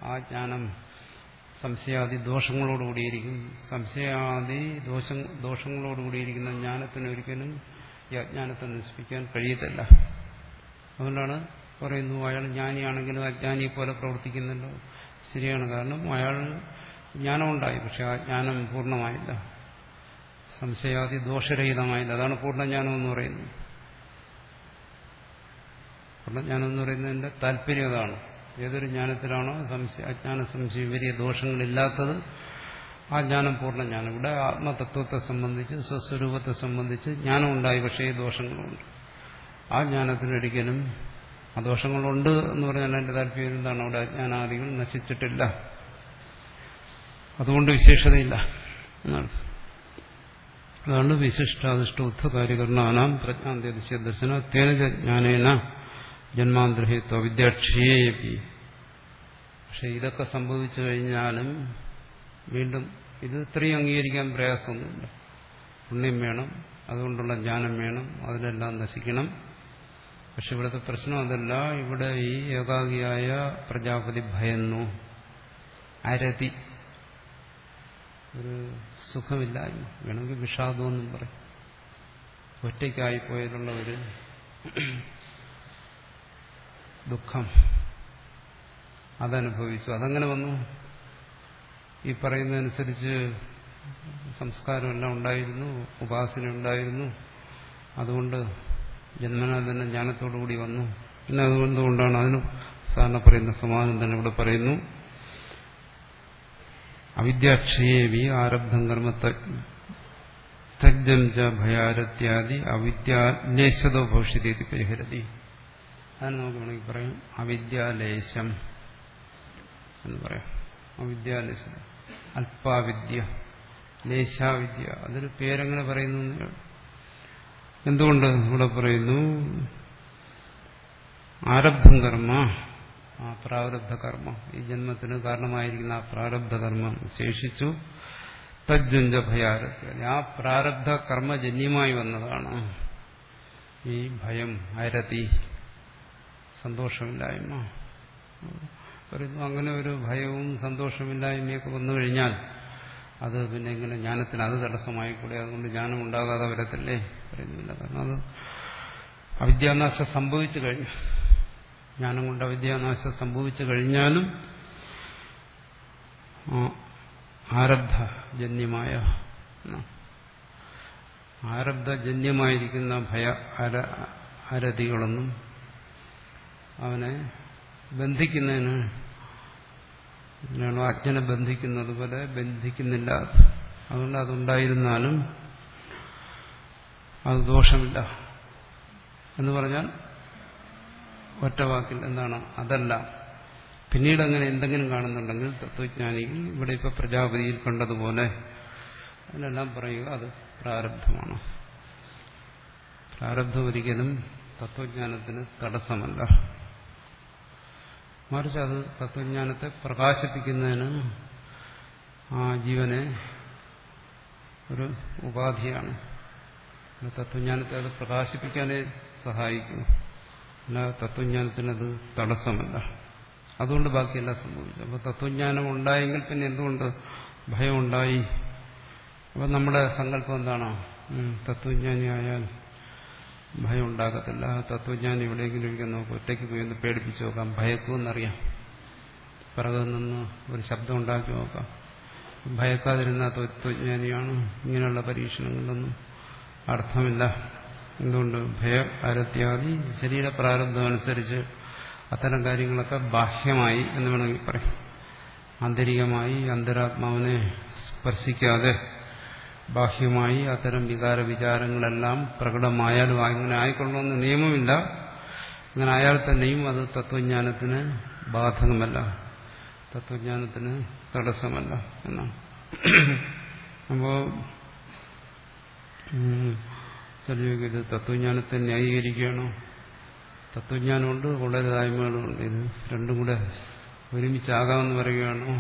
A: ആ ജ്ഞാനം സംശയാദി ദോഷങ്ങളോടുകൂടിയിരിക്കും. സംശയാദി ദോഷങ്ങളോടുകൂടിയിരിക്കുന്ന ജ്ഞാനത്തിന് ഒരിക്കലും ഈ അജ്ഞാനത്തെ നശിപ്പിക്കാൻ കഴിയത്തില്ല. അതുകൊണ്ടാണ് പറയുന്നു അയാൾ ജ്ഞാനിയാണെങ്കിലും അജ്ഞാനിയെ പോലെ പ്രവർത്തിക്കുന്നുണ്ടോ? ശരിയാണ്. കാരണം അയാൾ ജ്ഞാനമുണ്ടായി, പക്ഷെ ആ ജ്ഞാനം പൂർണ്ണമായില്ല, സംശയാദി ദോഷരഹിതമായില്ല. അതാണ് പൂർണ്ണജ്ഞാനം എന്ന് പറയുന്നത്. പൂർണ്ണജ്ഞാനം എന്ന് പറയുന്നതിന്റെ താല്പര്യം അതാണ്. ഏതൊരു ജ്ഞാനത്തിലാണോ അജ്ഞാന സംശയം വലിയ ദോഷങ്ങളില്ലാത്തത്, ആ ജ്ഞാനം പൂർണ്ണജ്ഞാനം. ഇവിടെ ആത്മതത്വത്തെ സംബന്ധിച്ച് സ്വസ്വരൂപത്തെ സംബന്ധിച്ച് ജ്ഞാനം ഉണ്ടായി, പക്ഷേ ഈ ദോഷങ്ങളുണ്ട്. ആ ജ്ഞാനത്തിനൊരിക്കലും ആ ദോഷങ്ങളുണ്ട് എന്ന് പറഞ്ഞാൽ എന്റെ താല്പര്യം എന്താണ്? അവിടെ അജ്ഞാനാദികൾ നശിച്ചിട്ടില്ല, അതുകൊണ്ട് വിശേഷതയില്ല എന്നാണ്. അതാണ് വിശിഷ്ടാദിഷ്ട കാര്യകരണാനാം പ്രജ്ഞാന്ത്യതിശയ ദർശന തേന ജ്ഞാനേന ജന്മാന്തരഹിത്വ വിദ്യാക്ഷിയേപി. പക്ഷെ ഇതൊക്കെ സംഭവിച്ചു കഴിഞ്ഞാലും വീണ്ടും ഇത് ഇത്രയും അംഗീകരിക്കാൻ പ്രയാസമൊന്നുമില്ല. പുണ്യം വേണം, അതുകൊണ്ടുള്ള ജ്ഞാനം വേണം, അതിലെല്ലാം നശിക്കണം. പക്ഷെ ഇവിടുത്തെ പ്രശ്നം അതല്ല. ഇവിടെ ഈ ഏകാഗിയായ പ്രജാപതി ഭയന്നു, അരതി, ഒരു സുഖമില്ലായ്മ, വേണമെങ്കിൽ വിഷാദമെന്നും പറയും, ഒറ്റയ്ക്കായിപ്പോയതിലുള്ള ഒരു ദുഃഖം അതനുഭവിച്ചു. അതങ്ങനെ വന്നു? ഈ പറയുന്നതനുസരിച്ച് സംസ്കാരമെല്ലാം ഉണ്ടായിരുന്നു, ഉപാസന ഉണ്ടായിരുന്നു, അതുകൊണ്ട് ജന്മനാൽ തന്നെ ജ്ഞാനത്തോടുകൂടി വന്നു. പിന്നെ അതുകൊണ്ടാണ് അതിന് സാധാരണ പറയുന്ന സമാധാനം തന്നെ ഇവിടെ പറയുന്നു. അവിദ്യാക്ഷയേവി ആരബ്ധം കർമ്മ തജ്ജം ച ഭയാരത്യാദി അവിദ്യാലേശതോ ഭവിഷ്യതി പരിഹരതി. അതിന് നമുക്ക് വേണമെങ്കിൽ പറയാം അവിദ്യാലേശം എന്ന് പറയാം. അവിദ്യാലേശം, അല്പാവിദ്യ, ലേശാവിദ്യ, അതൊരു പേരെങ്ങനെ പറയുന്നു? എന്തുകൊണ്ട് ഇവിടെ പറയുന്നു? ആരബ്ധം കർമ്മ, ആ പ്രാരബ്ധ കർമ്മ, ഈ ജന്മത്തിന് കാരണമായിരിക്കുന്ന ആ പ്രാരബ്ധ കർമ്മം ശേഷിച്ചു. തജ്ജുഞ്ച ഭയാരത്യ, ആ പ്രാരബ്ധ കർമ്മജന്യമായി വന്നതാണ് ഈ ഭയം, അരതി, സന്തോഷമില്ലായ്മ. പറയുന്നു അങ്ങനെ ഒരു ഭയവും സന്തോഷമില്ലായ്മയൊക്കെ വന്നു കഴിഞ്ഞാൽ അത് പിന്നെ എങ്ങനെ ജ്ഞാനത്തിന് അത് തടസ്സമായിക്കൂടെ? അതുകൊണ്ട് ജ്ഞാനം ഉണ്ടാകാതെ വരത്തില്ലേ? പറയുന്നില്ല. കാരണം അത് അവിദ്യാനാശം സംഭവിച്ചു കഴിഞ്ഞു. ജ്ഞാനം കൊണ്ട് അവിദ്യാനാശം സംഭവിച്ചു കഴിഞ്ഞാലും ആരബ്ധജന്യമായിരിക്കുന്ന ഭയ അരതികളൊന്നും അവനെ ബന്ധിക്കുന്നതിന്, അങ്ങനെയാണോ അജ്ഞനെ ബന്ധിക്കുന്നത് പോലെ ബന്ധിക്കുന്നില്ല. അതുകൊണ്ട് അതുണ്ടായിരുന്നാലും അത് ദോഷമില്ല എന്ന് പറഞ്ഞാൽ ഒറ്റ വാക്കിൽ എന്താണ്? അതല്ല. പിന്നീട് അങ്ങനെ എന്തെങ്കിലും കാണുന്നുണ്ടെങ്കിൽ തത്വജ്ഞാനികൾ ഇവിടെ ഇപ്പൊ പ്രജാപതിയിൽ കണ്ടതുപോലെ അതിനെല്ലാം പറയുക അത് പ്രാരബ്ധമാണ്. പ്രാരബ്ധം ഒരിക്കലും തത്വജ്ഞാനത്തിന് തടസ്സമല്ല, മറിച്ച് അത് തത്വജ്ഞാനത്തെ പ്രകാശിപ്പിക്കുന്നതിന് ആ ജീവനെ ഒരു ഉപാധിയാണ്. തത്വജ്ഞാനത്തെ അത് പ്രകാശിപ്പിക്കാനേ സഹായിക്കും, അല്ല തത്വജ്ഞാനത്തിനത് തടസ്സമല്ല. അതുകൊണ്ട് ബാക്കിയെല്ലാം സംഭവിച്ചു. അപ്പോൾ തത്വജ്ഞാനം ഉണ്ടായെങ്കിൽ പിന്നെ എന്തുകൊണ്ട് ഭയം ഉണ്ടായി? അപ്പം നമ്മുടെ സങ്കല്പം എന്താണോ? തത്വജ്ഞാനിയായാൽ ഭയം ഉണ്ടാകത്തില്ല. തത്വജ്ഞാനി എവിടെയെങ്കിലും ഇരിക്കാൻ നോക്കും, ഒറ്റയ്ക്ക് പോയി ഒന്ന് പേടിപ്പിച്ച് നോക്കാം, ഭയക്കുമെന്നറിയാം. പിറകെ നിന്ന് ഒരു ശബ്ദം ഉണ്ടാക്കി നോക്കാം, ഭയക്കാതിരുന്ന തത്വജ്ഞാനിയാണ്. ഇങ്ങനെയുള്ള പരീക്ഷണങ്ങളൊന്നും അർത്ഥമില്ല. എന്തുകൊണ്ട്? ഭയ അരത്യാദി ശരീര പ്രാരബ്ധം അനുസരിച്ച് അത്തരം കാര്യങ്ങളൊക്കെ ബാഹ്യമായി എന്ന് വേണമെങ്കിൽ പറയും. ആന്തരികമായി അന്തരാത്മാവിനെ സ്പർശിക്കാതെ ബാഹ്യമായി അത്തരം വികാര വിചാരങ്ങളെല്ലാം പ്രകടമായാലും അങ്ങനെ ആയിക്കൊള്ളണമെന്ന് നിയമമില്ല. അങ്ങനെ ആയാൽ തന്നെയും അത് തത്വജ്ഞാനത്തിന് ബാധകമല്ല, തത്വജ്ഞാനത്തിന് തടസ്സമല്ല എന്നാണ്. അപ്പോ ഇത് തത്വജ്ഞാനത്തെ ന്യായീകരിക്കുകയാണോ? തത്വജ്ഞാനമുണ്ട്, ഉള്ളതായ്മകളുണ്ട്. ഇത് രണ്ടും കൂടെ ഒരുമിച്ചാകാമെന്ന് പറയുകയാണോ?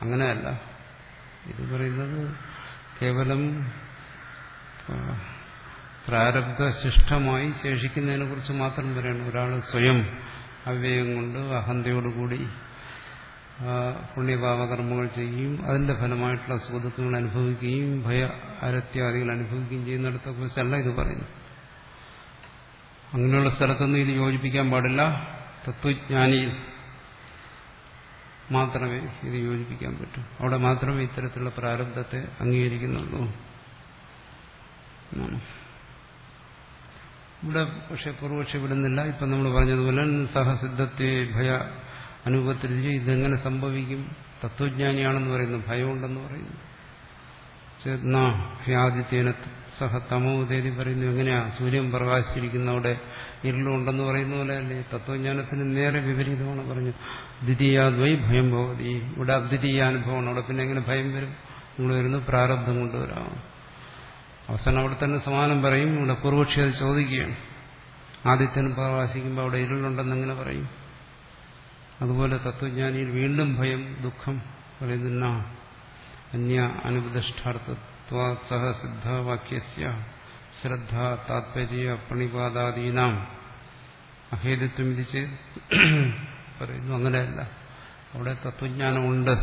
A: അങ്ങനെയല്ല. ഇത് പറയുന്നത് കേവലം പ്രാരബ്ധശിഷ്ടമായി ശേഷിക്കുന്നതിനെ കുറിച്ച് മാത്രം പറയണം. ഒരാൾ സ്വയം അവിവേകം കൊണ്ട് അഹന്തയോടുകൂടി പുണ്യപാപകർമ്മങ്ങൾ ചെയ്യുകയും അതിന്റെ ഫലമായിട്ടുള്ള സുഖദുഃഖങ്ങൾ അനുഭവിക്കുകയും ഭയ അരത്യാദികൾ അനുഭവിക്കുകയും ചെയ്യുന്നിടത്തെ കുറിച്ചല്ല ഇത് പറയുന്നു. അങ്ങനെയുള്ള സ്ഥലത്തൊന്നും ഇത് യോജിപ്പിക്കാൻ പാടില്ല. തത്വജ്ഞാനിയിൽ മാത്രമേ ഇത് യോജിപ്പിക്കാൻ പറ്റൂ. അവിടെ മാത്രമേ ഇത്തരത്തിലുള്ള പ്രാരബ്ധത്തെ അംഗീകരിക്കുന്നുള്ളൂ. ഇവിടെ പക്ഷെ പൂർവക്ഷി വിടുന്നില്ല. ഇപ്പൊ നമ്മൾ പറഞ്ഞതുപോലെ സഹസിദ്ധത്തെ ഭയ അനുഭവത്തിൽ ഇതെങ്ങനെ സംഭവിക്കും? തത്വജ്ഞാനിയാണെന്ന് പറയുന്നു, ഭയമുണ്ടെന്ന് പറയുന്നു. ഹ്യാദിത്യേന സഹ തമോദേതി പറയുന്നു. എങ്ങനെയാ സൂര്യൻ പ്രകാശിച്ചിരിക്കുന്ന അവിടെ ഇരുളുണ്ടെന്ന് പറയുന്ന പോലെ അല്ലേ? തത്വജ്ഞാനത്തിന് നേരെ വിപരീതമാണ് പറഞ്ഞു. ദ്വിതീയാദ്വൈ ഭയം ഭവതി. ഇവിടെ അദ്വിതീയ അനുഭവമാണ്. അവിടെ പിന്നെ എങ്ങനെ ഭയം വരും? നിങ്ങൾ വരുന്നു പ്രാരബ്ധം കൊണ്ടുവരാം. അവസാനം അവിടെ തന്നെ സമാനം പറയും. ഇവിടെ പൂർവക്ഷി അത് ചോദിക്കുകയാണ്. ആദിത്യന് പ്രകാശിക്കുമ്പോൾ അവിടെ ഇരുളുണ്ടെന്ന് എങ്ങനെ പറയും? അതുപോലെ തത്വജ്ഞാനിയിൽ വീണ്ടും ഭയം, ദുഃഖം പറയുന്ന അന്യ അനുപദിഷ്ടാർത്ഥത്വാ സഹ സിദ്ധവാക്യസ്യ ശ്രദ്ധ താത്പര്യ പ്രണിപാദാദീനാം അഹേതുത്വം വിധിച്ച് പറയുന്നു. അങ്ങനെയല്ല, അവിടെ തത്വജ്ഞാനമുണ്ട്.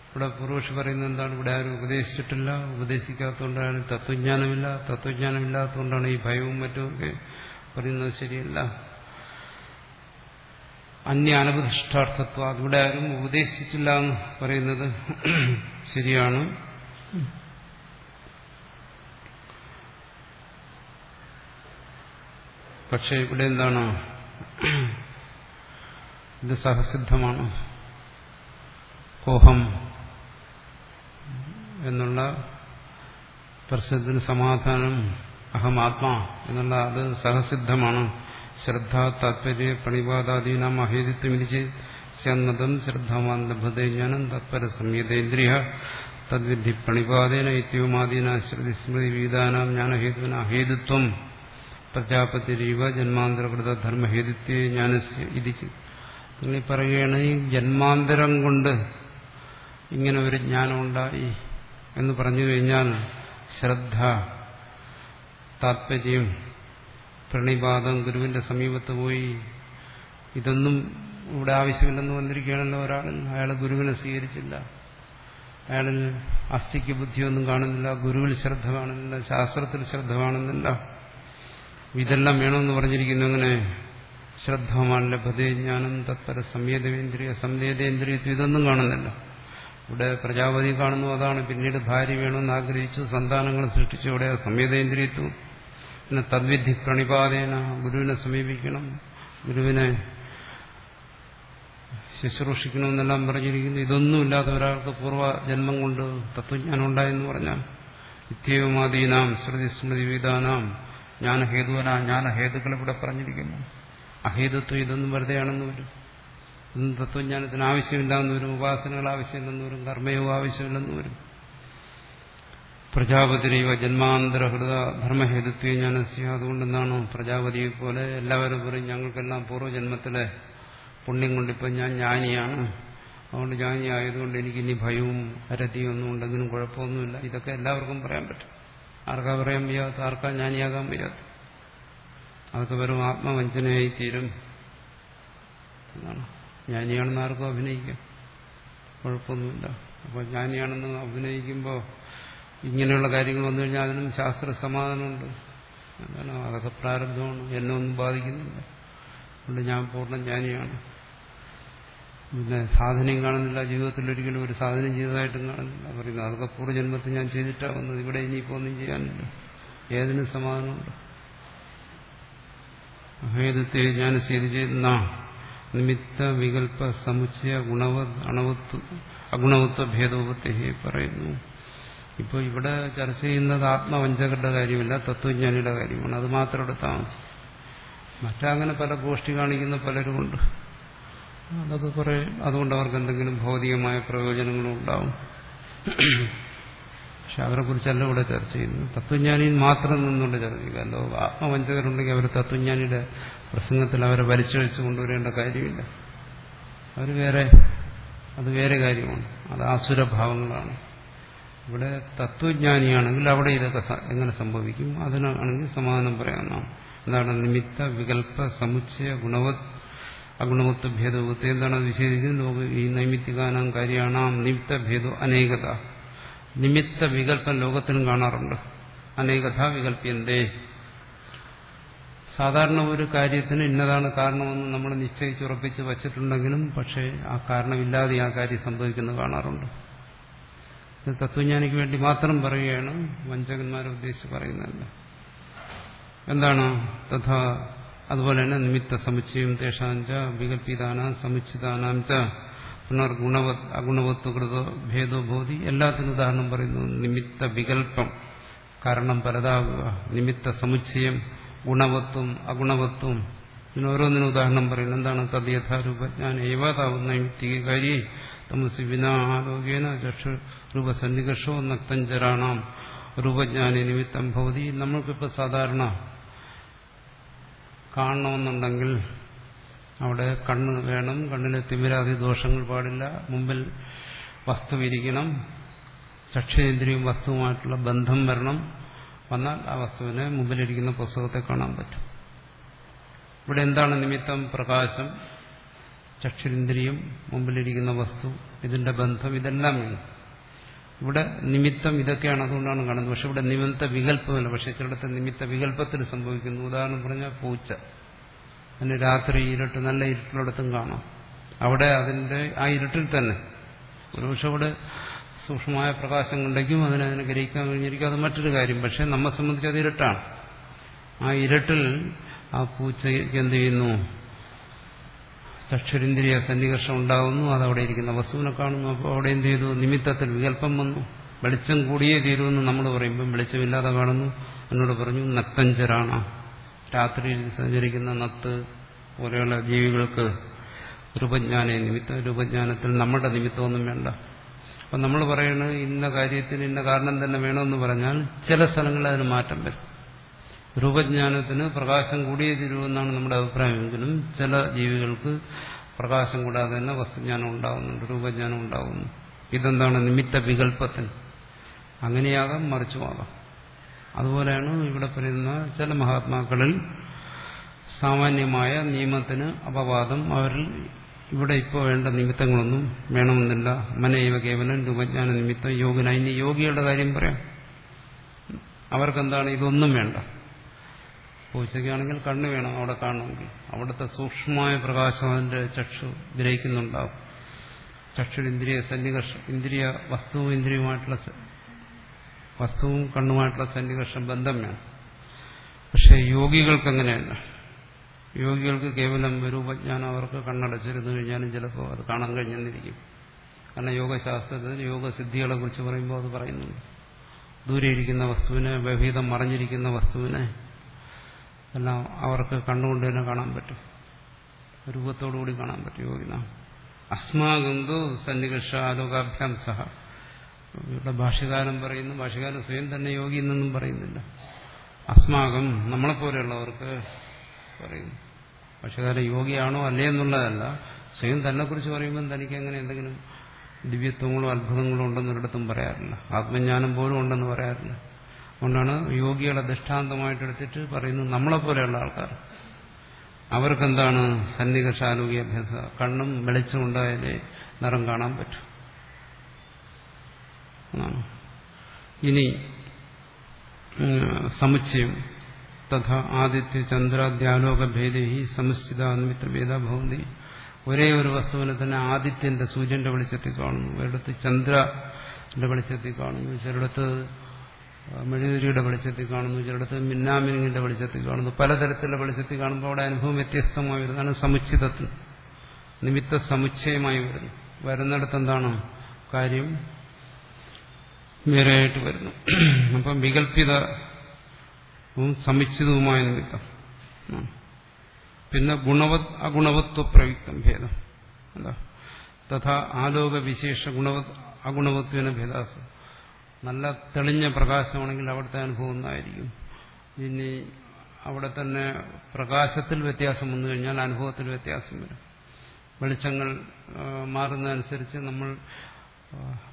A: ഇവിടെ പൂർവക്ഷി പറയുന്നത് എന്താണ്? ഇവിടെ ആരും ഉപദേശിച്ചിട്ടില്ല, ഉപദേശിക്കാത്തതുകൊണ്ടാണ് തത്വജ്ഞാനമില്ല. തത്വജ്ഞാനമില്ലാത്തതുകൊണ്ടാണ് ഈ ഭയവും മറ്റുമൊക്കെ പറയുന്നത്. ശരിയല്ല. അന്യ അനപദിഷ്ടാർത്ഥത്വം, അതിവിടെ ആരും ഉപദേശിച്ചിട്ടില്ല എന്ന് പറയുന്നത് ശരിയാണ്. പക്ഷെ ഇവിടെ എന്താണ്? ഇത് സഹസിദ്ധമാണ്. കോഹം എന്നുള്ള പ്രശ്നത്തിന് സമാധാനം അഹം ആത്മാ എന്നുള്ള അത് സഹസിദ്ധമാണ്. ശ്രദ്ധ താത്പര്യ പ്രണിപാദാദീനാം അഹേതുത്വം വിധിച്ച് സന്നദ്ധം ശ്രദ്ധാവാൻ ലഭതേ ജ്ഞാനം തത്പര സംയതേന്ദ്രിയ തദ്വിധി പ്രണിപാദേന ഇത്യവുമാദീന ശ്രുതി സ്മൃതി വിവിധാനാം ജ്ഞാനഹേതുവിന അഹേതുത്വം പ്രജാപതിരീവ ജന്മാന്തരകൃത ധർമ്മഹേതുത്വേ ജ്ഞാനസ്യ ഇതിച്ച്. നിങ്ങൾ പറയുകയാണ് ഈ ജന്മാന്തരം കൊണ്ട് ഇങ്ങനെ ഒരു ജ്ഞാനം ഉണ്ടായി എന്ന് പറഞ്ഞു കഴിഞ്ഞാൽ ശ്രദ്ധ, താത്പര്യം, പ്രണിപാദം, ഗുരുവിന്റെ സമീപത്ത് പോയി ഇതൊന്നും ഇവിടെ ആവശ്യമില്ലെന്ന് വന്നിരിക്കുകയാണല്ലോ ഒരാളിൽ. അയാൾ ഗുരുവിനെ സ്വീകരിച്ചില്ല, അയാളിൽ അസ്ഥിക്ക് ബുദ്ധിയൊന്നും കാണുന്നില്ല, ഗുരുവിൽ ശ്രദ്ധ കാണുന്നില്ല, ശാസ്ത്രത്തിൽ ശ്രദ്ധ കാണുന്നില്ല. ഇതെല്ലാം വേണമെന്ന് പറഞ്ഞിരിക്കുന്നു. അങ്ങനെ ശ്രദ്ധമാൻ ലഭതേ ജ്ഞാനം തത്പര സംവേദേന്ദ്രിയ സംവേദേന്ദ്രിയത്വം ഇതൊന്നും കാണുന്നില്ല. ഇവിടെ പ്രജാപതി കാണുന്നു, അതാണ്. പിന്നീട് ഭാര്യ വേണമെന്ന് ആഗ്രഹിച്ചു, സന്താനങ്ങളെ സൃഷ്ടിച്ചു, ഇവിടെ സംവേദേന്ദ്രിയത്വം. പിന്നെ തദ്വിധി പ്രണിപാതേന ഗുരുവിനെ സമീപിക്കണം, ഗുരുവിനെ ശുശ്രൂഷിക്കണമെന്നെല്ലാം പറഞ്ഞിരിക്കുന്നു. ഇതൊന്നുമില്ലാത്ത ഒരാൾക്ക് പൂർവ്വജന്മം കൊണ്ട് തത്വജ്ഞാനം ഉണ്ടായെന്ന് പറഞ്ഞാൽ ഇത്യവുമാദീനാം ശ്രുതി സ്മൃതി വിധാനാം ജ്ഞാനഹേതുവന, ജ്ഞാനഹേതുക്കൾ ഇവിടെ പറഞ്ഞിരിക്കുന്നു. അഹേതുത്വം ഇതൊന്നും വെറുതെയാണെന്ന് വരും. ഇതൊന്നും തത്വജ്ഞാനത്തിന് ആവശ്യമില്ലാന്ന് വരും, ഉപാസനകൾ ആവശ്യമില്ലെന്ന് വരും, കർമ്മയോഗം ആവശ്യമില്ലെന്ന് വരും. പ്രജാപതിരൈവ ജന്മാന്തരഹൃത ധർമ്മഹേതുത്വ ജ്ഞാനസ്യ. അതുകൊണ്ടെന്താണ് പ്രജാപതിയെ പോലെ എല്ലാവരും പറയും ഞങ്ങൾക്കെല്ലാം പൂർവ്വജന്മത്തിലെ പുണ്യം കൊണ്ടിപ്പോൾ ഞാൻ ജ്ഞാനിയാണ്, അതുകൊണ്ട് ജ്ഞാനി ആയതുകൊണ്ട് എനിക്കിനി ഭയവും അരതിയും ഒന്നും ഉണ്ടെങ്കിലും കുഴപ്പമൊന്നുമില്ല. ഇതൊക്കെ എല്ലാവർക്കും പറയാൻ പറ്റും. ആർക്കാ പറയാൻ വയ്യാത്ത, ആർക്കാ ജ്ഞാനിയാകാൻ വയ്യാത്ത? അതൊക്കെ വെറും ആത്മവഞ്ചനയായി തീരും എന്നാണ്. ജ്ഞാനിയാണെന്ന് ആർക്കും അഭിനയിക്കാം, കുഴപ്പമൊന്നുമില്ല. അപ്പോൾ ജ്ഞാനിയാണെന്ന് അഭിനയിക്കുമ്പോൾ ഇങ്ങനെയുള്ള കാര്യങ്ങൾ വന്നു കഴിഞ്ഞാൽ അതിനും ശാസ്ത്ര സമാധാനമുണ്ട്. എന്താണ്? അതൊക്കെ പ്രാരബ്ധമാണ്, എന്നെ ഒന്നും ബാധിക്കുന്നില്ല, അതുകൊണ്ട് ഞാൻ പൂർണ്ണ ജ്ഞാനിയാണ്. പിന്നെ സാധനയും കാണുന്നില്ല, ജീവിതത്തിൽ ഒരിക്കലും ഒരു സാധനം ചെയ്തതായിട്ടും കാണുന്നില്ല. പറയുന്നത് അതൊക്കെ പൂർവ്വജന്മത്തിൽ ഞാൻ ചെയ്തിട്ടാ വന്നത്, ഇവിടെ ഇനിയിപ്പോൾ ഒന്നും ചെയ്യാനില്ല. ഏതിനും സമാധാനമുണ്ട്. അഹേതുത്തെ ഞാൻ സ്ഥിതി ചെയ്യുന്ന നിമിത്ത വികല്പ സമുച്ചയ അഗുണവത്വ ഭേദോപത്തെ പറയുന്നു. ഇപ്പോൾ ഇവിടെ ചർച്ച ചെയ്യുന്നത് ആത്മവഞ്ചകരുടെ കാര്യമില്ല, തത്വജ്ഞാനിയുടെ കാര്യമാണ്. അത് മാത്രം എടുത്താൽ മതി. മറ്റങ്ങനെ പല ഗോഷ്ഠി കാണിക്കുന്ന പലരുമുണ്ട്. അതൊക്കെ കുറെ, അതുകൊണ്ട് അവർക്ക് എന്തെങ്കിലും ഭൗതികമായ പ്രയോജനങ്ങളും ഉണ്ടാവും. പക്ഷെ അവരെ കുറിച്ചല്ല ഇവിടെ ചർച്ച ചെയ്യുന്നത്. തത്വജ്ഞാനിയിൽ മാത്രം നിന്നുകൊണ്ട് ചർച്ച ചെയ്യുക. ആത്മവഞ്ചകരുണ്ടെങ്കിൽ അവർ തത്വജ്ഞാനിയുടെ പ്രസംഗത്തിൽ അവരെ വലിച്ചഴിച്ചു കൊണ്ടുവരേണ്ട കാര്യമില്ല. അവർ വേറെ, അത് വേറെ കാര്യമാണ്. അത് ആസുരഭാവങ്ങളാണ്. ഇവിടെ തത്വജ്ഞാനിയാണെങ്കിൽ അവിടെ ഇതൊക്കെ എങ്ങനെ സംഭവിക്കും? അതിനാണെങ്കിൽ സമാധാനം പറയാവുന്നതാണ്. എന്താണ്? നിമിത്ത വികല്പ സമുച്ചയ അഗുണവത്വ ഭേദവത്വം. എന്താണ് അത് വിശേഷിക്കുന്നത്? ഈ നൈമിത്തികാനാം കാര്യാണാം നിമിത്ത ഭേദോ അനേകത. നിമിത്ത വികല്പം ലോകത്തിനും കാണാറുണ്ട്. അനേകഥ വികല്പ്യന്തേ. സാധാരണ ഒരു കാര്യത്തിന് ഇന്നതാണ് കാരണമെന്ന് നമ്മൾ നിശ്ചയിച്ചുറപ്പിച്ച് വച്ചിട്ടുണ്ടെങ്കിലും പക്ഷേ ആ കാരണമില്ലാതെ ആ കാര്യം സംഭവിക്കുന്നത് കാണാറുണ്ട്. ഇത് തത്വജ്ഞാനിക്ക് വേണ്ടി മാത്രം പറയുകയാണ്, വഞ്ചകന്മാരെ ഉദ്ദേശിച്ച് പറയുന്നതല്ല. എന്താണ്? തഥാ അതുപോലെ തന്നെ നിമിത്ത സമുച്ചയം തേഷാഞ്ച വികല്പിതാനാം സമുച്ചിതാനാം ച പുനർഗുണവത് അഗുണവത്വ കൃത ഭേദോ ഭൂതി. എല്ലാത്തിനും ഉദാഹരണം പറയുന്നു. നിമിത്ത വികല്പം കാരണം പലതാകുക, നിമിത്ത സമുച്ചയം, ഗുണവത്വം, അഗുണവത്വം, ഇതിനോരോന്നിനും ഉദാഹരണം പറയുന്നു. എന്താണ്? തദ്യഥാരൂപജ്ഞാന ഏവാതാവുന്ന നിമിത്തികാരി തമസി വിനാ ആലോകേന ചക്ഷുരൂപസന്നികർഷോ നക്തഞ്ചരാണാം രൂപജ്ഞാനി നിമിത്തം ഭവതി. നമ്മൾക്കിപ്പോൾ സാധാരണ കാണണമെന്നുണ്ടെങ്കിൽ അവിടെ കണ്ണ് വേണം, കണ്ണിന് തിമിരാതി ദോഷങ്ങൾ പാടില്ല, മുമ്പിൽ വസ്തു ഇരിക്കണം, ചക്ഷുരേന്ദ്രിയും വസ്തുവുമായിട്ടുള്ള ബന്ധം വരണം. വന്നാൽ ആ വസ്തുവിനെ മുമ്പിലിരിക്കുന്ന പുസ്തകത്തെ കാണാൻ പറ്റും. ഇവിടെ എന്താണ് നിമിത്തം? പ്രകാശം, ചക്ഷുരേന്ദ്രിയം, മുമ്പിലിരിക്കുന്ന വസ്തു, ഇതിന്റെ ബന്ധം, ഇതെല്ലാം വേണം. ഇവിടെ നിമിത്തം ഇതൊക്കെയാണ്, അതുകൊണ്ടാണ് കാണുന്നത്. പക്ഷെ ഇവിടെ നിമിത്ത വികല്പമല്ല. പക്ഷെ ചിലടത്ത് നിമിത്ത വികല്പത്തിന് സംഭവിക്കുന്നു. ഉദാഹരണം പറഞ്ഞാൽ പൂച്ച, അതിന് രാത്രി ഇരുട്ട്, നല്ല ഇരുട്ടിലടത്തും കാണാം. അവിടെ അതിന്റെ ആ ഇരുട്ടിൽ തന്നെ ഒരുപക്ഷെ അവിടെ സൂക്ഷ്മമായ പ്രകാശം കൊണ്ടേക്കും അതിനെ ഗ്രഹിക്കാൻ കഴിഞ്ഞിരിക്കും, അത് മറ്റൊരു കാര്യം. പക്ഷെ നമ്മെ സംബന്ധിച്ച് അത് ഇരുട്ടാണ്. ആ ഇരുട്ടിൽ ആ പൂച്ചയ്ക്ക് എന്ത് ചെയ്യുന്നു? ചക്ഷുരേന്ദ്രിയ സന്നികർഷം ഉണ്ടാകുന്നു, അതവിടെ ഇരിക്കുന്ന വസ്തുവിനെ കാണുന്നു. അപ്പോൾ അവിടെ എന്ത് ചെയ്തു? നിമിത്തത്തിൽ വികല്പം വന്നു. വെളിച്ചം കൂടിയേ തീരുമെന്ന് നമ്മൾ പറയുമ്പം വെളിച്ചമില്ലാതെ കാണുന്നു. എന്നോട് പറഞ്ഞു നക്തഞ്ചരാണ്, രാത്രിയിൽ സഞ്ചരിക്കുന്ന നത്ത് പോലെയുള്ള ജീവികൾക്ക് രൂപജ്ഞാന നിമിത്തം, രൂപജ്ഞാനത്തിൽ നമ്മുടെ നിമിത്തമൊന്നും വേണ്ട. അപ്പം നമ്മൾ പറയുന്നത് ഇന്ന കാര്യത്തിന് ഇന്ന കാരണം തന്നെ വേണമെന്ന് പറഞ്ഞാൽ ചില സ്ഥലങ്ങളിൽ അതിന് മാറ്റം വരും. രൂപജ്ഞാനത്തിന് പ്രകാശം കൂടിയേ തീരുമെന്നാണ് നമ്മുടെ അഭിപ്രായമെങ്കിലും ചില ജീവികൾക്ക് പ്രകാശം കൂടാതെ തന്നെ വസ്തുജ്ഞാനം ഉണ്ടാകുന്നുണ്ട്, രൂപജ്ഞാനം ഉണ്ടാകുന്നു. ഇതെന്താണ്? നിമിത്ത വികല്പത്തിന്. അങ്ങനെയാകാം, മറിച്ചുമാകാം. അതുപോലെയാണ് ഇവിടെ പറയുന്ന ചില മഹാത്മാക്കളിൽ സാമാന്യമായ നിയമത്തിന് അപവാദം. അവരിൽ ഇവിടെ ഇപ്പോൾ വേണ്ട നിമിത്തങ്ങളൊന്നും വേണമെന്നില്ല. മനൈവ കേവലം രൂപജ്ഞാന നിമിത്തം യോഗിന. ഇനി യോഗിയുടെ കാര്യം പറയാം. അവർക്കെന്താണ്? ഇതൊന്നും വേണ്ട. പൂച്ചയ്ക്കാണെങ്കിൽ കണ്ണ് വേണം അവിടെ കാണണമെങ്കിൽ. അവിടുത്തെ സൂക്ഷ്മമായ പ്രകാശം അതിന്റെ ചക്ഷു ഗ്രഹിക്കുന്നുണ്ടാവും. ചക്ഷുരിന്ദ്രിയ സന്നികർഷം, ഇന്ദ്രിയ വസ്തുവും ഇന്ദ്രിയുമായിട്ടുള്ള വസ്തുവും കണ്ണുമായിട്ടുള്ള സന്നികർഷം ബന്ധം വേണം. പക്ഷെ യോഗികൾക്ക് അങ്ങനെയല്ല. യോഗികൾക്ക് കേവലം രൂപജ്ഞാനം, അവർക്ക് കണ്ണടച്ചിരുന്നു കഴിഞ്ഞാലും ചിലപ്പോൾ അത് കാണാൻ കഴിഞ്ഞെന്നിരിക്കും. കാരണം യോഗശാസ്ത്രത്തിൽ യോഗസിദ്ധികളെ കുറിച്ച് പറയുമ്പോൾ അത് പറയുന്നുണ്ട്. ദൂരെ ഇരിക്കുന്ന വസ്തുവിനെ, ബഹിതം മറഞ്ഞിരിക്കുന്ന വസ്തുവിനെ എല്ലാം അവർക്ക് കണ്ണുകൊണ്ട് തന്നെ കാണാൻ പറ്റും, രൂപത്തോടുകൂടി കാണാൻ പറ്റും. യോഗിന അസ്മാകന്തോ സന്നികർഷ ആലോകാഭ്യാം സഹ. ഇവിടെ ഭാഷ്യകാരൻ പറയുന്നു, ഭാഷ്യകാരൻ സ്വയം തന്നെ യോഗി എന്നൊന്നും പറയുന്നില്ല. അസ്മാകം നമ്മളെപ്പോലെയുള്ളവർക്ക് പറയുന്നു. ഭാഷ്യകാരൻ യോഗിയാണോ അല്ലേ എന്നുള്ളതല്ല, സ്വയം തന്നെ കുറിച്ച് പറയുമ്പോൾ തനിക്ക് അങ്ങനെ എന്തെങ്കിലും ദിവ്യത്വങ്ങളോ അത്ഭുതങ്ങളോ ഉണ്ടെന്നൊരിടത്തും പറയാറില്ല. ആത്മജ്ഞാനം പോലും ഉണ്ടെന്ന് പറയാറില്ല. അതുകൊണ്ടാണ് യോഗികളെ ദൃഷ്ടാന്തമായിട്ടെടുത്തിട്ട് പറയുന്നത് നമ്മളെപ്പോലെയുള്ള ആൾക്കാർ. അവർക്കെന്താണ്? സന്നികർഷാലോകിയ അഭ്യാസ, കണ്ണും വെളിച്ചമുണ്ടായാലേ നിറം കാണാൻ പറ്റും. ഇനി സമുച്ചയം തഥാ ആദിത്യ ചന്ദ്രാദ്യാലോക ഭേദി സമുശ്ചിത നിമിത്തഭേദ ഭവന്തി. ഒരേ ഒരു വസ്തുവിനെ തന്നെ ആദിത്യന്റെ സൂര്യന്റെ വെളിച്ചത്തിൽ കാണുന്നു, ഒരിടത്ത് ചന്ദ്രന്റെ വെളിച്ചത്തിൽ കാണുന്നു, ചിലയിടത്ത് മെഴുകുതിരിയുടെ വെളിച്ചത്തിൽ കാണുന്നു, ചിലയിടത്ത് മിന്നാമിനിങ്ങിന്റെ വെളിച്ചത്തിൽ കാണുന്നു. പലതരത്തിലുള്ള വെളിച്ചത്തിൽ കാണുമ്പോൾ അവിടെ അനുഭവം വ്യത്യസ്തമായി വരുന്നതാണ് സമുച്ചിതത്തിൽ. നിമിത്ത സമുച്ചയമായി വരുന്നു. വരുന്നിടത്ത് എന്താണ് കാര്യം? വേറെയായിട്ട് വരുന്നു. അപ്പം വികല്പിതവും സമുച്ചിതവുമായ നിമിത്തം. പിന്നെ ഗുണവത് അഗുണവത്വ പ്രയുക്തം ഭേദം. എന്താ? തഥാ ആലോക വിശേഷ ഗുണവത് അഗുണവത്വന ഭേദാസം. നല്ല തെളിഞ്ഞ പ്രകാശമാണെങ്കിൽ അവിടുത്തെ അനുഭവം ഒന്നായിരിക്കും. ഇനി അവിടെ തന്നെ പ്രകാശത്തിൽ വ്യത്യാസം വന്നു കഴിഞ്ഞാൽ അനുഭവത്തിൽ വ്യത്യാസം വരും. വെളിച്ചങ്ങൾ മാറുന്നതനുസരിച്ച് നമ്മൾ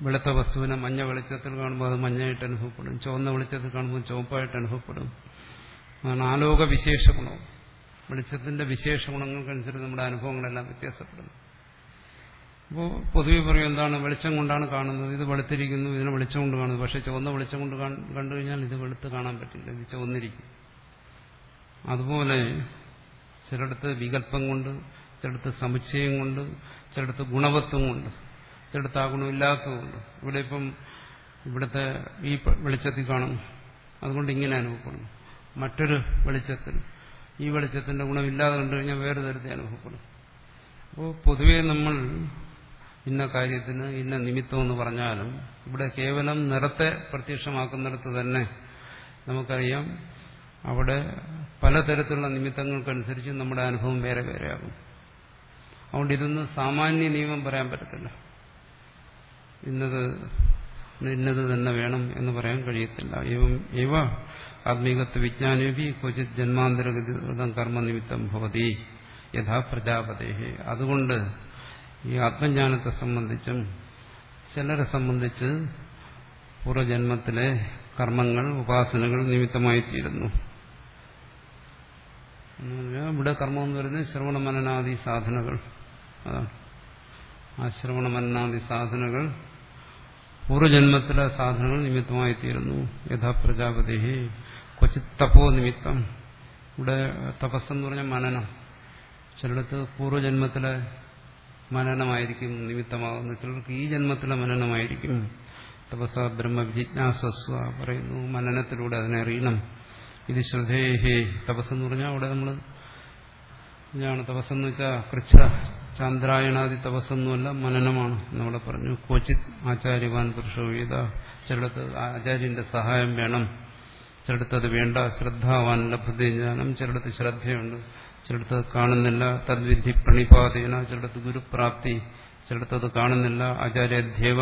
A: വെളുത്ത വസ്തുവിനെ മഞ്ഞ വെളിച്ചത്തിൽ കാണുമ്പോൾ അത് മഞ്ഞയായിട്ട് അനുഭവപ്പെടും, ചുവന്ന വെളിച്ചത്തിൽ കാണുമ്പോൾ ചുവപ്പായിട്ട് അനുഭവപ്പെടും. അതാണ് ആലോക വിശേഷ ഗുണം. വെളിച്ചത്തിന്റെ വിശേഷ ഗുണങ്ങൾക്കനുസരിച്ച് നമ്മുടെ അനുഭവങ്ങളെല്ലാം വ്യത്യാസപ്പെടുന്നു. അപ്പോൾ പൊതുവെ പറയും എന്താണ്? വെളിച്ചം കൊണ്ടാണ് കാണുന്നത്, ഇത് വെളുത്തിരിക്കുന്നു, ഇതിനെ വെളിച്ചം കൊണ്ട് കാണുന്നത്. പക്ഷെ ചുവന്ന വെളിച്ചം കൊണ്ട് കണ്ടു കഴിഞ്ഞാൽ ഇത് വെളുത്ത് കാണാൻ പറ്റില്ല, ഇത് ചുവന്നിരിക്കും. അതുപോലെ ചിലയിടത്ത് വികല്പം കൊണ്ട്, ചിലയിടത്ത് സമുച്ചയം കൊണ്ട്, ചിലയിടത്ത് ഗുണവത്വം കൊണ്ട്, ചിലയിടത്ത് ആ ഗുണമില്ലാത്തതുകൊണ്ട്. ഇവിടെ ഇപ്പം ഇവിടുത്തെ ഈ വെളിച്ചത്തിൽ കാണും, അതുകൊണ്ട് ഇങ്ങനെ അനുഭവപ്പെടുന്നു. മറ്റൊരു വെളിച്ചത്തിൽ ഈ വെളിച്ചത്തിന്റെ ഗുണമില്ലാതെ കണ്ടു കഴിഞ്ഞാൽ വേറെ തരത്തിൽ അനുഭവപ്പെടും. അപ്പോൾ പൊതുവെ നമ്മൾ ഇന്ന കാര്യത്തിന് ഇന്ന നിമിത്തം എന്ന് പറഞ്ഞാലും ഇവിടെ കേവലം നിറത്തെ പ്രത്യക്ഷമാക്കുന്നിടത്ത് തന്നെ നമുക്കറിയാം അവിടെ പലതരത്തിലുള്ള നിമിത്തങ്ങൾക്കനുസരിച്ച് നമ്മുടെ അനുഭവം വേറെ വേറെയാകും. അതുകൊണ്ട് ഇതൊന്നും സാമാന്യ നിയമം പറയാൻ പറ്റത്തില്ല. ഇന്നത് തന്നെ വേണം എന്ന് പറയാൻ കഴിയത്തില്ല. ഇവ ആത്മീകത്വ വിജ്ഞാനേപി ക്വചിത് ജന്മാന്തരഗതം കർമ്മനിമിത്തം ഭവതി യഥാ പ്രജാപതേ. അതുകൊണ്ട് ഈ ആത്മജ്ഞാനത്തെ സംബന്ധിച്ചും ചിലരെ സംബന്ധിച്ച് പൂർവ്വജന്മത്തിലെ കർമ്മങ്ങൾ ഉപാസനകൾ നിമിത്തമായിത്തീരുന്നു. ഇവിടെ കർമ്മം എന്ന് പറയുന്നത് ശ്രവണമനനാദി സാധനകൾ. അതാണ് ആ ശ്രവണമനനാദി സാധനകൾ പൂർവ്വജന്മത്തിലെ സാധനങ്ങൾ നിമിത്തമായിത്തീരുന്നു. യഥാ പ്രജാപതി ക്വചിത് തപോ നിമിത്തം. ഇവിടെ തപസ്സെന്ന് പറഞ്ഞാൽ മനനം. ചിലടത്ത് പൂർവ്വജന്മത്തിലെ മനനമായിരിക്കും നിമിത്തമാകുന്നു, ചിലർക്ക് ഈ ജന്മത്തിലെ മനനമായിരിക്കും. തപസ്സ ബ്രഹ്മ ജിജ്ഞാസസ്വ പറയുന്നു, മനനത്തിലൂടെ അതിനെ അറിയണം. ഇത് ശ്രദ്ധേഹേ. തപസ്സെന്ന് പറഞ്ഞാൽ അവിടെ നമ്മൾ ഇതാണ് തപസ്സെന്ന് വെച്ചാൽ കൃച്ഛ ചാന്ദ്രായണാദി തപസ്സൊന്നുമല്ല, മനനമാണ് നമ്മളെ പറഞ്ഞു. ക്വചിത് ആചാര്യവാൻ പുരുഷോവേദ. ചിലടത്ത് ആചാര്യന്റെ സഹായം വേണം, ചിലടത്ത് അത് വേണ്ട. ശ്രദ്ധാവാൻ ലഭ്യജ്ഞാനം. ചിലടത്ത് ശ്രദ്ധയുണ്ട്, ചിലടത്ത് കാണുന്നില്ല. തദ്വിധി പ്രണിപാതേന. ചിലടത്ത് ഗുരുപ്രാപ്തി, ചിലടത്ത് അത് കാണുന്നില്ല. ആചാര്യാധ്യേവ.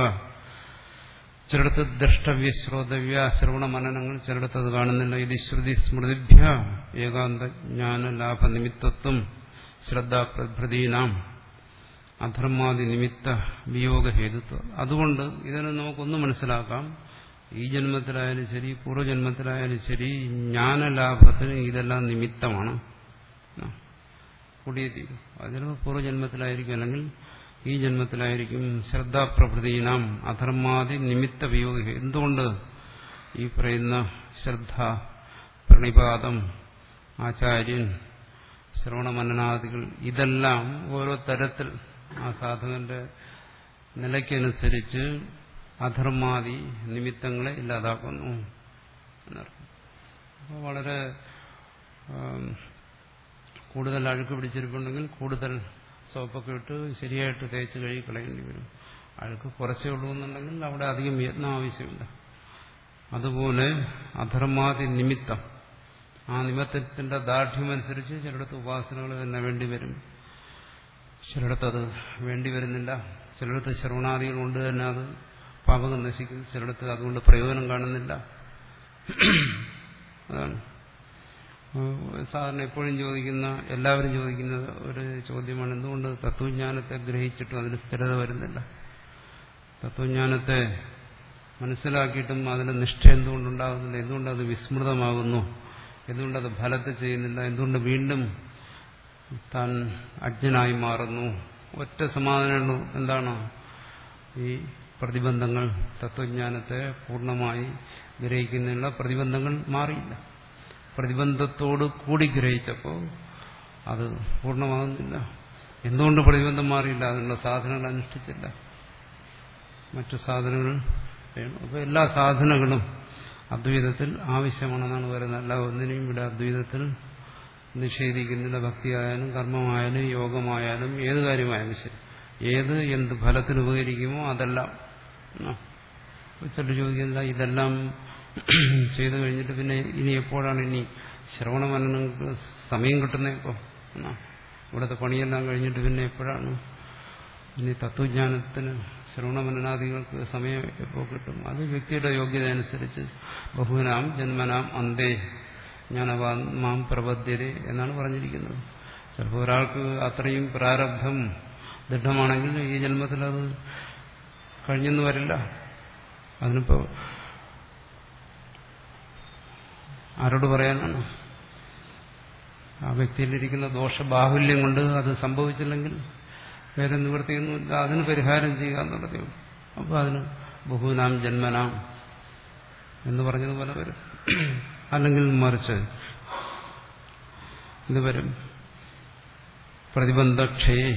A: ചിലടത്ത് ദ്രഷ്ടവ്യ ശ്രോതവ്യ ശ്രവണ മനനങ്ങൾ, ചിലടത്ത് അത് കാണുന്നില്ല. ഇത് ശ്രുതി സ്മൃതിഭ്യ ഏകാന്ത ജ്ഞാന ലാഭ നിമിത്തത്വം ശ്രദ്ധാപ്രഭൃതീനാം അധർമാദി നിമിത്ത വിയോഗഹേതുത്വം. അതുകൊണ്ട് ഇതിനെ നമുക്കൊന്ന് മനസ്സിലാക്കാം. ഈ ജന്മത്തിലായാലും ശരി പൂർവ്വജന്മത്തിലായാലും ശരി ജ്ഞാനലാഭത്തിന് ഇതെല്ലാം നിമിത്തമാണ്. കൂടിയേ തീരും. അതിന് പൂർവ്വജന്മത്തിലായിരിക്കും, അല്ലെങ്കിൽ ഈ ജന്മത്തിലായിരിക്കും. ശ്രദ്ധാപ്രഭൃതീനാം അധർമാദി നിമിത്ത വിയോഗ. എന്തുകൊണ്ട് ഈ പറയുന്ന ശ്രദ്ധ, പ്രണിപാതം, ആചാര്യൻ, ശ്രവണമനനാദികൾ ഇതെല്ലാം ഓരോ തരത്തിൽ ആ സാധകന്റെ നിലയ്ക്കനുസരിച്ച് അധർമാദി നിമിത്തങ്ങളെ ഇല്ലാതാക്കുന്നു എന്നർത്ഥം. അപ്പോൾ വളരെ കൂടുതൽ അഴുക്ക് പിടിച്ചിരിപ്പുണ്ടെങ്കിൽ കൂടുതൽ സോപ്പൊക്കെ ഇട്ട് ശരിയായിട്ട് തേച്ച് കഴുകി കളയേണ്ടി വരും. അഴുക്ക് കുറച്ചേ ഉള്ളൂ എന്നുണ്ടെങ്കിൽ അവിടെ അധികം യത്നം ആവശ്യമില്ല. അതുപോലെ അധർമാദി നിമിത്തം, ആ നിമിത്തത്തിന്റെ ദാർഢ്യമനുസരിച്ച് ചിലയിടത്ത് ഉപാസനകൾ തന്നെ വേണ്ടിവരും, ചിലയിടത്ത് അത് വേണ്ടിവരുന്നില്ല. ചിലയിടത്ത് ശ്രവണാദികൾ കൊണ്ട് തന്നെ അത് പാപകം നശിക്കുന്നു, ചിലയിടത്ത് അതുകൊണ്ട് പ്രയോജനം കാണുന്നില്ല. അതാണ് സാധാരണ എപ്പോഴും ചോദിക്കുന്ന, എല്ലാവരും ചോദിക്കുന്ന ഒരു ചോദ്യമാണ്, എന്തുകൊണ്ട് തത്വജ്ഞാനത്തെ ഗ്രഹിച്ചിട്ടും അതിന് സ്ഥിരത വരുന്നില്ല? തത്വജ്ഞാനത്തെ മനസ്സിലാക്കിയിട്ടും അതിന് നിഷ്ഠ എന്തുകൊണ്ടുണ്ടാകുന്നില്ല? എന്തുകൊണ്ടത് വിസ്മൃതമാകുന്നു? എന്തുകൊണ്ടത് ഫലത്തെ ചെയ്യുന്നില്ല? എന്തുകൊണ്ട് വീണ്ടും താൻ അജ്ഞനായി മാറുന്നു? ഒറ്റ സമാധാനമുള്ളൂ. എന്താണ്? ഈ പ്രതിബന്ധങ്ങൾ, തത്വജ്ഞാനത്തെ പൂർണ്ണമായി ഗ്രഹിക്കുന്നതിനുള്ള പ്രതിബന്ധങ്ങൾ മാറിയില്ല. പ്രതിബന്ധത്തോട് കൂടി ഗ്രഹിച്ചപ്പോൾ അത് പൂർണ്ണമാകുന്നില്ല. എന്തുകൊണ്ട് പ്രതിബന്ധം മാറിയില്ല? അതിനുള്ള സാധനങ്ങൾ അനുഷ്ഠിച്ചില്ല, മറ്റു സാധനങ്ങൾ വേണം. അപ്പോൾ എല്ലാ സാധനങ്ങളും അദ്വൈതത്തിൽ ആവശ്യമാണെന്നാണ് പറയുന്നത്. അല്ല ഒന്നിനെയും ഇവിടെ അദ്വൈതത്തിൽ നിഷേധിക്കുന്നില്ല. ഭക്തിയായാലും കർമ്മമായാലും യോഗമായാലും ഏത് കാര്യമായാലും ശരി, എന്ത് ഫലത്തിന് ഉപകരിക്കുമോ അതെല്ലാം. ചിലർ ചോദിക്കുന്നില്ല, ഇതെല്ലാം ചെയ്തു കഴിഞ്ഞിട്ട് പിന്നെ ഇനി എപ്പോഴാണ് ഇനി ശ്രവണമനനങ്ങൾക്ക് സമയം കിട്ടുന്നത്? ഇപ്പോൾ ഇവിടുത്തെ പണിയെല്ലാം കഴിഞ്ഞിട്ട് പിന്നെ എപ്പോഴാണ് ഇനി തത്വജ്ഞാനത്തിന് ശ്രവണമനനാദികൾക്ക് സമയം എപ്പോൾ കിട്ടും? അത് വ്യക്തിയുടെ യോഗ്യത അനുസരിച്ച് ബഹുവിനാം ജന്മനാം അന്തേ ജ്ഞാനവാൻ പ്രബദ്ധ്യത എന്നാണ് പറഞ്ഞിരിക്കുന്നത്. ചിലപ്പോൾ ഒരാൾക്ക് അത്രയും പ്രാരബ്ധം ദൃഢമാണെങ്കിൽ ഈ ജന്മത്തിൽ അത് കഴിഞ്ഞെന്ന് വരില്ല. അതിനിപ്പോ ആരോട് പറയാനാണ്? ആ വ്യക്തിയിലിരിക്കുന്ന ദോഷബാഹുല്യം കൊണ്ട് അത് സംഭവിച്ചില്ലെങ്കിൽ വേറെ നിവൃത്തിയൊന്നുമില്ല. അതിന് പരിഹാരം ചെയ്യുക എന്നുള്ളതേ ഉള്ളൂ. അപ്പോൾ അതിന് ബഹുനാം ജന്മനാം എന്ന് പറഞ്ഞതുപോലെ വരും. അല്ലെങ്കിൽ മറിച്ച് ഇത് വരും, പ്രതിബന്ധക്ഷയെ,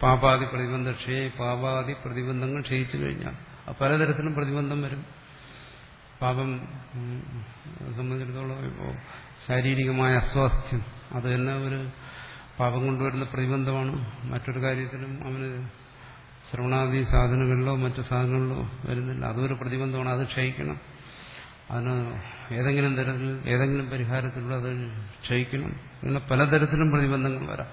A: പാപാദി പ്രതിബന്ധക്ഷയെ. പാപാദി പ്രതിബന്ധങ്ങൾ ക്ഷയിച്ചു കഴിഞ്ഞാൽ പലതരത്തിലും പ്രതിബന്ധം വരും. പാപം സംബന്ധിച്ചിടത്തോളം ഇപ്പോൾ ശാരീരികമായ അസ്വാസ്ഥ്യം, അത് തന്നെ ഒരു പാപം കൊണ്ടുവരുന്ന പ്രതിബന്ധമാണ്. മറ്റൊരു കാര്യത്തിലും അവന് ശ്രവണാദി സാധനങ്ങളിലോ മറ്റു സാധനങ്ങളിലോ വരുന്നില്ല, അതൊരു പ്രതിബന്ധമാണ്. അത് ക്ഷയിക്കണം. അതിന് ഏതെങ്കിലും തരത്തിൽ ഏതെങ്കിലും പരിഹാരത്തിലൂടെ അത് ക്ഷയിക്കണം. ഇങ്ങനെ പലതരത്തിലും പ്രതിബന്ധങ്ങൾ വരാം.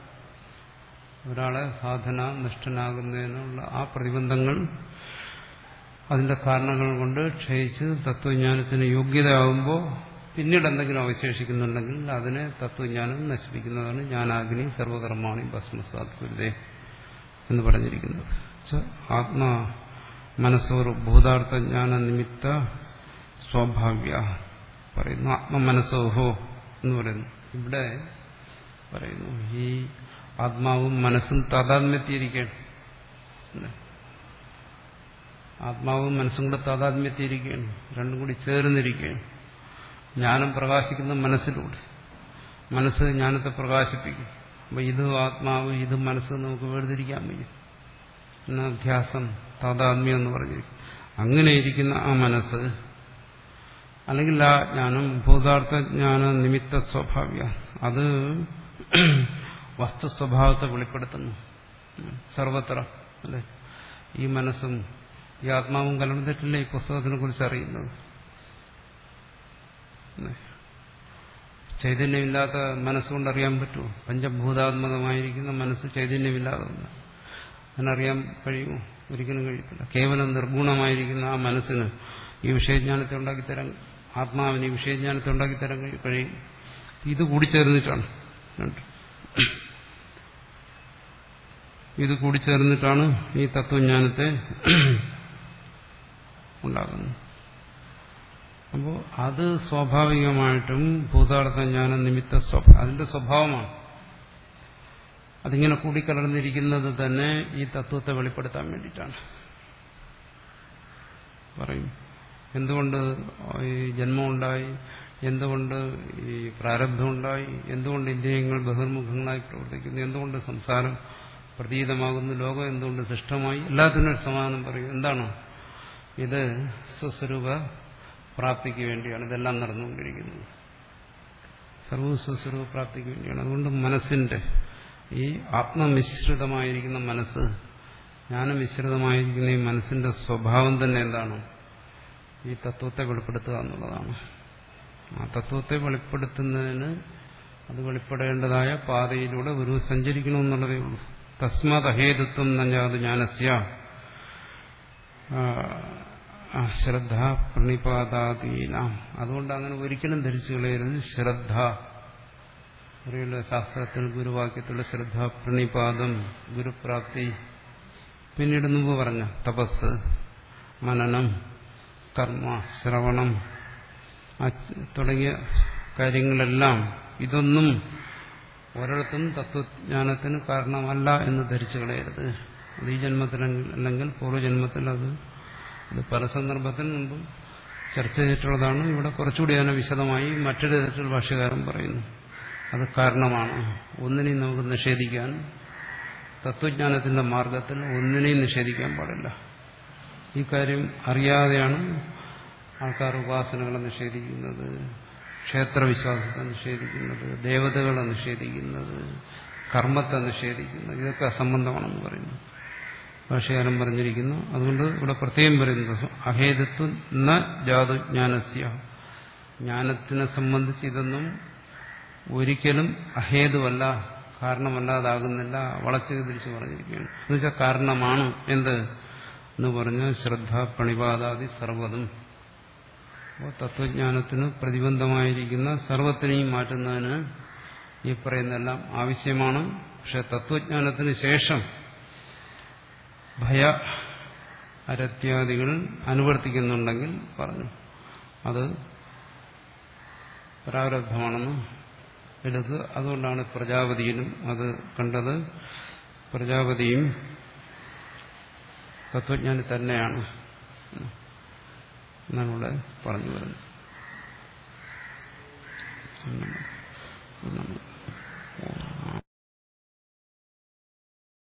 A: ഒരാളെ സാധന നിഷ്ഠനാകുന്നതിനുള്ള ആ പ്രതിബന്ധങ്ങൾ അതിന്റെ കാരണങ്ങൾ കൊണ്ട് ക്ഷയിച്ച് തത്വജ്ഞാനത്തിന് യോഗ്യതയാകുമ്പോൾ പിന്നീട് എന്തെങ്കിലും അവശേഷിക്കുന്നുണ്ടെങ്കിൽ അതിനെ തത്വജ്ഞാനം നശിപ്പിക്കുന്നതാണ് ജ്ഞാനാഗ്നി സർവകർമാണി ഭസ്മസാത് കുരുതേ എന്ന് പറഞ്ഞിരിക്കുന്നത്. ആത്മാ മനസ്സോർ ഭൂതാർത്ഥജ്ഞാന നിമിത്ത സ്വാഭാവ്യ പറയുന്നു. ആത്മമനസ്സോഹോ എന്ന് പറയുന്നു. ഇവിടെ പറയുന്നു ഈ ആത്മാവും മനസ്സും താതാത്മ്യത്തിയിരിക്കുകയാണ്. ആത്മാവും മനസ്സും കൂടെ താതാത്മ്യത്തിയിരിക്കുകയാണ്, രണ്ടും കൂടി ചേർന്നിരിക്കുകയാണ്. ജ്ഞാനം പ്രകാശിക്കുന്ന മനസ്സിലൂടെ, മനസ്സ് ജ്ഞാനത്തെ പ്രകാശിപ്പിക്കും. അപ്പൊ ഇത് ആത്മാവ്, ഇത് മനസ്സ് നമുക്ക് വേർതിരിക്കാൻ വയ്യ. അധ്യാസം താതാത്മ്യം എന്ന് പറഞ്ഞിരിക്കും. അങ്ങനെ ഇരിക്കുന്ന ആ മനസ്സ് അല്ലെങ്കിൽ ആ ജ്ഞാനം ഭൂതാർത്ഥ ജ്ഞാന നിമിത്ത സ്വഭാവ്യ, അത് വസ്തുസ്വഭാവത്തെ വെളിപ്പെടുത്തുന്നു സർവത്ര. അല്ലെ, ഈ മനസ്സും ഈ ആത്മാവും കലർന്നിട്ടില്ല ഈ പുസ്തകത്തിനെ കുറിച്ച് അറിയുന്നത്. ചൈതന്യമില്ലാത്ത മനസ്സുകൊണ്ടറിയാൻ പറ്റുമോ? പഞ്ചഭൂതാത്മകമായിരിക്കുന്ന മനസ്സ് ചൈതന്യമില്ലാതെ അതിനറിയാൻ കഴിയുമോ? ഒരിക്കലും കഴിയത്തില്ല. കേവലം നിർഗുണമായിരിക്കുന്ന ആ മനസ്സിന് ഈ വിഷയജ്ഞാനത്തെ ഉണ്ടാക്കിത്തരാൻ, ആത്മാവിന് ഈ വിഷയജ്ഞാനത്തെ ഉണ്ടാക്കിത്തരാൻ കഴിയും. ഇത് കൂടിച്ചേർന്നിട്ടാണ്, ഇത് കൂടിച്ചേർന്നിട്ടാണ് ഈ തത്വജ്ഞാനത്തെ ഉണ്ടാകുന്നത്. അപ്പോൾ അത് സ്വാഭാവികമായിട്ടും ഭൂതാർത്ഥജ്ഞാന നിമിത്ത അതിന്റെ സ്വഭാവമാണ്. അതിങ്ങനെ കൂടിക്കലർന്നിരിക്കുന്നത് തന്നെ ഈ തത്വത്തെ വെളിപ്പെടുത്താൻ വേണ്ടിയിട്ടാണ്. പറയും എന്തുകൊണ്ട് ഈ ജന്മമുണ്ടായി, എന്തുകൊണ്ട് ഈ പ്രാരബ്ധമുണ്ടായി, എന്തുകൊണ്ട് ഇന്ദ്രിയങ്ങൾ ബഹിർമുഖങ്ങളായി പ്രവർത്തിക്കുന്നു, എന്തുകൊണ്ട് സംസാരം പ്രതീതമാകുന്നു, ലോകം എന്തുകൊണ്ട് സൃഷ്ടമായി, എല്ലാത്തിനും സമാധാനം പറയും. എന്താണ് ഇത്? സ്വസ്വരൂപ പ്രാപ്തിക്ക് വേണ്ടിയാണ് ഇതെല്ലാം നടന്നുകൊണ്ടിരിക്കുന്നത്. സർവസ്വസ്വരൂപ പ്രാപ്തിക്ക് വേണ്ടിയാണ്. അതുകൊണ്ട് മനസ്സിന്റെ ഈ ആത്മമിശ്രിതമായിരിക്കുന്ന മനസ്സ്, ജ്ഞാനമിശ്രിതമായിരിക്കുന്ന ഈ മനസ്സിന്റെ സ്വഭാവം തന്നെ എന്താണ്? ഈ തത്വത്തെ വെളിപ്പെടുത്തുക എന്നുള്ളതാണ്. ആ തത്വത്തെ വെളിപ്പെടുത്തുന്നതിന് അത് വെളിപ്പെടേണ്ടതായ പാതയിലൂടെ ഗുരു സഞ്ചരിക്കണമെന്നുള്ളതേ ഉള്ളൂ. തസ്മാത് അഹേതുത്വം നഞ്ഞാത് ജ്ഞാനസ്യ ശ്രദ്ധ പ്രണിപാതാദീനാം. അതുകൊണ്ട് അങ്ങനെ ഒരിക്കലും ധരിച്ചു കളയരുത്. ശ്രദ്ധ അറിയുള്ള ശാസ്ത്രത്തിൽ ഗുരുവാക്യത്തിലുള്ള ശ്രദ്ധ, പ്രണിപാദം, ഗുരുപ്രാപ്തി, പിന്നീട് മുമ്പ് പറഞ്ഞ തപസ്, മനനം, കർമ്മ, ശ്രവണം തുടങ്ങിയ കാര്യങ്ങളെല്ലാം ഇതൊന്നും ഒരിടത്തും തത്വജ്ഞാനത്തിന് കാരണമല്ല എന്ന് ധരിച്ചു കളയരുത്. അത് ഈ ജന്മത്തിൽ അല്ലെങ്കിൽ പൂർവ്വജന്മത്തിൽ അത് പല സന്ദർഭത്തിൽ മുമ്പ് ചർച്ച ചെയ്തിട്ടുള്ളതാണ്. ഇവിടെ കുറച്ചുകൂടി അതിനെ വിശദമായി മറ്റൊരു തരത്തിൽ ഭാഷ്യകാരൻ പറയുന്നു. അത് കാരണമാണ്. ഒന്നിനെയും നമുക്ക് നിഷേധിക്കാൻ, തത്വജ്ഞാനത്തിന്റെ മാർഗത്തിൽ ഒന്നിനെയും നിഷേധിക്കാൻ പാടില്ല. ഈ കാര്യം അറിയാതെയാണ് ആൾക്കാർ ഉപാസനകളെ നിഷേധിക്കുന്നത്, ക്ഷേത്രവിശ്വാസത്തെ നിഷേധിക്കുന്നത്, ദേവതകളെ നിഷേധിക്കുന്നത്, കർമ്മത്തെ നിഷേധിക്കുന്നത്. ഇതൊക്കെ അസംബന്ധമാണെന്ന് പറയുന്നു ഭാഷ്യകാരൻ പറഞ്ഞിരിക്കുന്നു. അതുകൊണ്ട് ഇവിടെ പ്രത്യേകം പറയുന്നത് അഹേതുത്വം ന ജാതു ജ്ഞാനസ്യ, ജ്ഞാനത്തിനെ സംബന്ധിച്ച് ഇതൊന്നും ഒരിക്കലും അഹേതുവല്ല, കാരണമല്ലാതാകുന്നില്ല, വളച്ചു തിരിച്ചു പറഞ്ഞിരിക്കുകയാണ്. എന്നുവെച്ചാൽ കാരണമാണ്. എന്ത് എന്ന് പറഞ്ഞാൽ ശ്രദ്ധ, പ്രണിപാതാദി സർവ്വതും. അപ്പോൾ തത്വജ്ഞാനത്തിന് പ്രതിബന്ധമായിരിക്കുന്ന സർവത്തിനെയും മാറ്റുന്നതിന് ഈ പറയുന്നതെല്ലാം ആവശ്യമാണ്. പക്ഷെ തത്വജ്ഞാനത്തിന് ശേഷം ഭയ അരത്യാദികൾ അനുവർത്തിക്കുന്നുണ്ടെങ്കിൽ പറഞ്ഞു അത് പ്രാരബ്ധമാണെന്ന് എടുക്കുക. അതുകൊണ്ടാണ് പ്രജാപതിയിലും അത് കണ്ടത്. പ്രജാപതിയും തത്വജ്ഞാനി തന്നെയാണ് എന്നാണ് ഇവിടെ പറഞ്ഞു വരുന്നത്.